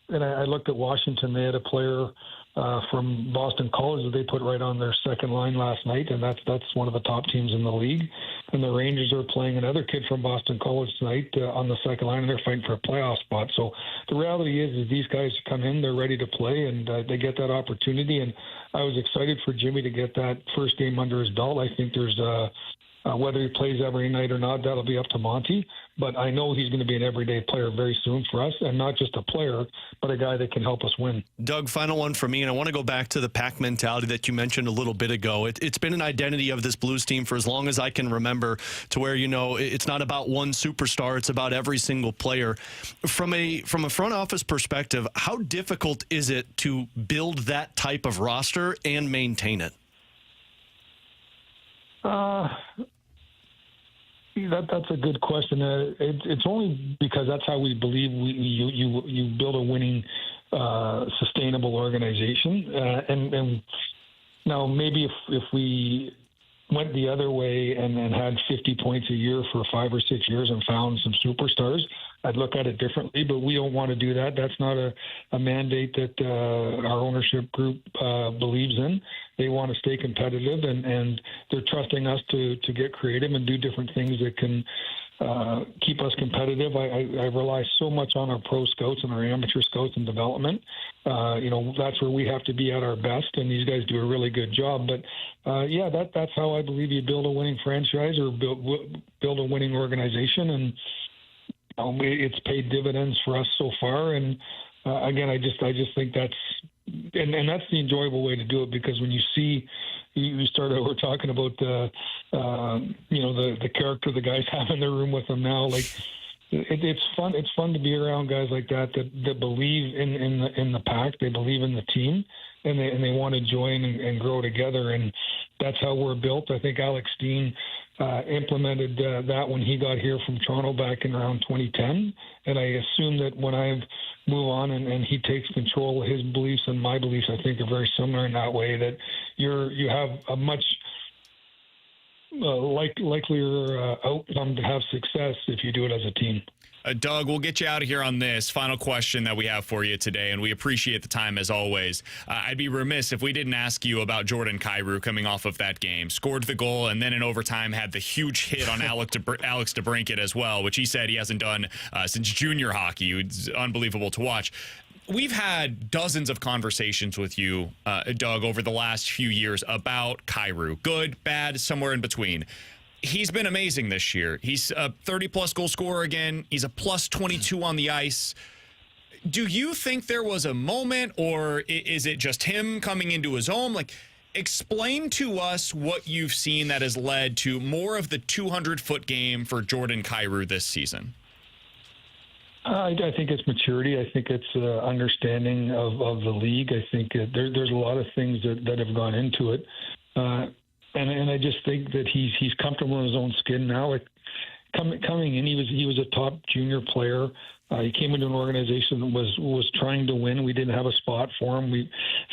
And I looked at Washington. They had a player from Boston College that they put right on their second line last night, and that's one of the top teams in the league. And the Rangers are playing another kid from Boston College tonight on the second line, and they're fighting for a playoff spot. So the reality is these guys come in, they're ready to play, and they get that opportunity. And I was excited for Jimmy to get that first game under his belt. I think there's whether he plays every night or not, that'll be up to Monty. But I know he's going to be an everyday player very soon for us, and not just a player, but a guy that can help us win. Doug, final one for me, and I want to go back to the pack mentality that you mentioned a little bit ago. It's been an identity of this Blues team for as long as I can remember, to where, it's not about one superstar, it's about every single player. From a front office perspective, how difficult is it to build that type of roster and maintain it? That's a good question. It's only because that's how we believe you build a winning, sustainable organization. And now maybe if we went the other way and had 50 points a year for 5 or 6 years and found some superstars, I'd look at it differently. But we don't want to do that. That's not a mandate that our ownership group believes in. They want to stay competitive, and they're trusting us to get creative and do different things that can keep us competitive. I rely so much on our pro scouts and our amateur scouts and development. That's where we have to be at our best, and these guys do a really good job. But that's how I believe you build a winning franchise or build a winning organization, and it's paid dividends for us so far. And again, I just think that's and that's the enjoyable way to do it, because when you see, we're talking about the character the guys have in their room with them now. Like, it's fun. It's fun to be around guys like that believe in the pack. They believe in the team, and they want to join and grow together. And that's how we're built. I think Alex Steen implemented that when he got here from Toronto back in around 2010. And I assume that when I move on and he takes control, his beliefs and my beliefs, I think, are very similar in that way. That you have a much likelier outcome to have success if you do it as a team. Doug, we'll get you out of here on this final question that we have for you today, and we appreciate the time as always. I'd be remiss if we didn't ask you about Jordan Kyrou coming off of that game. Scored the goal, and then in overtime had the huge hit on Alex DeBrincat as well, which he said he hasn't done since junior hockey. It's unbelievable to watch. We've had dozens of conversations with you, Doug, over the last few years about Kyrou. Good, bad, somewhere in between. He's been amazing this year. He's a 30-plus goal scorer again. He's a plus 22 on the ice. Do you think there was a moment, or is it just him coming into his own? Like, explain to us what you've seen that has led to more of the 200-foot game for Jordan Kyrou this season. I think it's maturity. I think it's understanding of the league. I think there's a lot of things that have gone into it. And I just think that he's comfortable in his own skin now. Coming in, he was a top junior player. He came into an organization that was trying to win. We didn't have a spot for him. We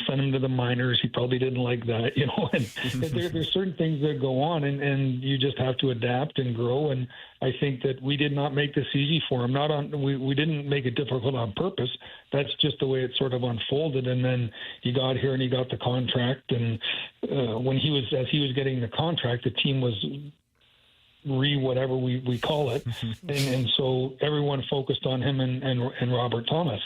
sent him to the minors. He probably didn't like that, And there's certain things that go on, and you just have to adapt and grow. And I think that we did not make this easy for him. We didn't make it difficult on purpose. That's just the way it sort of unfolded. And then he got here and he got the contract. And as he was getting the contract, the team was whatever we call it. and so everyone focused on him and Robert Thomas,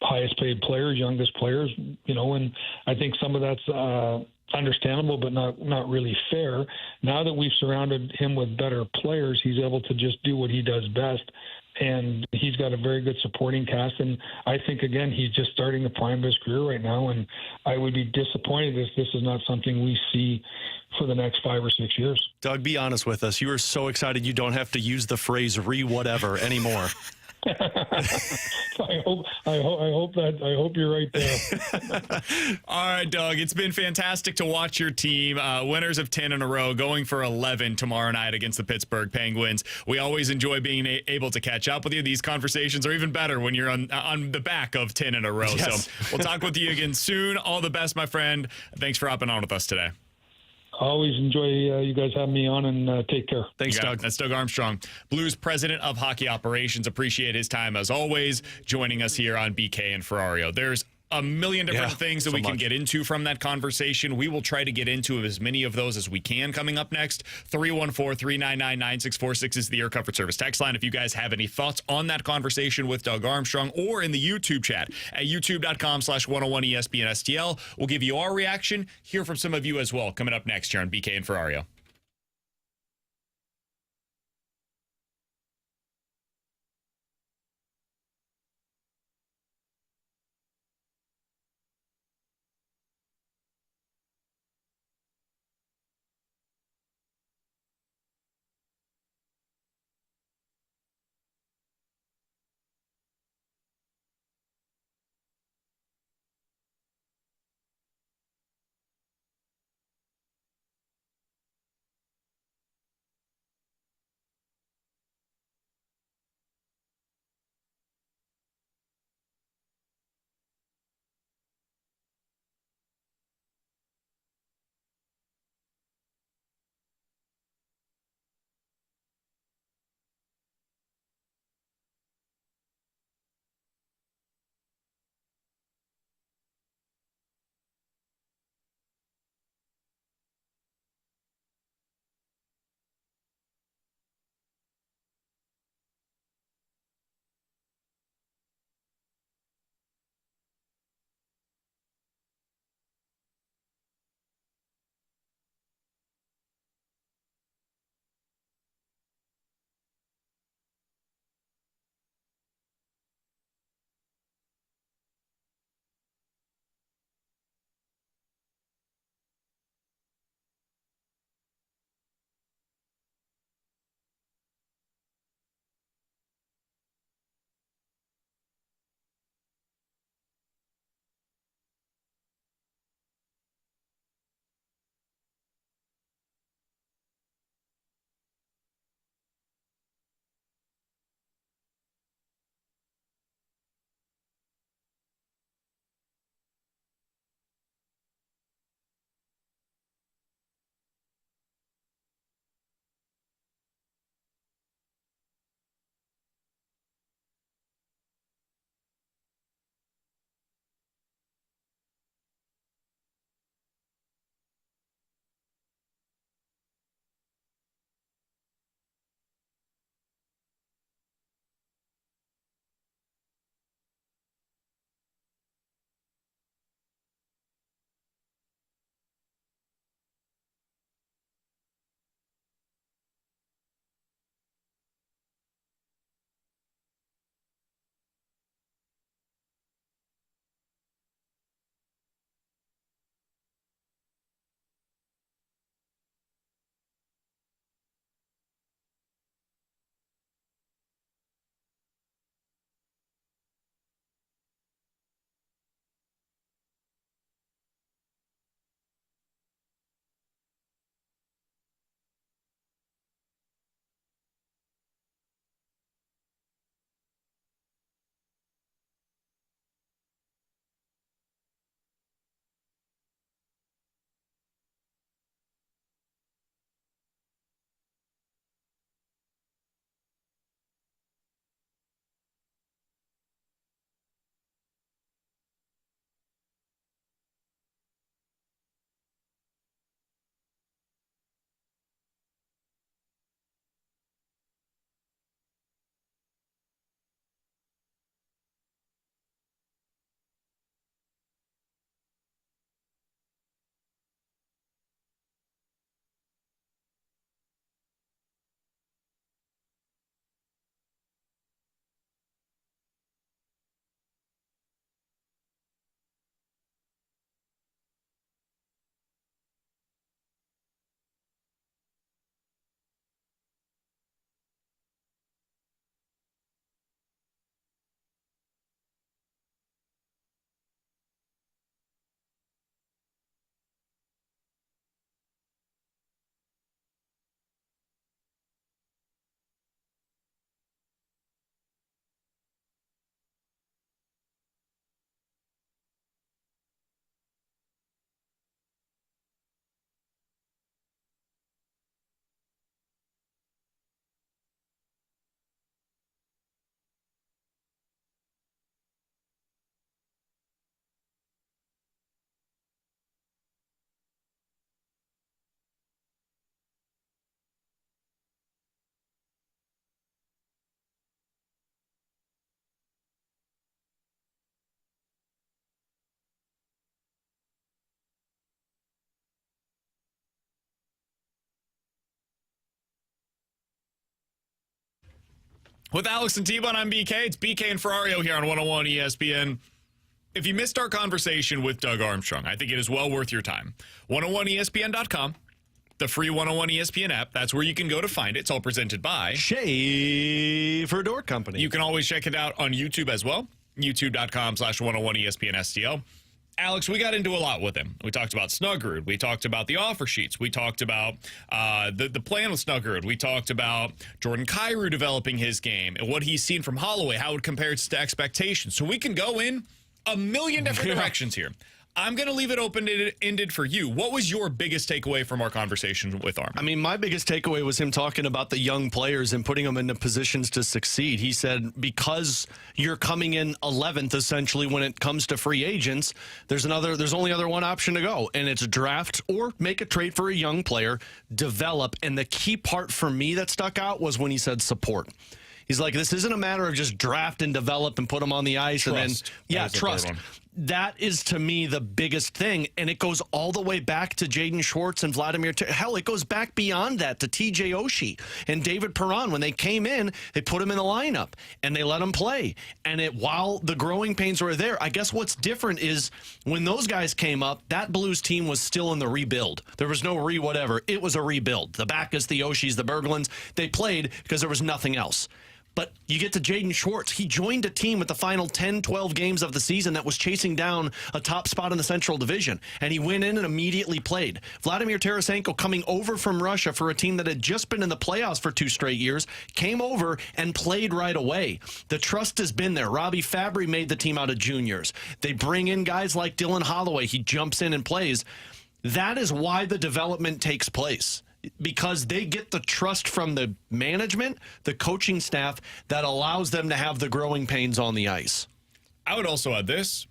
highest paid players, youngest players, and I think some of that's understandable, but not really fair. Now that we've surrounded him with better players, he's able to just do what he does best. And he's got a very good supporting cast. And I think, again, he's just starting the prime of his career right now. And I would be disappointed if this is not something we see for the next 5 or 6 years. Doug, be honest with us. You are so excited you don't have to use the phrase whatever anymore. I hope you're right there. All right, Doug, it's been fantastic to watch your team. Winners of 10 in a row, going for 11 tomorrow night against the Pittsburgh Penguins. We always enjoy being able to catch up with you. These conversations are even better when you're on the back of 10 in a row. Yes. So we'll talk with you again soon. All the best, my friend. Thanks for hopping on with us today. Always enjoy you guys having me on, and take care. Thanks, Doug. That's Doug Armstrong, Blues president of hockey operations. Appreciate his time as always, joining us here on BK and Ferrario. There's a million different things that we can get into from that conversation. We will try to get into as many of those as we can coming up next. 314-399-9646 is the Air Comfort Service text line. If you guys have any thoughts on that conversation with Doug Armstrong, or in the YouTube chat at youtube.com/101ESPN STL, we'll give you our reaction, hear from some of you as well, coming up next here on BK and Ferrario. With Alex and T-Bone, I'm BK. It's BK and Ferrario here on 101 ESPN. If you missed our conversation with Doug Armstrong, I think it is well worth your time. 101ESPN.com, the free 101 ESPN app. That's where you can go to find it. It's all presented by Schaefer Door Company. You can always check it out on YouTube as well. YouTube.com/101ESPN-STL. Alex, we got into a lot with him. We talked about Snuggerud. We talked about the offer sheets. We talked about the plan with Snuggerud. We talked about Jordan Kyrou developing his game and what he's seen from Holloway, how it compares to expectations. So we can go in a million different directions here. I'm going to leave it open-ended for you. What was your biggest takeaway from our conversation with Arm? I mean, my biggest takeaway was him talking about the young players and putting them into positions to succeed. He said, because you're coming in 11th, essentially, when it comes to free agents, there's only one option to go, and it's draft or make a trade for a young player, develop. And the key part for me that stuck out was when he said support. He's like, this isn't a matter of just draft and develop and put them on the ice. Trust. And then, trust. That is, to me, the biggest thing. And it goes all the way back to Jaden Schwartz and Vladimir. Hell, it goes back beyond that to TJ Oshie and David Perron. When they came in, they put him in the lineup and they let him play. And while the growing pains were there, I guess what's different is when those guys came up, that Blues team was still in the rebuild. There was no whatever. It was a rebuild. The Backus, the Oshies, the Berglunds, they played because there was nothing else. But you get to Jaden Schwartz. He joined a team at the final 10, 12 games of the season that was chasing down a top spot in the Central Division. And he went in and immediately played. Vladimir Tarasenko, coming over from Russia for a team that had just been in the playoffs for 2 straight years, came over and played right away. The trust has been there. Robbie Fabry made the team out of juniors. They bring in guys like Dylan Holloway. He jumps in and plays. That is why the development takes place. Because they get the trust from the management, the coaching staff, that allows them to have the growing pains on the ice. I would also add this.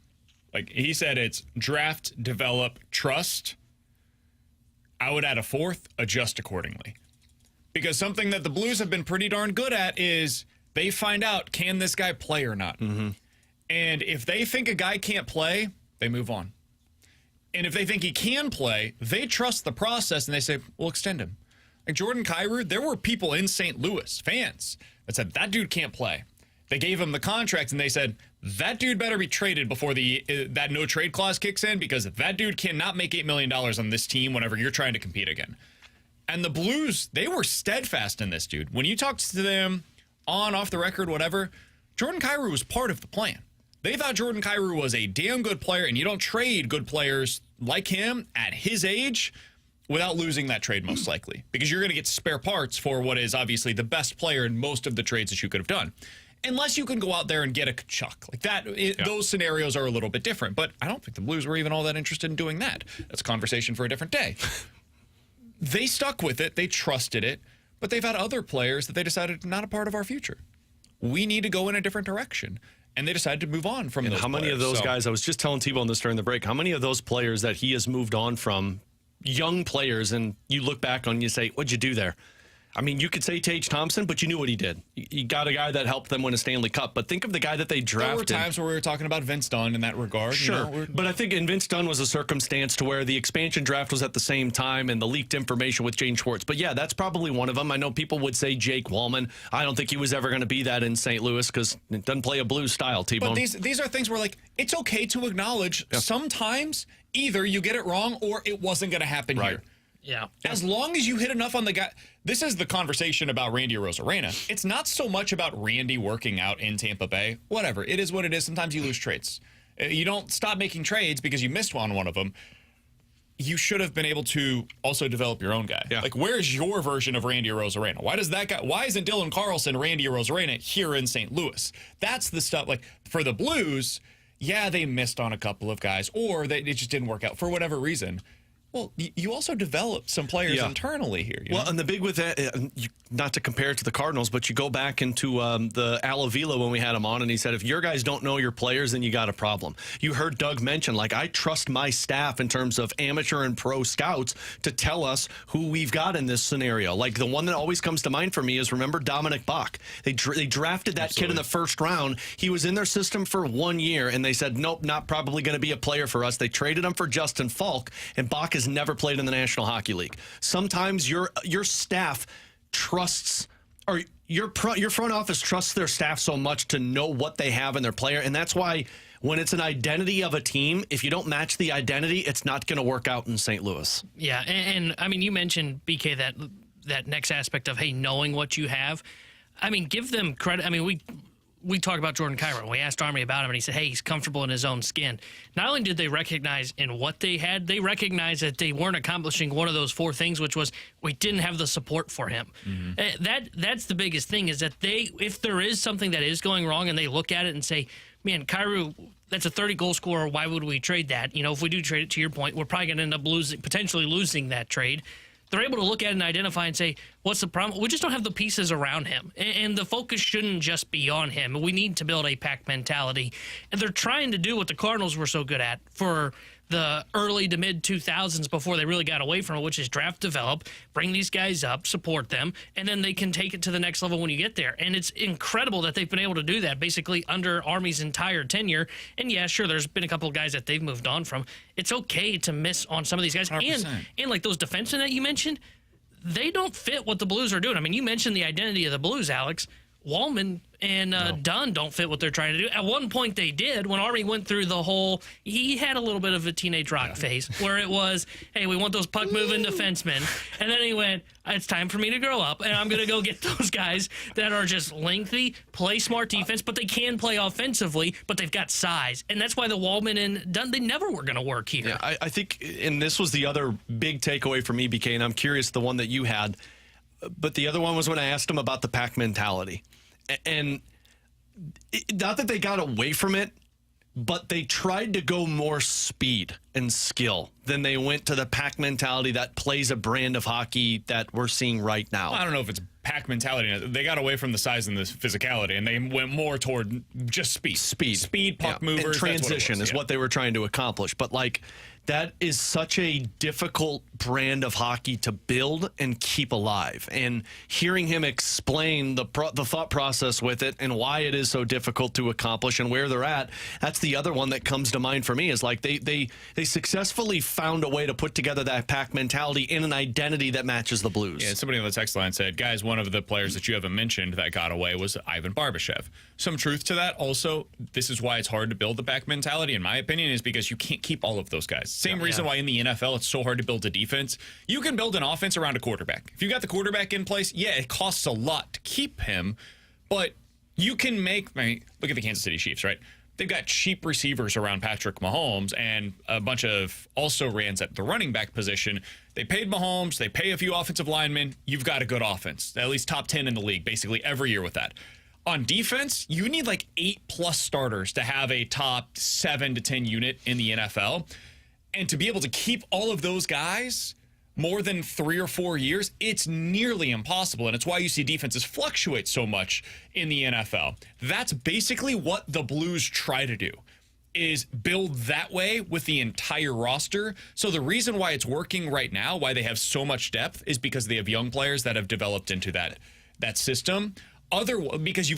Like he said, it's draft, develop, trust. I would add a fourth, adjust accordingly. Because something that the Blues have been pretty darn good at is they find out, can this guy play or not? Mm-hmm. And if they think a guy can't play, they move on. And if they think he can play, they trust the process and they say, we'll extend him. Like Jordan Kyrou, there were people in St. Louis, fans, that said, that dude can't play. They gave him the contract and they said, that dude better be traded before that no trade clause kicks in, because that dude cannot make $8 million on this team whenever you're trying to compete again. And the Blues, they were steadfast in this, dude. When you talked to them on, off the record, whatever, Jordan Kyrou was part of the plan. They thought Jordan Kyrou was a damn good player, and you don't trade good players like him at his age without losing that trade, most likely, because you're going to get spare parts for what is obviously the best player in most of the trades that you could have done. Unless you can go out there and get a Kachuk. Like that, those scenarios are a little bit different. But I don't think the Blues were even all that interested in doing that. That's a conversation for a different day. They stuck with it. They trusted it. But they've had other players that they decided not a part of our future. We need to go in a different direction. And they decided to move on from those how many players. of those guys, I was just telling T-Bone this during the break, how many of those players that he has moved on from, young players, and you look back on and you say, what'd you do there? I mean, you could say Tage Thompson, but you knew what he did. You got a guy that helped them win a Stanley Cup. But think of the guy that they drafted. There were times where we were talking about Vince Dunn in that regard. Sure. But I think in Vince Dunn was a circumstance to where the expansion draft was at the same time and the leaked information with Jaden Schwartz. But yeah, that's probably one of them. I know people would say Jake Wallman. I don't think he was ever going to be that in St. Louis because it doesn't play a Blues style, T-Bone. But these are things where, like, it's okay to acknowledge sometimes either you get it wrong or it wasn't going to happen here. Yeah. As long as you hit enough on the guy. This is the conversation about Randy Arozarena. It's not so much about Randy working out in Tampa Bay. Whatever. It is what it is. Sometimes you lose trades. You don't stop making trades because you missed on one of them. You should have been able to also develop your own guy. Yeah. Like, where's your version of Randy Arozarena? Why isn't Dylan Carlson Randy Arozarena here in St. Louis? That's the stuff. Like, for the Blues, yeah, they missed on a couple of guys, or it just didn't work out for whatever reason. Well, you also developed some players internally here. You know? And the big with that, not to compare it to the Cardinals, but you go back into the Al Avila when we had him on, and he said, if your guys don't know your players, then you got a problem. You heard Doug mention, like, I trust my staff in terms of amateur and pro scouts to tell us who we've got in this scenario. Like, the one that always comes to mind for me is, remember Dominic Bach? They drafted that kid in the first round. He was in their system for 1 year, and they said, nope, not probably going to be a player for us. They traded him for Justin Falk, and Bach has never played in the National Hockey League. Sometimes your staff trusts or your front office trusts their staff so much to know what they have in their player, and that's why when it's an identity of a team, if you don't match the identity, it's not going to work out in St. Louis. Yeah, and I mean, you mentioned, BK, that next aspect of, hey, knowing what you have. I mean, give them credit. I mean, we talk about Jordan Kyrou. We asked Army about him, and he said, hey, he's comfortable in his own skin. Not only did they recognize in what they had, they recognized that they weren't accomplishing one of those 4 things, which was we didn't have the support for him. That's the biggest thing, is that if there is something that is going wrong and they look at it and say, man, Kyrou, that's a 30-goal scorer. Why would we trade that? You know, if we do trade it, to your point, we're probably going to end up potentially losing that trade. They're able to look at it and identify and say, what's the problem? We just don't have the pieces around him. And the focus shouldn't just be on him. We need to build a pack mentality. And they're trying to do what the Cardinals were so good at for the early to mid 2000s before they really got away from it, which is draft, develop, bring these guys up, support them, and then they can take it to the next level when you get there. And it's incredible that they've been able to do that basically under Army's entire tenure. And yeah, sure, there's been a couple of guys that they've moved on from. It's okay to miss on some of these guys. 100%. And like those defensemen that you mentioned, they don't fit what the Blues are doing. I mean, you mentioned the identity of the Blues, Alex. Wallman and Dunn don't fit what they're trying to do. At one point they did. When Army went through the whole, he had a little bit of a teenage rock phase where it was, hey, we want those puck-moving defensemen. And then he went, it's time for me to grow up, and I'm going to go get those guys that are just lengthy, play smart defense, but they can play offensively, but they've got size. And that's why the Wallman and Dunn, they never were going to work here. Yeah, I think, and this was the other big takeaway for me, BK, and I'm curious the one that you had, but the other one was when I asked him about the pack mentality. And not that they got away from it, but they tried to go more speed and skill than they went to the pack mentality that plays a brand of hockey that we're seeing right now. I don't know if it's pack mentality. They got away from the size and the physicality, and they went more toward just speed. Speed, puck movers. And transition is what they were trying to accomplish. But, like, that is such a difficult brand of hockey to build and keep alive. And hearing him explain the thought process with it and why it is so difficult to accomplish and where they're at, that's the other one that comes to mind for me, is like they successfully found a way to put together that pack mentality in an identity that matches the Blues. Yeah, somebody on the text line said, guys, one of the players that you haven't mentioned that got away was Ivan Barbashev. Some truth to that. Also, this is why it's hard to build the pack mentality, in my opinion, is because you can't keep all of those guys. Same reason why in the NFL it's so hard to build a defense. You can build an offense around a quarterback. If you got the quarterback in place, yeah, it costs a lot to keep him, but you can make, look at the Kansas City Chiefs, right? They've got cheap receivers around Patrick Mahomes and a bunch of also-rans at the running back position. They paid Mahomes. They pay a few offensive linemen. You've got a good offense, at least top 10 in the league, basically every year with that. On defense, you need like 8+ starters to have a top 7 to 10 unit in the NFL. And to be able to keep all of those guys more than 3 or 4 years, it's nearly impossible. And it's why you see defenses fluctuate so much in the NFL. That's basically what the Blues try to do, is build that way with the entire roster. So the reason why it's working right now, why they have so much depth, is because they have young players that have developed into that system. Because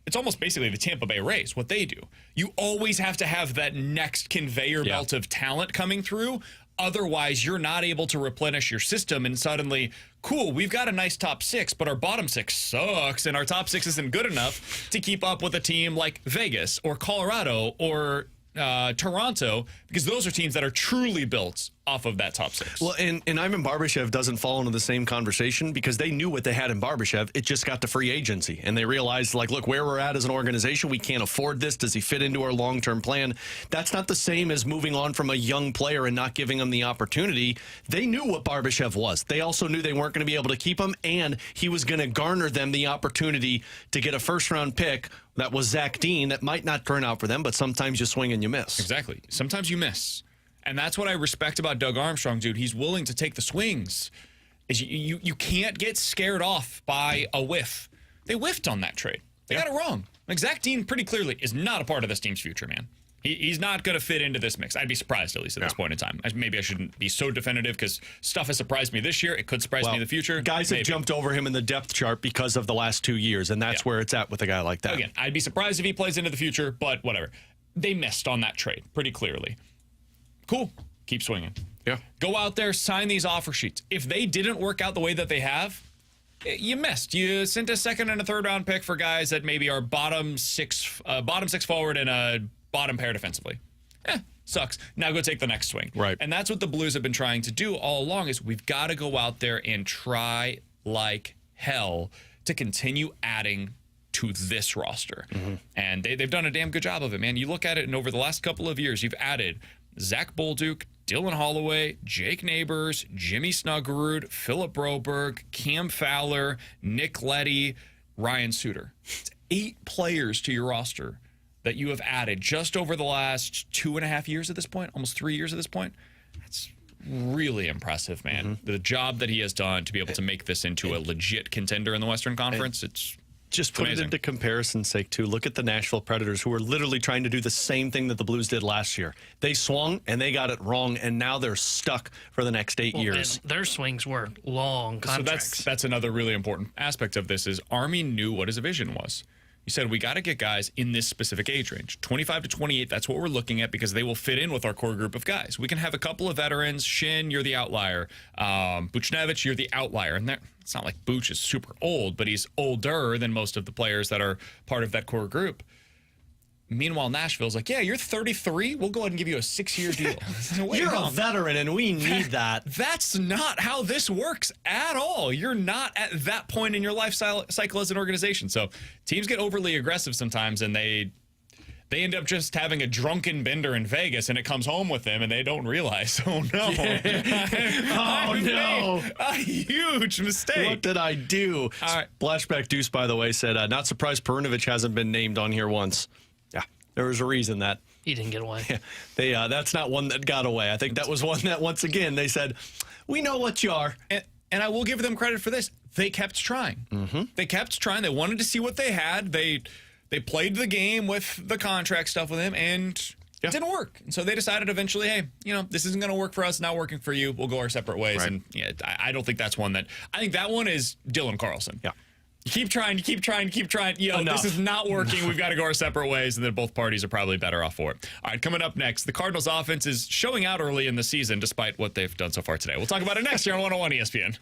it's almost basically the Tampa Bay Rays, what they do. You always have to have that next conveyor belt of talent coming through. Otherwise, you're not able to replenish your system, and suddenly, cool, we've got a nice top 6, but our bottom 6 sucks, and our top 6 isn't good enough to keep up with a team like Vegas or Colorado or Toronto, because those are teams that are truly built off of that top 6. Well, and Ivan Barbashev doesn't fall into the same conversation because they knew what they had in Barbashev. It just got to free agency, and they realized, like, look, where we're at as an organization, we can't afford this. Does he fit into our long-term plan? That's not the same as moving on from a young player and not giving him the opportunity. They knew what Barbashev was. They also knew they weren't going to be able to keep him, and he was going to garner them the opportunity to get a first-round pick that was Zach Dean that might not turn out for them, but sometimes you swing and you miss. Exactly. Sometimes you miss. And that's what I respect about Doug Armstrong, dude. He's willing to take the swings. Is you can't get scared off by a whiff. They whiffed on that trade. They got it wrong. Like, Zach Dean pretty clearly is not a part of this team's future, man. He's not going to fit into this mix. I'd be surprised, at least at this point in time. Maybe I shouldn't be so definitive because stuff has surprised me this year. It could surprise me in the future. Guys have jumped over him in the depth chart because of the last 2 years, and that's where it's at with a guy like that. Again, I'd be surprised if he plays into the future, but whatever. They missed on that trade pretty clearly. Cool. Keep swinging. Yeah. Go out there, sign these offer sheets. If they didn't work out the way that they have, You missed. You sent a second and a third round pick for guys that maybe are bottom six forward and a bottom pair defensively. Sucks. Now go take the next swing. Right. And that's what the Blues have been trying to do all along is we've got to go out there and try like hell to continue adding to this roster. And they've done a damn good job of it, man. You look at it, and over the last couple of years, you've added Zach Bolduc, Dylan Holloway, Jake Neighbors, Jimmy Snuggerud, Philip Broberg, Cam Fowler, Nick Leddy, Ryan Suter. It's 8 players to your roster that you have added just over the last 2.5 years at this point, almost 3 years at this point. That's really impressive, man. The job that he has done to be able to make this into a legit contender in the Western Conference, it's just put amazing. it into comparison's sake, too. Look at the Nashville Predators, who are literally trying to do the same thing that the Blues did last year. They swung, and they got it wrong, and now they're stuck for the next 8 years. And their swings were long contracts. So that's another really important aspect of this is Army knew what his vision was. He said, we got to get guys in this specific age range. 25 to 28, that's what we're looking at because they will fit in with our core group of guys. We can have a couple of veterans. Shin, you're the outlier. Buchnevich, you're the outlier. And it's not like Buch is super old, but he's older than most of the players that are part of that core group. Meanwhile, Nashville's like, yeah, you're 33. We'll go ahead and give you a 6-year deal. You're a veteran, and we need that. That's not how this works at all. You're not at that point in your life cycle as an organization. So teams get overly aggressive sometimes, and they end up just having a drunken bender in Vegas, and it comes home with them, and they don't realize, oh, no. Oh, no. A huge mistake. What did I do? All right. Splashback Deuce, by the way, said, not surprised Perunovic hasn't been named on here once. Yeah, there was a reason that. He didn't get away. Yeah, that's not one that got away. I think that was one that, once again, they said, we know what you are. And I will give them credit for this. They kept trying. They kept trying. They wanted to see what they had. They played the game with the contract stuff with him, and it didn't work. And so they decided eventually, hey, this isn't going to work for us. Not working for you. We'll go our separate ways. Right. And yeah, I don't think that's one that. I think that one is Dylan Carlson. Yeah. You keep trying. Enough. This is not working. We've got to go our separate ways, and then both parties are probably better off for it. All right, coming up next, the Cardinals offense is showing out early in the season despite what they've done so far today. We'll talk about it next here on 101 ESPN.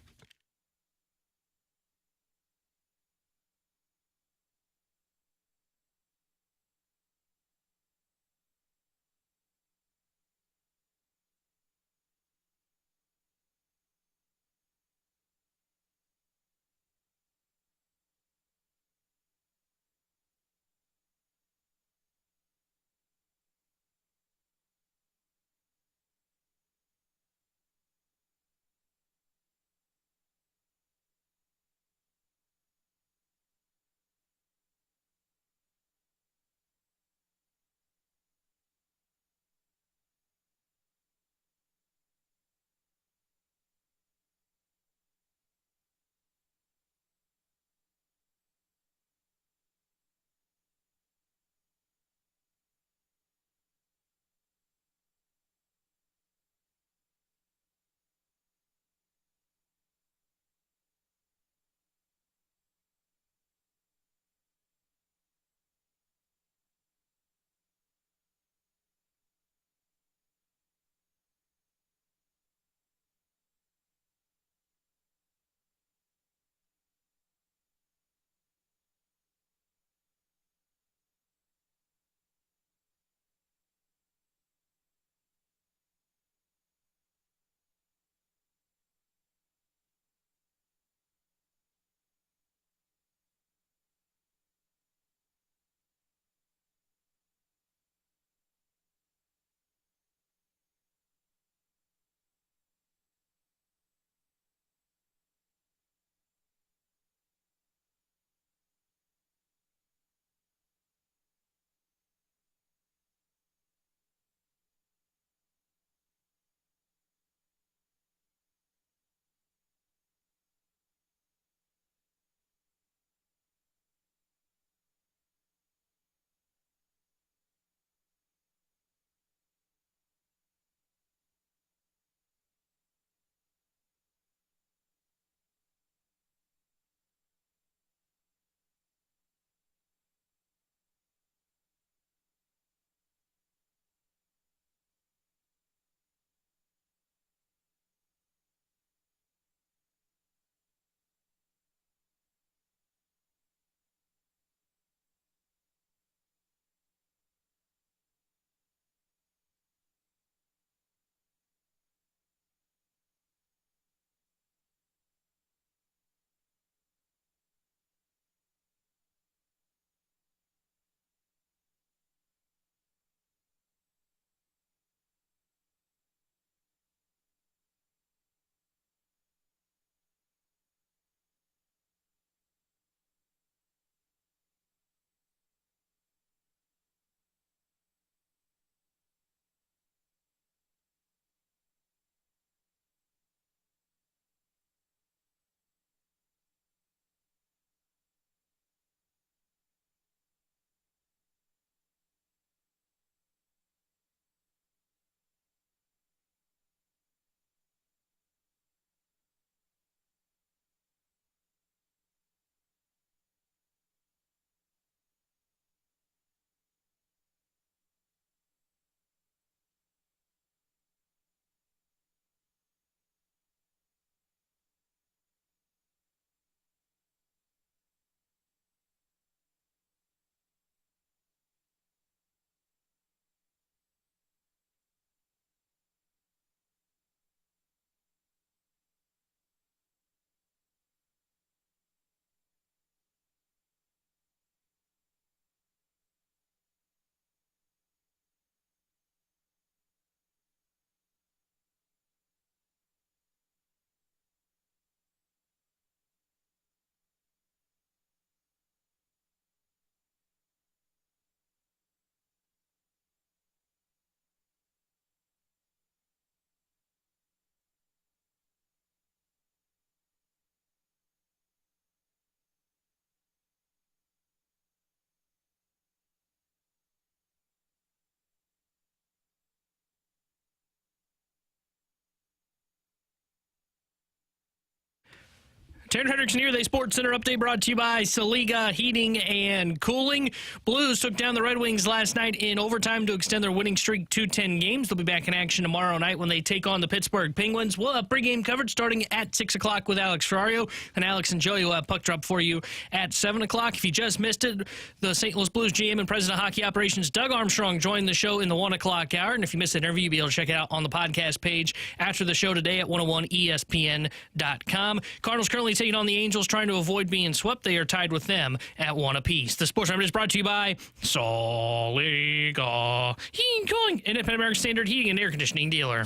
Taryn Hendrickson here. The Sports Center update brought to you by Saliga Heating and Cooling. Blues took down the Red Wings last night in overtime to extend their winning streak to 10 games. They'll be back in action tomorrow night when they take on the Pittsburgh Penguins. We'll have pregame coverage starting at 6 o'clock with Alex Ferrario. And Alex and Joey will have puck drop for you at 7 o'clock. If you just missed it, the St. Louis Blues GM and President of Hockey Operations Doug Armstrong joined the show in the 1 o'clock hour. And if you missed the interview, you'll be able to check it out on the podcast page after the show today at 101ESPN.com. Cardinals currently taking on the Angels, trying to avoid being swept. They are tied with them at 1 apiece. The Sports Center is brought to you by Saliga Heating and Cooling, Independent American Standard Heating and Air Conditioning dealer.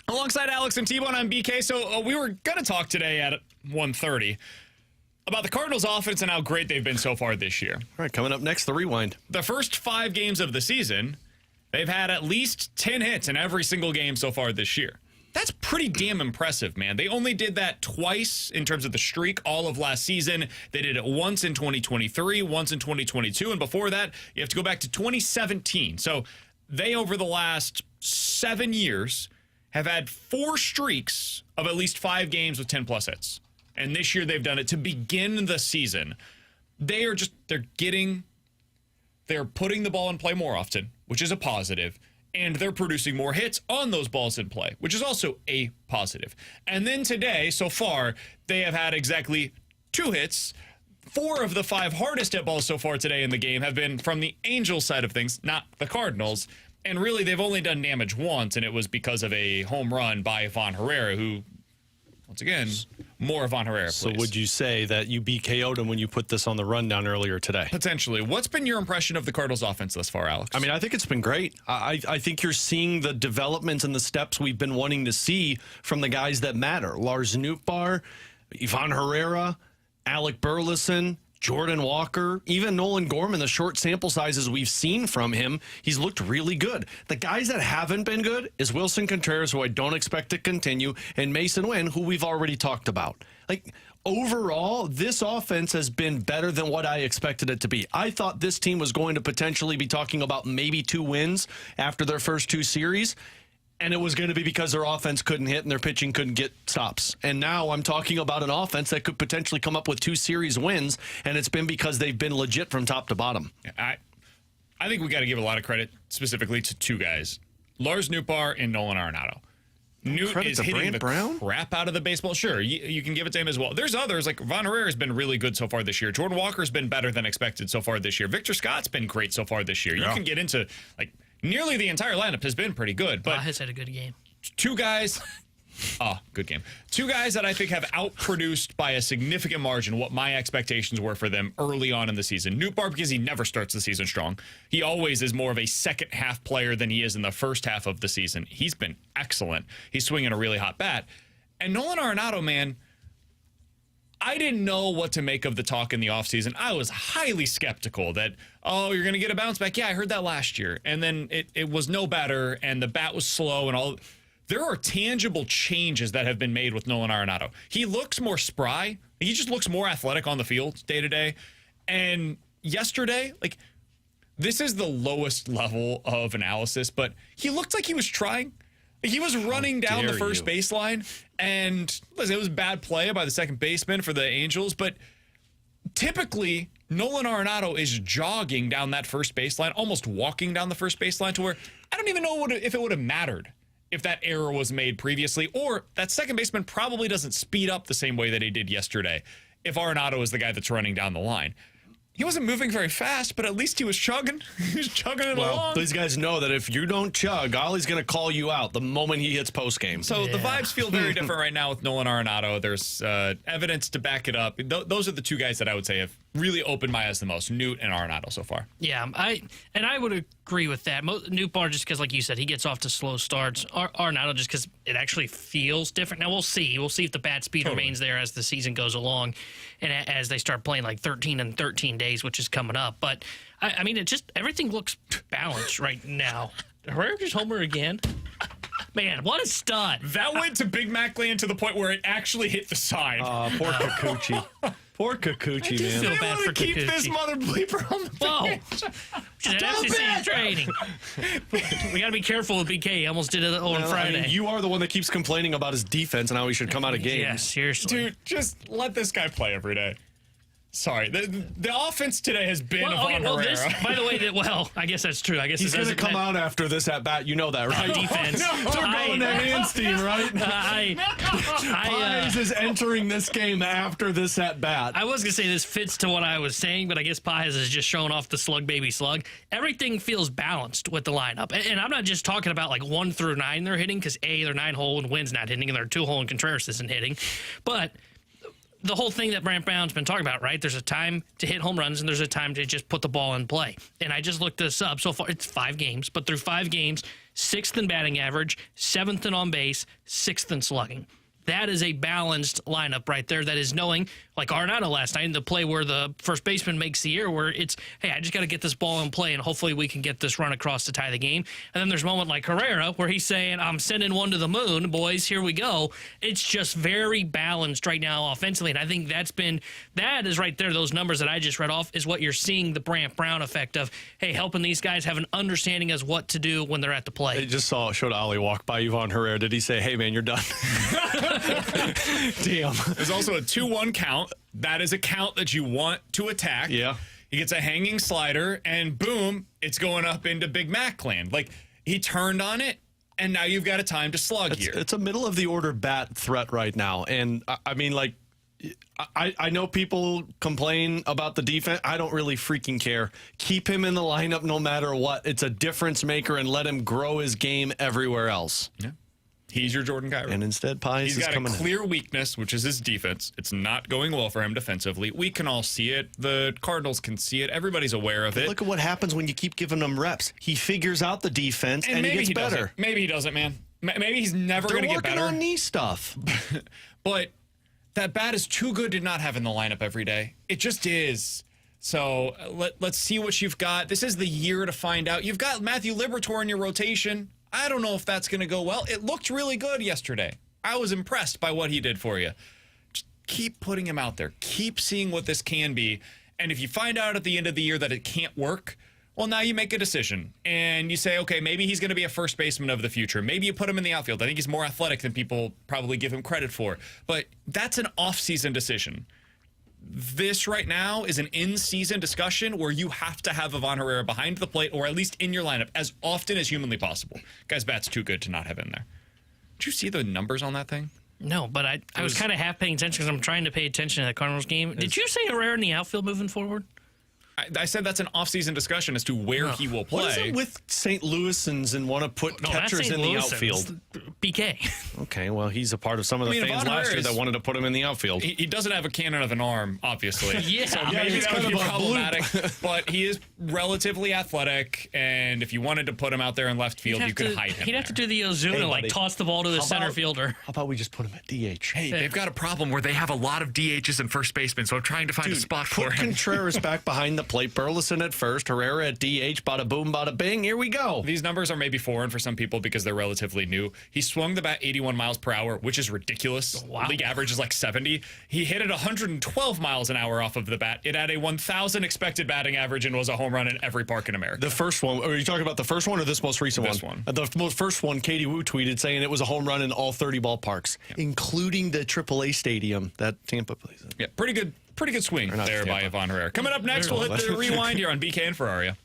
Alongside Alex and T-Bone, I'm BK. So we were going to talk today at 1:30 about the Cardinals' offense and how great they've been so far this year. All right, coming up next, the Rewind. The first 5 games of the season, they've had at least 10 hits in every single game so far this year. That's pretty damn impressive, man. They only did that twice in terms of the streak all of last season. They did it once in 2023, once in 2022, and before that, you have to go back to 2017. So they, over the last 7 years, have had 4 streaks of at least 5 games with 10-plus hits. And this year they've done it to begin the season. They're putting the ball in play more often, which is a positive, and they're producing more hits on those balls in play, which is also a positive. And then today, so far, they have had exactly 2 hits. 4 of the 5 hardest hit balls so far today in the game have been from the Angels side of things, not the Cardinals. And really, they've only done damage once, and it was because of a home run by Ivan Herrera, who, once again, more Ivan Herrera, please. So would you say that you BKO'd him when you put this on the rundown earlier today? Potentially. What's been your impression of the Cardinals' offense thus far, Alex? I mean, I think it's been great. I think you're seeing the developments and the steps we've been wanting to see from the guys that matter. Lars Nootbaar, Ivan Herrera, Alec Burleson, Jordan Walker, even Nolan Gorman, the short sample sizes we've seen from him, he's looked really good. The guys that haven't been good is Wilson Contreras, who I don't expect to continue, and Mason Wynn, who we've already talked about. Like, overall, this offense has been better than what I expected it to be. I thought this team was going to potentially be talking about maybe 2 wins after their first 2 series. And it was going to be because their offense couldn't hit and their pitching couldn't get stops. And now I'm talking about an offense that could potentially come up with 2 series wins, and it's been because they've been legit from top to bottom. I think we got to give a lot of credit specifically to 2 guys, Lars Nootbaar and Nolan Arenado. Newt is hitting the crap out of the baseball. Sure, you can give it to him as well. There's others, like Von Herrera has been really good so far this year. Jordan Walker's been better than expected so far this year. Victor Scott's been great so far this year. Yeah. You can get into, like, nearly the entire lineup has been pretty good. But has had a good game. 2 guys... good game. 2 guys that I think have outproduced by a significant margin what my expectations were for them early on in the season. Nootbaar, because he never starts the season strong. He always is more of a second half player than he is in the first half of the season. He's been excellent. He's swinging a really hot bat. And Nolan Arenado, man, I didn't know what to make of the talk in the offseason. I was highly skeptical that, you're going to get a bounce back. Yeah, I heard that last year. And then it was no better, and the bat was slow and all. There are tangible changes that have been made with Nolan Arenado. He looks more spry. He just looks more athletic on the field day to day. And yesterday, like, this is the lowest level of analysis, but he looked like he was trying. He was running down the first baseline, and listen, it was bad play by the second baseman for the Angels, but typically Nolan Arenado is jogging down that first baseline, almost walking down the first baseline, to where I don't even know if it would have mattered if that error was made previously, or that second baseman probably doesn't speed up the same way that he did yesterday if Arenado is the guy that's running down the line. He wasn't moving very fast, but at least he was chugging. He was chugging it along. These guys know that if you don't chug, Ollie's going to call you out the moment he hits postgame. So the vibes feel very different right now with Nolan Arenado. There's evidence to back it up. Those are the 2 guys that I would say have really opened my eyes the most, Newt and Arenado so far. Yeah, I would agree with that. Nootbaar just because, like you said, he gets off to slow starts. Arenado just because it actually feels different. Now we'll see. We'll see if the bat speed remains there as the season goes along, and as they start playing like 13 and 13 days, which is coming up. But I mean, it just everything looks balanced right now. Herrera just homer again. Man, what a stud. That went to Big Mac land to the point where it actually hit the sign. Poor Kikuchi. Poor Kikuchi, man. feel bad for keep Kikuchi. this mother bleeper on the Whoa. Should have SEC training. We got to be careful with BK. He almost did it on Friday. I mean, you are the one that keeps complaining about his defense and how he should come out of games. Yeah, seriously. Dude, just let this guy play every day. Sorry, the offense today has been Von Herrera. By the way, I guess that's true. I guess He's going to come out after this at bat. You know that, right? Defense. They're going to Hanstein, right? Pies is entering this game after this at bat. I was going to say this fits to what I was saying, but I guess Pies is just showing off the slug baby slug. Everything feels balanced with the lineup. And I'm not just talking about like 1 through 9 they're hitting, because they're 9-hole and Wynn's not hitting, and they're 2-hole and Contreras isn't hitting. But the whole thing that Brant Brown's been talking about, right? There's a time to hit home runs and there's a time to just put the ball in play. And I just looked this up. So far, it's 5 games, but through 5 games, 6th in batting average, 7th in on base, 6th in slugging. That is a balanced lineup right there. That is knowing, like Arenado last night, in the play where the first baseman makes the error, where it's, hey, I just got to get this ball in play, and hopefully we can get this run across to tie the game. And then there's a moment like Herrera where he's saying, I'm sending one to the moon, boys, here we go. It's just very balanced right now offensively, and I think that is right there, those numbers that I just read off, is what you're seeing the Brant Brown effect of, hey, helping these guys have an understanding as what to do when they're at the plate. They just showed Ollie walk by Yvonne Herrera. Did he say, hey, man, you're done? Damn. There's also a 2-1 count. That is a count that you want to attack. Yeah. He gets a hanging slider, and boom, it's going up into Big Mac land. Like, he turned on it, and now you've got a time to slug here. It's a middle of the order bat threat right now. And I mean, like, I know people complain about the defense. I don't really freaking care. Keep him in the lineup no matter what. It's a difference maker, and let him grow his game everywhere else. Yeah. He's your Jordan Kyrou. And instead, Pies He's is got coming a clear weakness, which is his defense. It's not going well for him defensively. We can all see it. The Cardinals can see it. Everybody's aware of it. Look at what happens when you keep giving him reps. He figures out the defense, and he gets better. Doesn't. Maybe he doesn't, man. Maybe he's never going to get better. They're working on knee stuff. But that bat is too good to not have in the lineup every day. It just is. So let's see what you've got. This is the year to find out. You've got Matthew Liberatore in your rotation. I don't know if that's going to go well. It looked really good yesterday. I was impressed by what he did for you. Just keep putting him out there. Keep seeing what this can be. And if you find out at the end of the year that it can't work, well, now you make a decision. And you say, okay, maybe he's going to be a first baseman of the future. Maybe you put him in the outfield. I think he's more athletic than people probably give him credit for. But that's an off-season decision. This right now is an in-season discussion where you have to have Yvonne Herrera behind the plate, or at least in your lineup, as often as humanly possible. Guy's bat's too good to not have in there. Did you see the numbers on that thing? No, but I was kind of half paying attention because I'm trying to pay attention to the Cardinals game. Did you say Herrera in the outfield moving forward? I said that's an off-season discussion as to where he will play. What is it with St. Louisans and want to put catchers in the outfield? BK. Okay, well, he's a part of some of the fans last year that wanted to put him in the outfield. He doesn't have a cannon of an arm, obviously. Yeah. So maybe it's that kind would be of a problematic. But he is relatively athletic, and if you wanted to put him out there in left field, you could hide him. He'd have to do the Ozuna, like toss the ball to the center fielder. How about we just put him at DH? Hey, they've got a problem where they have a lot of DHs and first basemen, so I'm trying to find a spot for Put him. Contreras back behind the plate, Burleson at first, Herrera at DH, bada boom, bada bing, here we go. These numbers are maybe foreign for some people because they're relatively new. He swung the bat 81 miles per hour, which is ridiculous. Wow. League average is like 70. He hit it 112 miles an hour off of the bat. It had a 1,000 expected batting average and was a home run in every park in America. The first one, are you talking about the first one or this most recent This one? one. The first one, Katie Wu tweeted saying it was a home run in all 30 ballparks, including the AAA stadium that Tampa plays in. Yeah, pretty good swing there by Yvonne Herrera. Coming up next, we'll hit the rewind here on BK and Ferrario.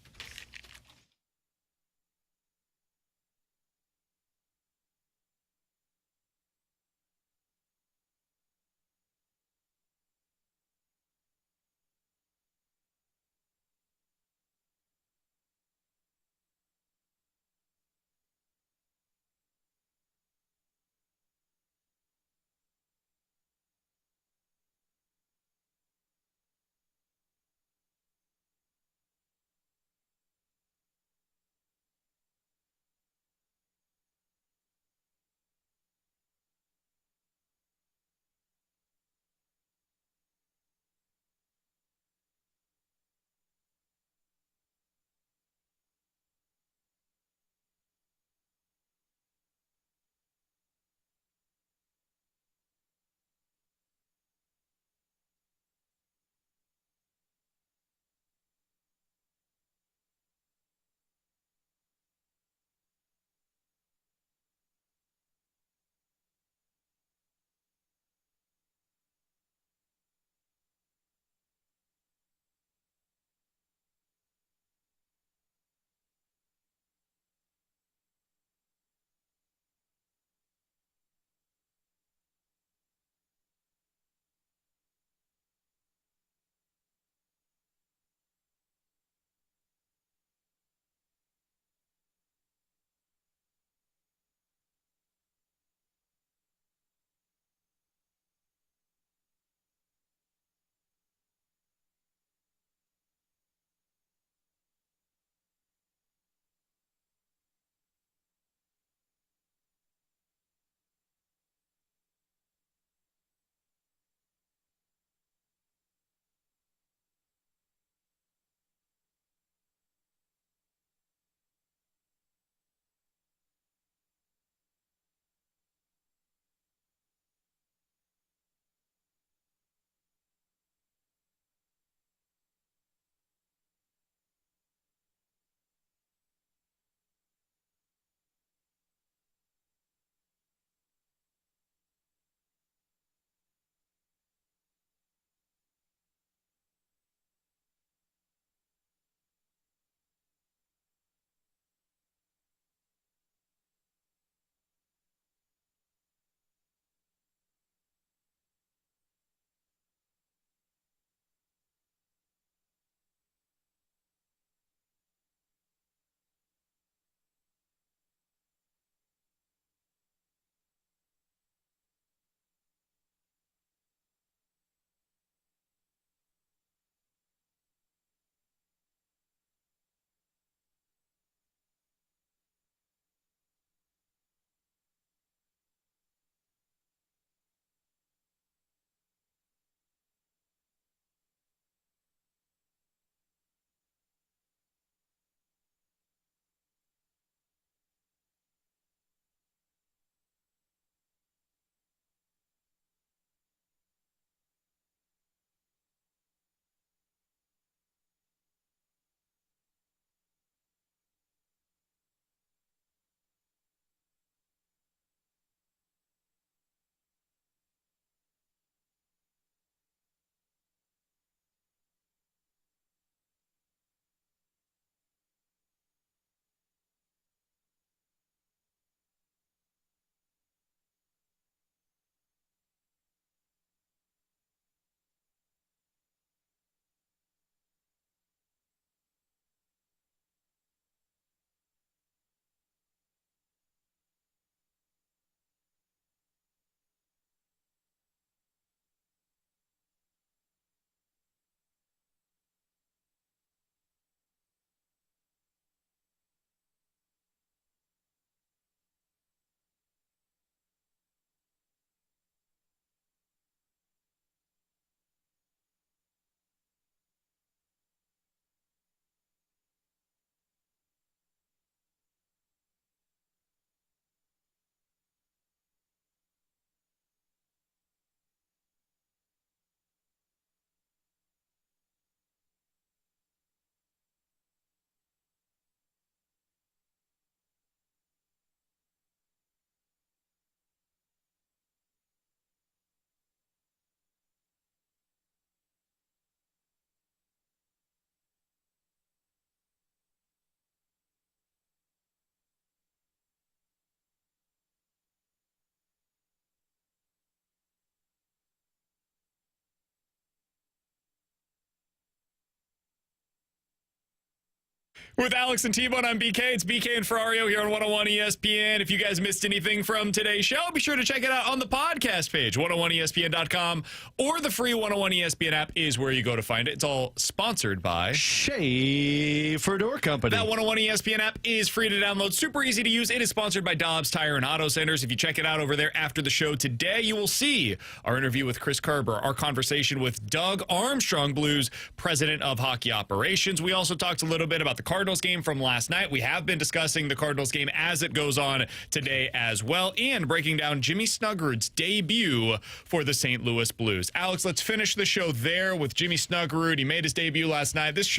With Alex and T-Bone, I'm BK. It's BK and Ferrario here on 101 ESPN. If you guys missed anything from today's show, be sure to check it out on the podcast page, 101ESPN.com, or the free 101 ESPN app is where you go to find it. It's all sponsored by Schaefer Door Company. That 101 ESPN app is free to download, super easy to use. It is sponsored by Dobbs Tire and Auto Centers. If you check it out over there after the show today, you will see our interview with Chris Kerber, our conversation with Doug Armstrong, Blues president of hockey operations. We also talked a little bit about the Cardinals game from last night. We have been discussing the Cardinals game as it goes on today as well, and breaking down Jimmy Snuggerud's debut for the St. Louis Blues. Alex, let's finish the show there with Jimmy Snuggerud. He made his debut last night. This,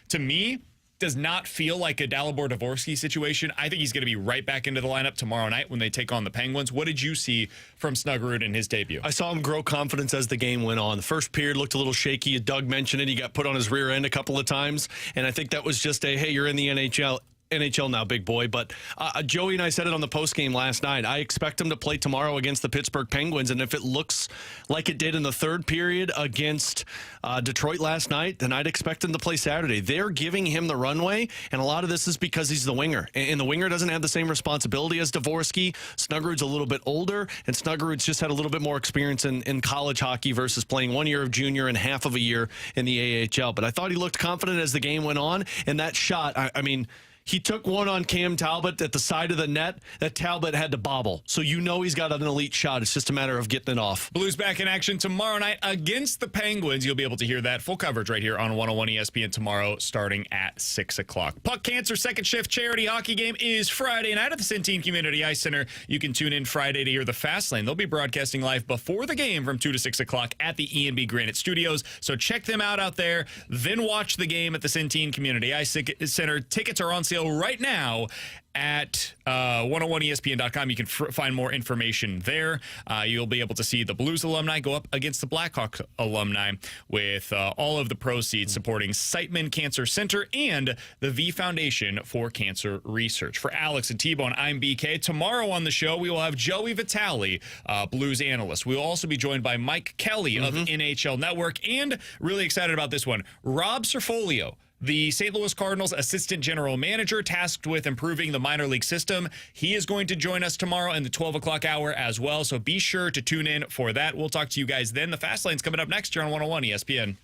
to me, does not feel like a Dalibor Dvorsky situation. I think he's going to be right back into the lineup tomorrow night when they take on the Penguins. What did you see from Snuggerud in his debut? I saw him grow confidence as the game went on. The first period looked a little shaky. Doug mentioned it. He got put on his rear end a couple of times, and I think that was just a, hey, you're in the NHL now, big boy. But Joey and I said it on the postgame last night. I expect him to play tomorrow against the Pittsburgh Penguins, and if it looks like it did in the third period against Detroit last night, then I'd expect him to play Saturday. They're giving him the runway, and a lot of this is because he's the winger, and the winger doesn't have the same responsibility as Dvorsky. Snuggerud's a little bit older, and Snuggerud's just had a little bit more experience in college hockey versus playing 1 year of junior and half of a year in the AHL. But I thought he looked confident as the game went on, and that shot, I mean, he took one on Cam Talbot at the side of the net that Talbot had to bobble. So you know he's got an elite shot. It's just a matter of getting it off. Blues back in action tomorrow night against the Penguins. You'll be able to hear that full coverage right here on 101 ESPN tomorrow starting at 6 o'clock. Puck Cancer second shift charity hockey game is Friday night at the Centene Community Ice Center. You can tune in Friday to hear the Fast Lane. They'll be broadcasting live before the game from 2 to 6 o'clock at the E&B Granite Studios. So check them out there. Then watch the game at the Centene Community Ice Center. Tickets are on sale right now at 101ESPN.com. You can find more information there. You'll be able to see the Blues alumni go up against the Blackhawks alumni with all of the proceeds supporting Siteman Cancer Center and the V Foundation for Cancer Research. For Alex and T-Bone, I'm BK. Tomorrow on the show, we will have Joey Vitale, Blues analyst. We will also be joined by Mike Kelly of NHL Network, and really excited about this one, Rob Cerfolio, the St. Louis Cardinals assistant general manager tasked with improving the minor league system. He is going to join us tomorrow in the 12 o'clock hour as well, so be sure to tune in for that. We'll talk to you guys then. The Fast Lane's coming up next here on 101 ESPN.